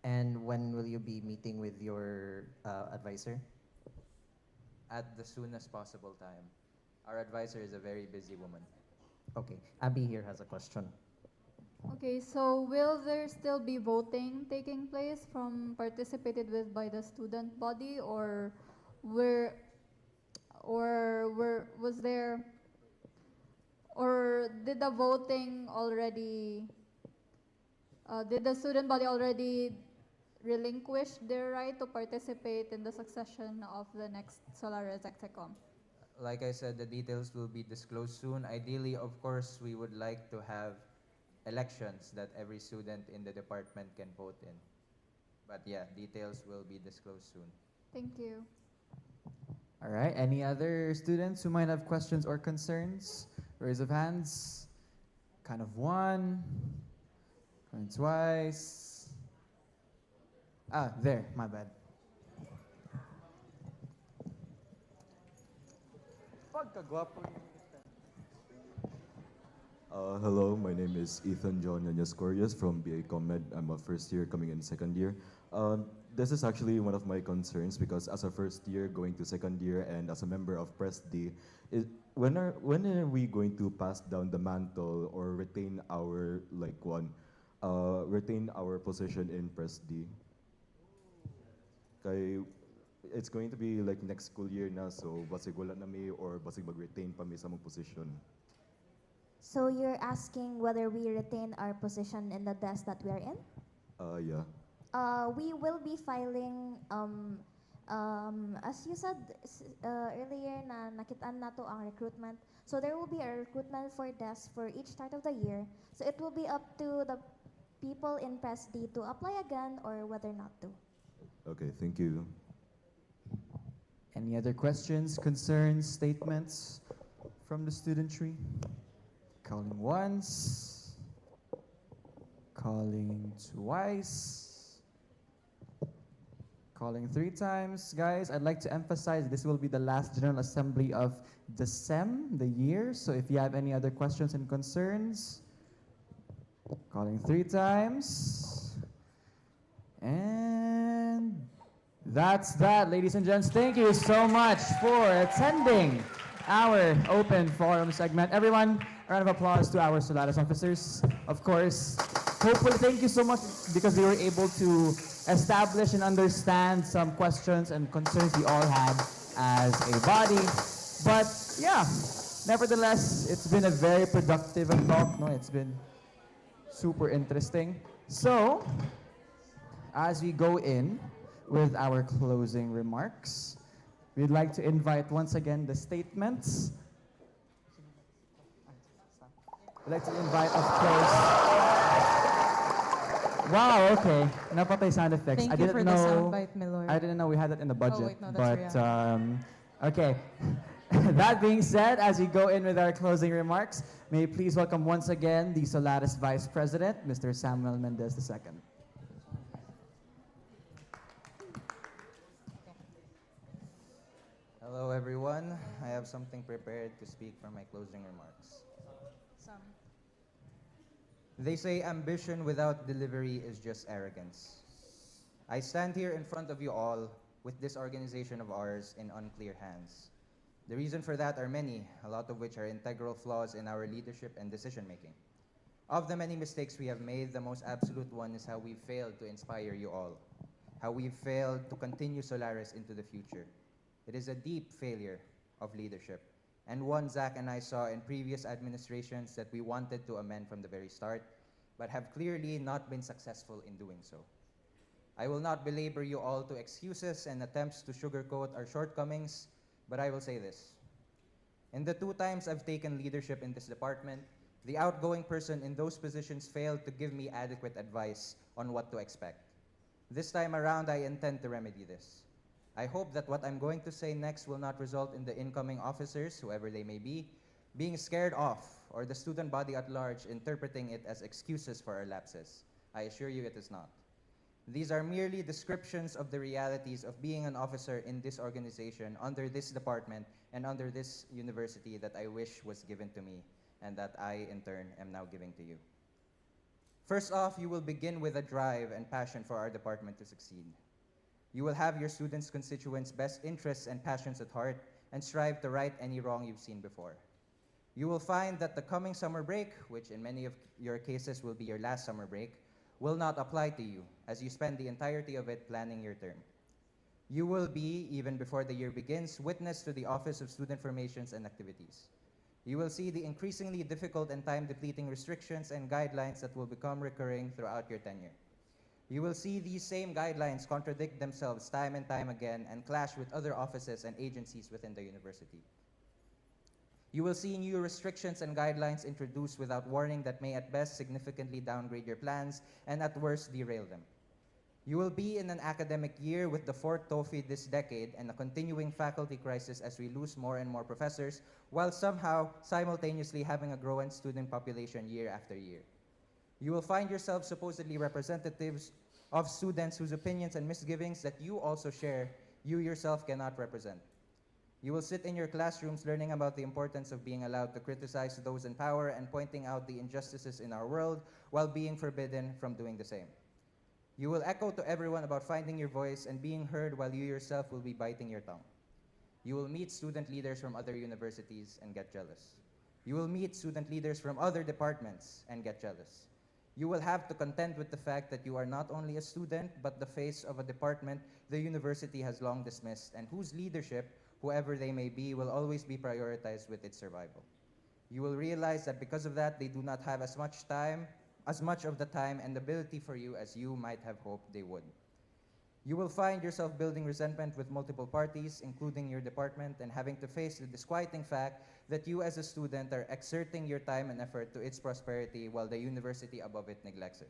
And when will you be meeting with your advisor? At the soonest possible time. Our advisor is a very busy woman. Okay, Abby here has a question. Okay, so will there still be voting taking place from participated with by the student body, or was there, or did the voting already, did the student body already relinquish their right to participate in the succession of the next Solaris Execom? Like I said, the details will be disclosed soon. Ideally, of course, we would like to have elections that every student in the department can vote in. But yeah, details will be disclosed soon. Thank you. All right, any other students who might have questions or concerns? Raise of hands. Kind of 1, kind of twice. There, my bad. Hello, my name is Ethan John Nanyas from BA ComEd. I'm a first year coming in second year. This is actually one of my concerns because as a first year going to second year and as a member of Press D, when are we going to pass down the mantle or retain our retain our position in Press D? It's going to be like next school year na, so basig wala na mi or basig mag-retain pa mi sa mong position. So you're asking whether we retain our position in the desk that we are in? Yeah. We will be filing, as you said earlier, na nakitaan na to ang recruitment. So there will be a recruitment for desk for each start of the year. So it will be up to the people in Press D to apply again or whether not to. Okay, thank you. Any other questions, concerns, statements from the studentry? Calling once, calling twice, calling 3 times. Guys, I'd like to emphasize this will be the last General Assembly of the year. So if you have any other questions and concerns, calling 3 times. And that's that, ladies and gents. Thank you so much for attending our open forum segment. Everyone, a round of applause to our Societatis officers. Of course, hopefully, thank you so much because we were able to establish and understand some questions and concerns we all had as a body. But yeah, nevertheless, it's been a very productive talk. No, it's been super interesting. So, as we go in with our closing remarks, we'd like to invite once again the statements. We'd like to invite, of course. Wow, okay. Napatay sound effects. Thank I you didn't for know, the soundbite, my lord. I didn't know we had that in the budget. wait, no, that's okay. That being said, as we go in with our closing remarks, may you please welcome once again the Societatis Vice President, Mr. Samuel Mendez II. Hello, everyone. I have something prepared to speak for my closing remarks. They say ambition without delivery is just arrogance. I stand here in front of you all with this organization of ours in unclear hands. The reason for that are many, a lot of which are integral flaws in our leadership and decision making. Of the many mistakes we have made, the most absolute one is how we failed to inspire you all, how we failed to continue Solaris into the future. It is a deep failure of leadership, and one Zach and I saw in previous administrations that we wanted to amend from the very start, but have clearly not been successful in doing so. I will not belabor you all to excuses and attempts to sugarcoat our shortcomings, but I will say this. In the 2 times I've taken leadership in this department, the outgoing person in those positions failed to give me adequate advice on what to expect. This time around, I intend to remedy this. I hope that what I'm going to say next will not result in the incoming officers, whoever they may be, being scared off, or the student body at large interpreting it as excuses for our lapses. I assure you it is not. These are merely descriptions of the realities of being an officer in this organization, under this department, and under this university that I wish was given to me, and that I, in turn, am now giving to you. First off, you will begin with a drive and passion for our department to succeed. You will have your students' constituents' best interests and passions at heart and strive to right any wrong you've seen before. You will find that the coming summer break, which in many of your cases will be your last summer break, will not apply to you as you spend the entirety of it planning your term. You will be, even before the year begins, witness to the Office of Student Formations and Activities. You will see the increasingly difficult and time-depleting restrictions and guidelines that will become recurring throughout your tenure. You will see these same guidelines contradict themselves time and time again and clash with other offices and agencies within the university. You will see new restrictions and guidelines introduced without warning that may at best significantly downgrade your plans and at worst derail them. You will be in an academic year with the 4th TOEFL this decade and a continuing faculty crisis as we lose more and more professors, while somehow simultaneously having a growing student population year after year. You will find yourself supposedly representatives of students whose opinions and misgivings that you also share, you yourself cannot represent. You will sit in your classrooms learning about the importance of being allowed to criticize those in power and pointing out the injustices in our world while being forbidden from doing the same. You will echo to everyone about finding your voice and being heard while you yourself will be biting your tongue. You will meet student leaders from other universities and get jealous. You will meet student leaders from other departments and get jealous. You will have to contend with the fact that you are not only a student, but the face of a department the university has long dismissed and whose leadership, whoever they may be, will always be prioritized with its survival. You will realize that because of that, they do not have as much of the time and ability for you as you might have hoped they would. You will find yourself building resentment with multiple parties, including your department, and having to face the disquieting fact that you as a student are exerting your time and effort to its prosperity while the university above it neglects it.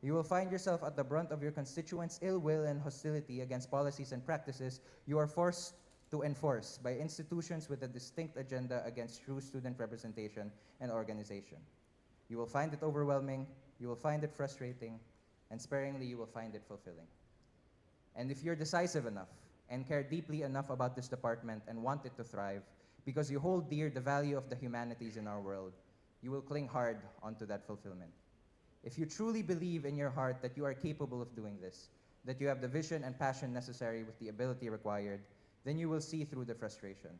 You will find yourself at the brunt of your constituents' ill will and hostility against policies and practices you are forced to enforce by institutions with a distinct agenda against true student representation and organization. You will find it overwhelming, you will find it frustrating, and sparingly you will find it fulfilling. And if you're decisive enough and care deeply enough about this department and want it to thrive, because you hold dear the value of the humanities in our world, you will cling hard onto that fulfillment. If you truly believe in your heart that you are capable of doing this, that you have the vision and passion necessary with the ability required, then you will see through the frustration.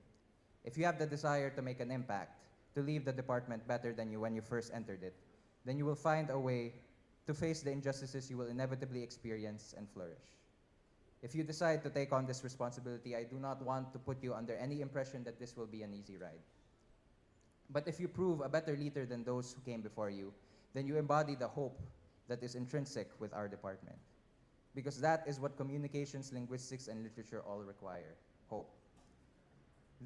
If you have the desire to make an impact, to leave the department better than you when you first entered it, then you will find a way to face the injustices you will inevitably experience and flourish. If you decide to take on this responsibility, I do not want to put you under any impression that this will be an easy ride. But if you prove a better leader than those who came before you, then you embody the hope that is intrinsic with our department. Because that is what communications, linguistics, and literature all require, hope.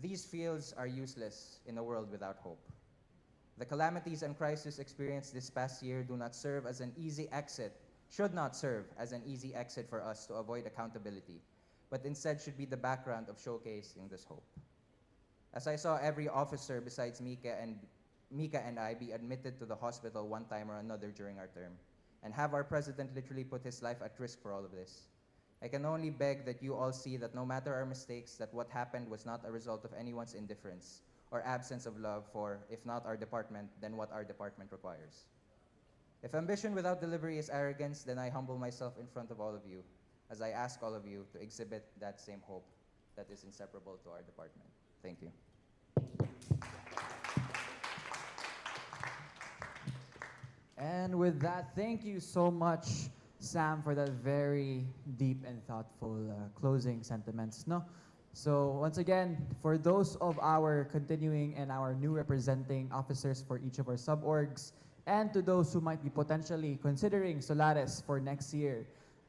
These fields are useless in a world without hope. The calamities and crises experienced this past year do not serve as an easy exit, should not serve as an easy exit for us to avoid accountability, but instead should be the background of showcasing this hope. As I saw every officer besides Mika and I be admitted to the hospital one time or another during our term, and have our president literally put his life at risk for all of this, I can only beg that you all see that no matter our mistakes, that what happened was not a result of anyone's indifference or absence of love for, if not our department, then what our department requires. If ambition without delivery is arrogance, then I humble myself in front of all of you, as I ask all of you to exhibit that same hope that is inseparable to our department. Thank you. And with that, thank you so much, Sam, for that very deep and thoughtful closing sentiments. No, so once again, for those of our continuing and our new representing officers for each of our sub-orgs, and to those who might be potentially considering Solaris for next year,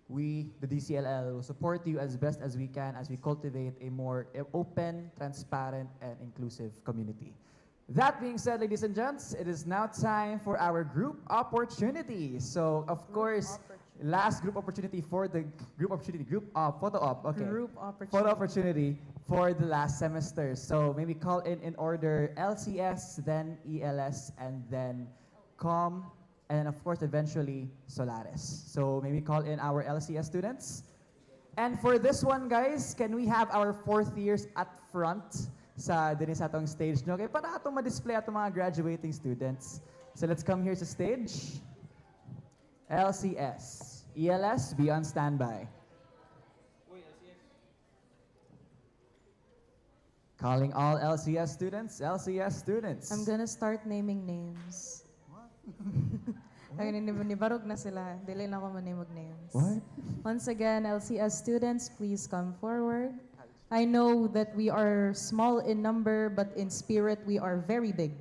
we, the DCLL, will support you as best as we can as we cultivate a more open, transparent, and inclusive community. That being said, ladies and gents, it is now time for our group opportunity. So, of course, last group opportunity for the photo op. Okay. Group opportunity. Photo opportunity for the last semester. So maybe call in order LCS, then ELS, and then Com, and of course, eventually Solaris. So maybe call in our LCS students. And for this one, guys, can we have our fourth years at front sa dinis atong stage nyo? Okay, para atong ma-display atong mga graduating students. So let's come here to stage. LCS. ELS, be on standby. Calling all LCS students, LCS students. I'm gonna start naming names. Ay, nibarog na sila. Dili na ako manimog names. What? Once again, LCS students, please come forward. I know that we are small in number, but in spirit, we are very big.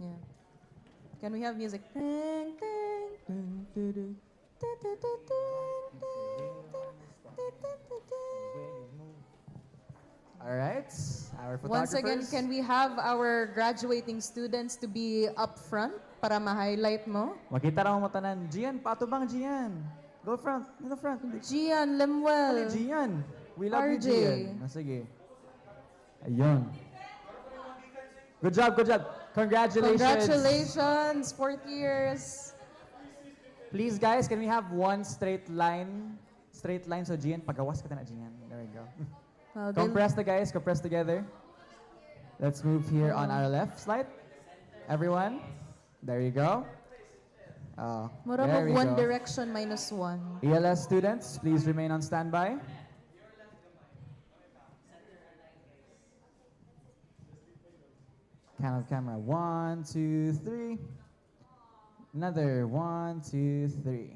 Yeah. Can we have music? Ding, ding, ding, ding, ding, ding, ding, ding, ding, ding, ding. All right, our photographers. Once again, can we have our graduating students to be up front para ma-highlight mo? Makita na mo tanan. Gian, patubang Gian. Go front, in the front. Gian, Lemuel. Ali, Gian. We love you, RJ. Gian. Sige. Ayun. Good job, good job. Congratulations. Congratulations, 4th years. Please, guys, can we have one straight line? Straight line, so Gian, pagawas ka na, Gian. There we go. Well, Compress the guys, compress together. Let's move here on our left slide. Everyone, there you go. Mura There mo we One go. Direction -1. ELS students, please remain on standby. Count of camera. 1, 2, 3. Another 1, 2, 3.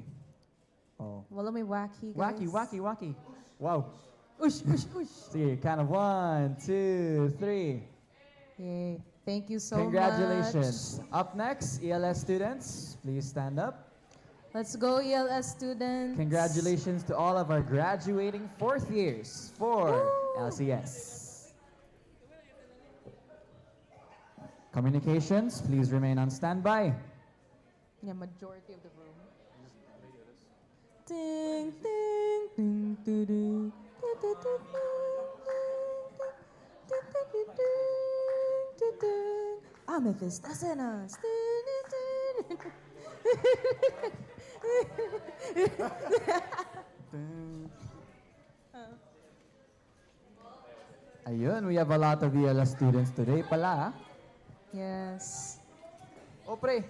Oh. Wala may wacky, guys. Wacky, wacky, wacky. Wow. Ush, ush, ush. Sige, count of 1, 2, 3. Yay. Thank you so Congratulations. much. Up next, ELS students, please stand up. Let's go, ELS students. Congratulations to all of our graduating fourth years for LCS. Communications, please remain on standby. Yeah, majority of the room. Ding, ding, ding, ding, ding. Amethyst, Asenas. Ayun, we have a lot of ELS students today pala. Yes. O pre.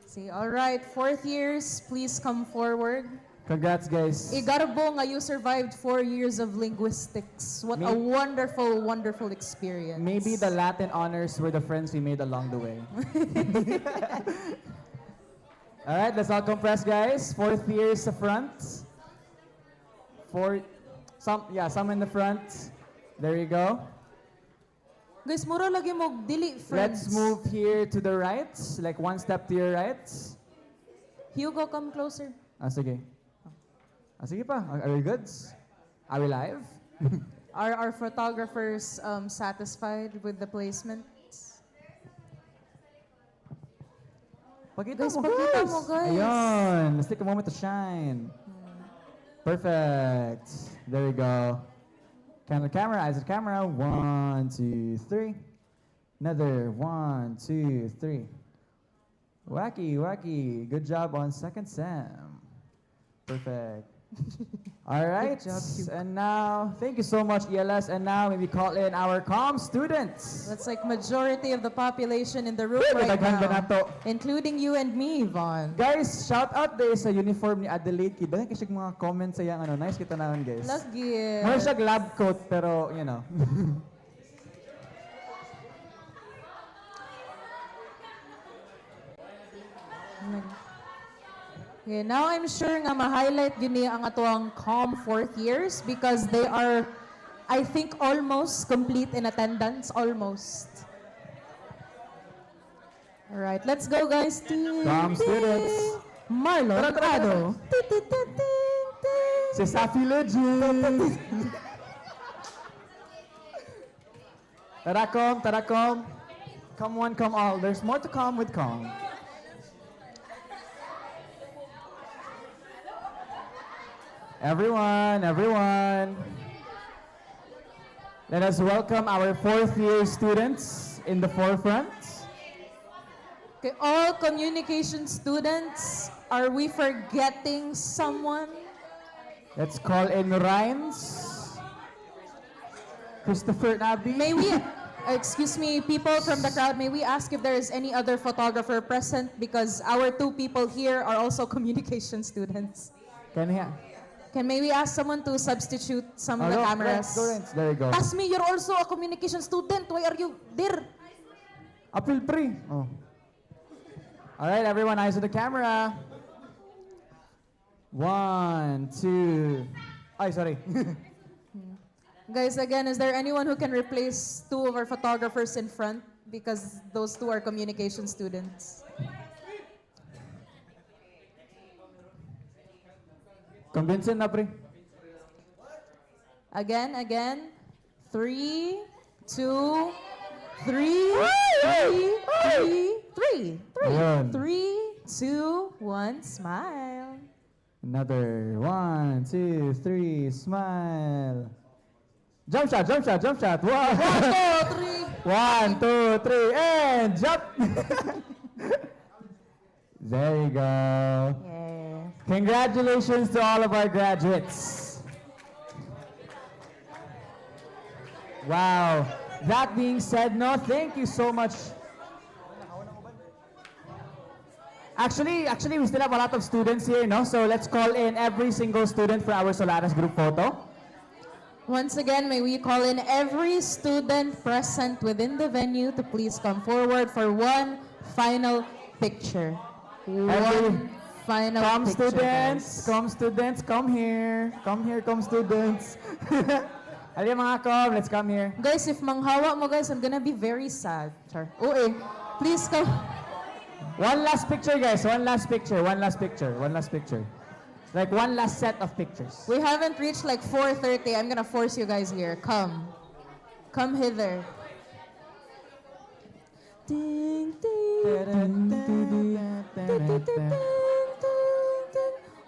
See, all right, 4th years, please come forward. Congrats, guys. Igarbo nga you survived 4 years of linguistics. What a wonderful, wonderful experience. Maybe the Latin honors were the friends we made along the way. All right, let's all compress, guys. Fourth years sa front. Some in the front. There you go. Guys, mura lagi mo dili friends. Let's move here to the right, like one step to your right. Hugo, come closer. Sige. Sige pa. Are we good? Are we live? Are our photographers satisfied with the placements? Pakita Guys, mo, pakita guys. mo, guys. Ayun. Let's take a moment to shine. Perfect. There we go. Camera, eyes at camera. 1, 2, 3. Another 1, 2, 3. Wacky. Good job on second Sam. Perfect. All right. Good job, Hugh. And now, thank you so much, ELS. And now maybe call in our comm students. That's like majority of the population in the room Uy, right daghan ba now, nato? including you and me, Yvonne. Guys, shout out day sa uniform ni Adelaide. Kida kasi mga comments sa yang ano, nice kita naman guys. Lagi. More siya lab coat pero you know. Yeah, now I'm sure nga ma-highlight yun ni ang atuang COM fourth years because they are, I think, almost complete in attendance. Almost. All right, let's go, guys. COM students. Marlon Ado. Si Safi Legend. Tarakom. Come one, come all. There's more to come with COM. Everyone. Let us welcome our fourth year students in the forefront. Okay, all communication students, are we forgetting someone? Let's call in Rhymes. Christopher Nabi. May we, excuse me, people from the crowd, may we ask if there is any other photographer present because our two people here are also communication students. Can maybe ask someone to substitute some of the cameras? There you go. Tasmi, you're also a communication student. Why are you there? April 3. Oh. All right, everyone, eyes on the camera. 1, 2. Ay, sorry. Guys, again, is there anyone who can replace two of our photographers in front? Because those two are communication students. Convincing na, pre. Again. 3, 2, 3, 3, 2, 1, smile. Another 1, 2, 3, smile. Jump shot. 1, 2, 3, and jump. There you go. Congratulations to all of our graduates. Wow. That being said, no, thank you so much. Actually, we still have a lot of students here, no? So let's call in every single student for our Solaris group photo. Once again, may we call in every student present within the venue to please come forward for one final picture. One final Come picture, students, guys. come here. Come students. Halika mga come, let's come here. Guys, if manghawa mo guys, I'm gonna be very sad. Char. Please come. One last picture, guys. One last picture. Like one last set of pictures. We haven't reached like 4:30. I'm gonna force you guys here. Come hither. Ding, ding.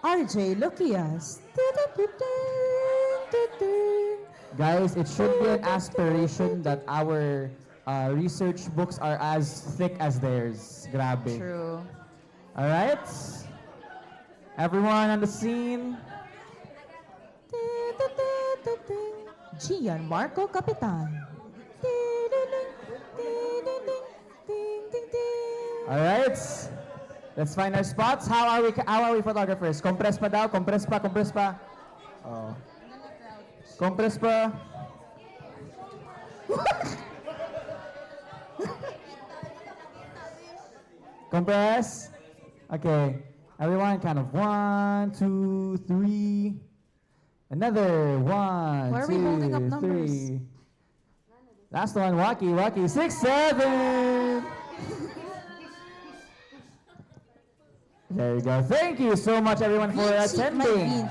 RJ, look at us. Guys, it should be an aspiration that our research books are as thick as theirs. Grabe. True. All right. Everyone on the scene. Gianmarco Capitan. All right. Let's find our spots. How are we photographers? Compress pa daw. Compress pa. Oh. Compress pa. Compress. Okay. Everyone kind of 1, 2, 3. Another 1, Why are we holding up 2, numbers? 3. Last one, Wacky, 6, 7. There you go. Thank you so much, everyone, for attending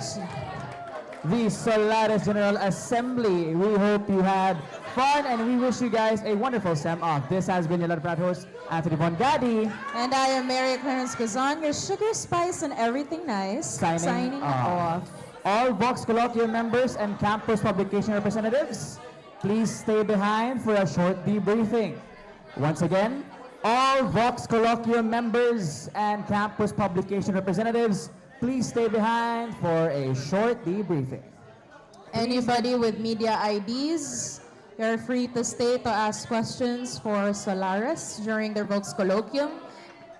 the Solaris General Assembly. We hope you had fun, and we wish you guys a wonderful SEM off. This has been your Lord Pratt host, Anthony Bongadi. And I am Mary Clarence Gazan, your sugar, spice, and everything nice. Signing off. All Vox Colloquium members and campus publication representatives, please stay behind for a short debriefing. Once again, all Vox Colloquium members and campus publication representatives, please stay behind for a short debriefing. Anybody with media IDs, you're free to stay to ask questions for Solaris during their Vox Colloquium.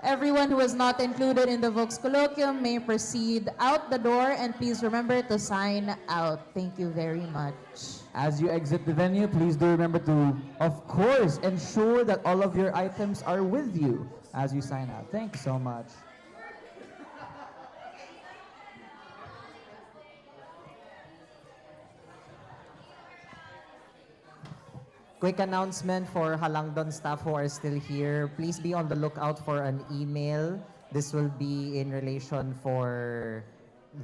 Everyone who is not included in the Vox Colloquium may proceed out the door, and please remember to sign out. Thank you very much. As you exit the venue, please do remember to, of course, ensure that all of your items are with you as you sign out. Thank you so much. Quick announcement for Halangdon staff who are still here. Please be on the lookout for an email. This will be in relation for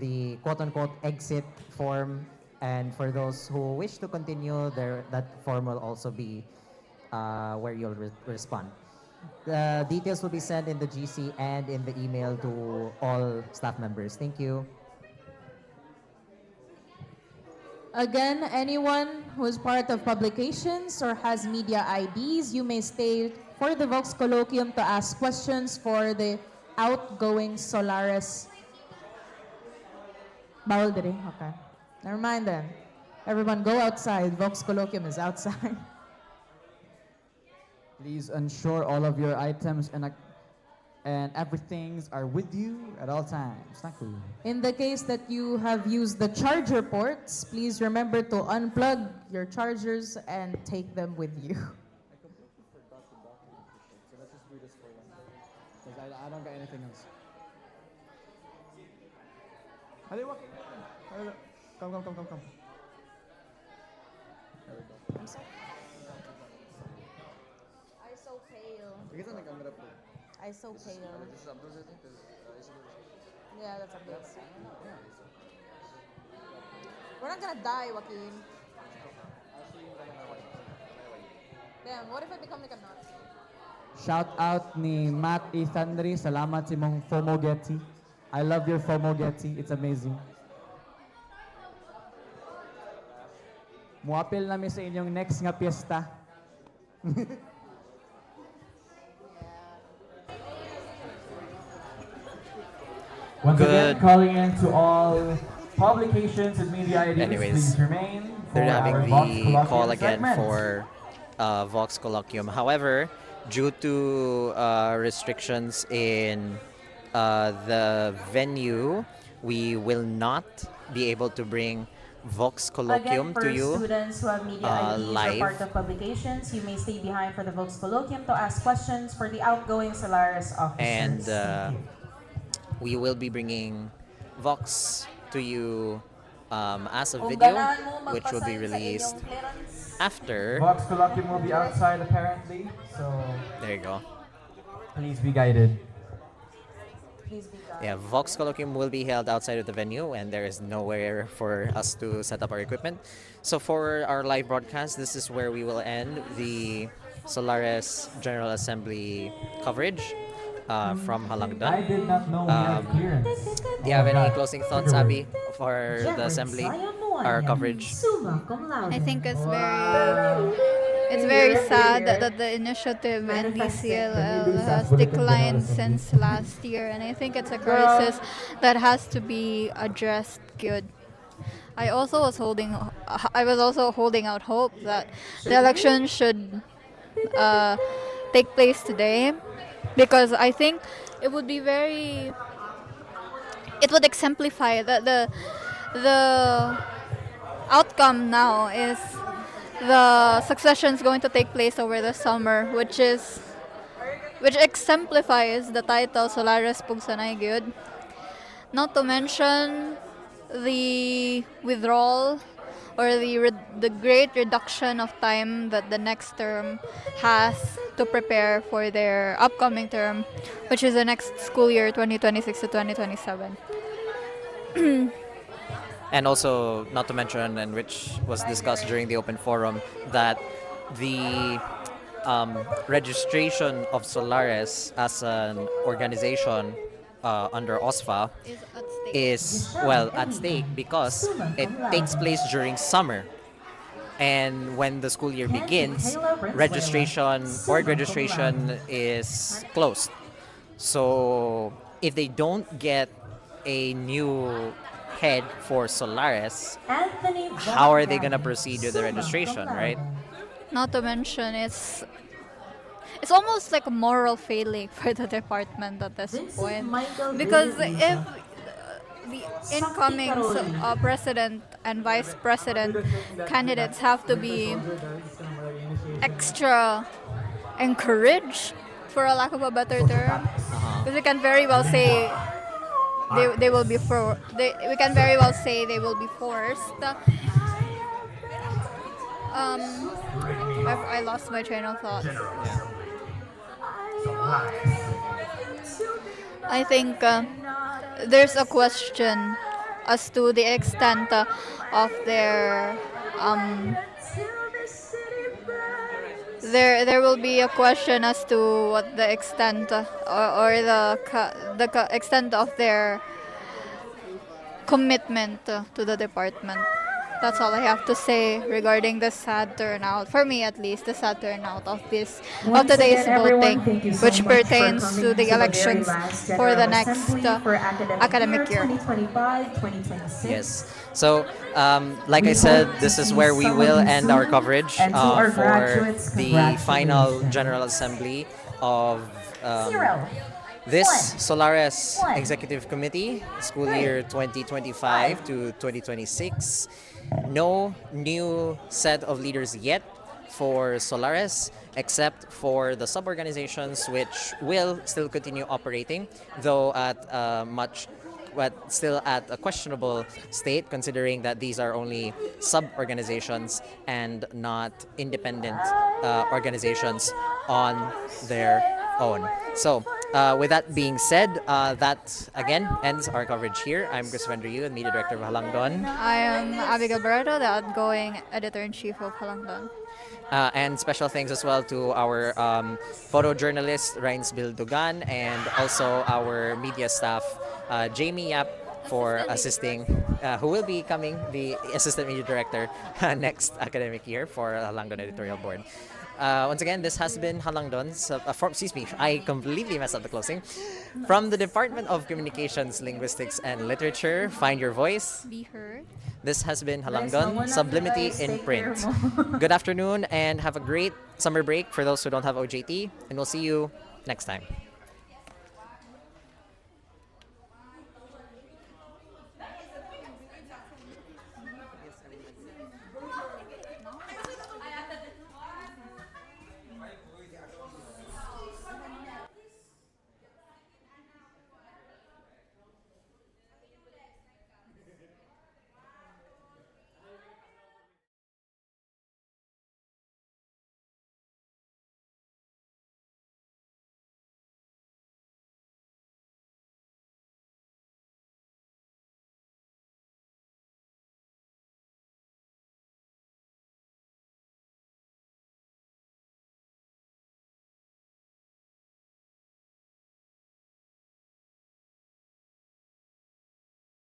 the quote-unquote exit form. And for those who wish to continue, that form will also be where you'll respond. The details will be sent in the GC and in the email to all staff members. Thank you. Again, anyone who is part of publications or has media IDs, you may stay for the Vox Colloquium to ask questions for the outgoing Solaris. Bawal dire? Okay. Never mind then. Everyone go outside. Vox Colloquium is outside. Please ensure all of your items and everything are with you at all times. Thank you. In the case that you have used the charger ports, please remember to unplug your chargers and take them with you. I don't got anything else. Come. I'm sorry. I so pale. I so pale. Yeah, that's updates. We're not gonna die, Joaquin. Damn, what if I become like a Nazi? Shout out ni Matt Ethandri. Salamat si mong FOMO Getty. I love your FOMO Getty. It's amazing. Muapil namin sa inyong next nga piyesta. Once again, calling in to all publications and media IDs, Anyways, please remain. they're for having our Vox the Colloquium call again segment. for Vox Colloquium. However, due to restrictions in the venue, we will not be able to bring Vox Colloquium Again, for to you students who have media IDs or live. part of publications, you may stay behind for the Vox Colloquium to ask questions for the outgoing Solaris officers. And Thank you. we will be bringing Vox to you as a Kung video, ganahan mo which will be magpasign sa released inyong clearance. after. Vox Colloquium will be outside apparently, so There you go. please be guided. Please be guided. Yeah, Vox Colloquium will be held outside of the venue, and there is nowhere for us to set up our equipment. So for our live broadcast, this is where we will end the Solaris General Assembly coverage from Halangdon. I did not know we had clearance. Do you have any closing thoughts, Abby, for the assembly, our coverage? I think it's very sad that the initiative in DCLL has declined since last year, and I think it's a crisis that has to be addressed good. I was also holding out hope that the election should take place today, because I think it would exemplify that the outcome now is the succession is going to take place over the summer, which exemplifies the title Solaris Pugsanay Gyud. Not to mention the withdrawal or the great reduction of time that the next term has to prepare for their upcoming term, which is the next school year, 2026 to 2027. And also, not to mention, and which was discussed during the open forum, that the registration of Solaris as an organization under OSFA is, well, at stake because it takes place during summer. And when the school year begins, board registration is closed. So if they don't get a new head for Solaris, how are they going to proceed with the registration, right? Not to mention, it's almost like a moral failing for the department at this point. Because if the incoming president and vice president candidates have to be extra encouraged, for a lack of a better term, because we can very well say they will be we can very well say they will be forced. I lost my train of thought. I think there's a question as to the extent of their there will be a question as to what the extent or the extent of their commitment to the department. That's all I have to say regarding the sad turnout, for me at least, the sad turnout of today's voting, which pertains to the elections for the next academic year. Yes. So, like I said, this is where we will end our coverage for the final General Assembly of this Solaris Executive Committee, school year 2025 to 2026. No new set of leaders yet for Solaris, except for the sub-organizations, which will still continue operating, though at but still at a questionable state, considering that these are only sub-organizations and not independent organizations on their own. So, with that being said, that again ends our coverage here. I'm Christopher Yu, the Media Director of Halangdon. I am Abigail Barreto, the outgoing Editor-in-Chief of Halangdon. And special thanks as well to our photojournalist, Rains Bildugan, and also our media staff, Jamie Yap, for assisting, who will be becoming the Assistant Media Director next academic year for Halangdon Editorial Board. Once again, this has been Halangdon. Excuse me, I completely messed up the closing. From the Department of Communications, Linguistics, and Literature, find your voice. Be heard. This has been Halangdon, Sublimity in Print. Good afternoon and have a great summer break for those who don't have OJT, and we'll see you next time.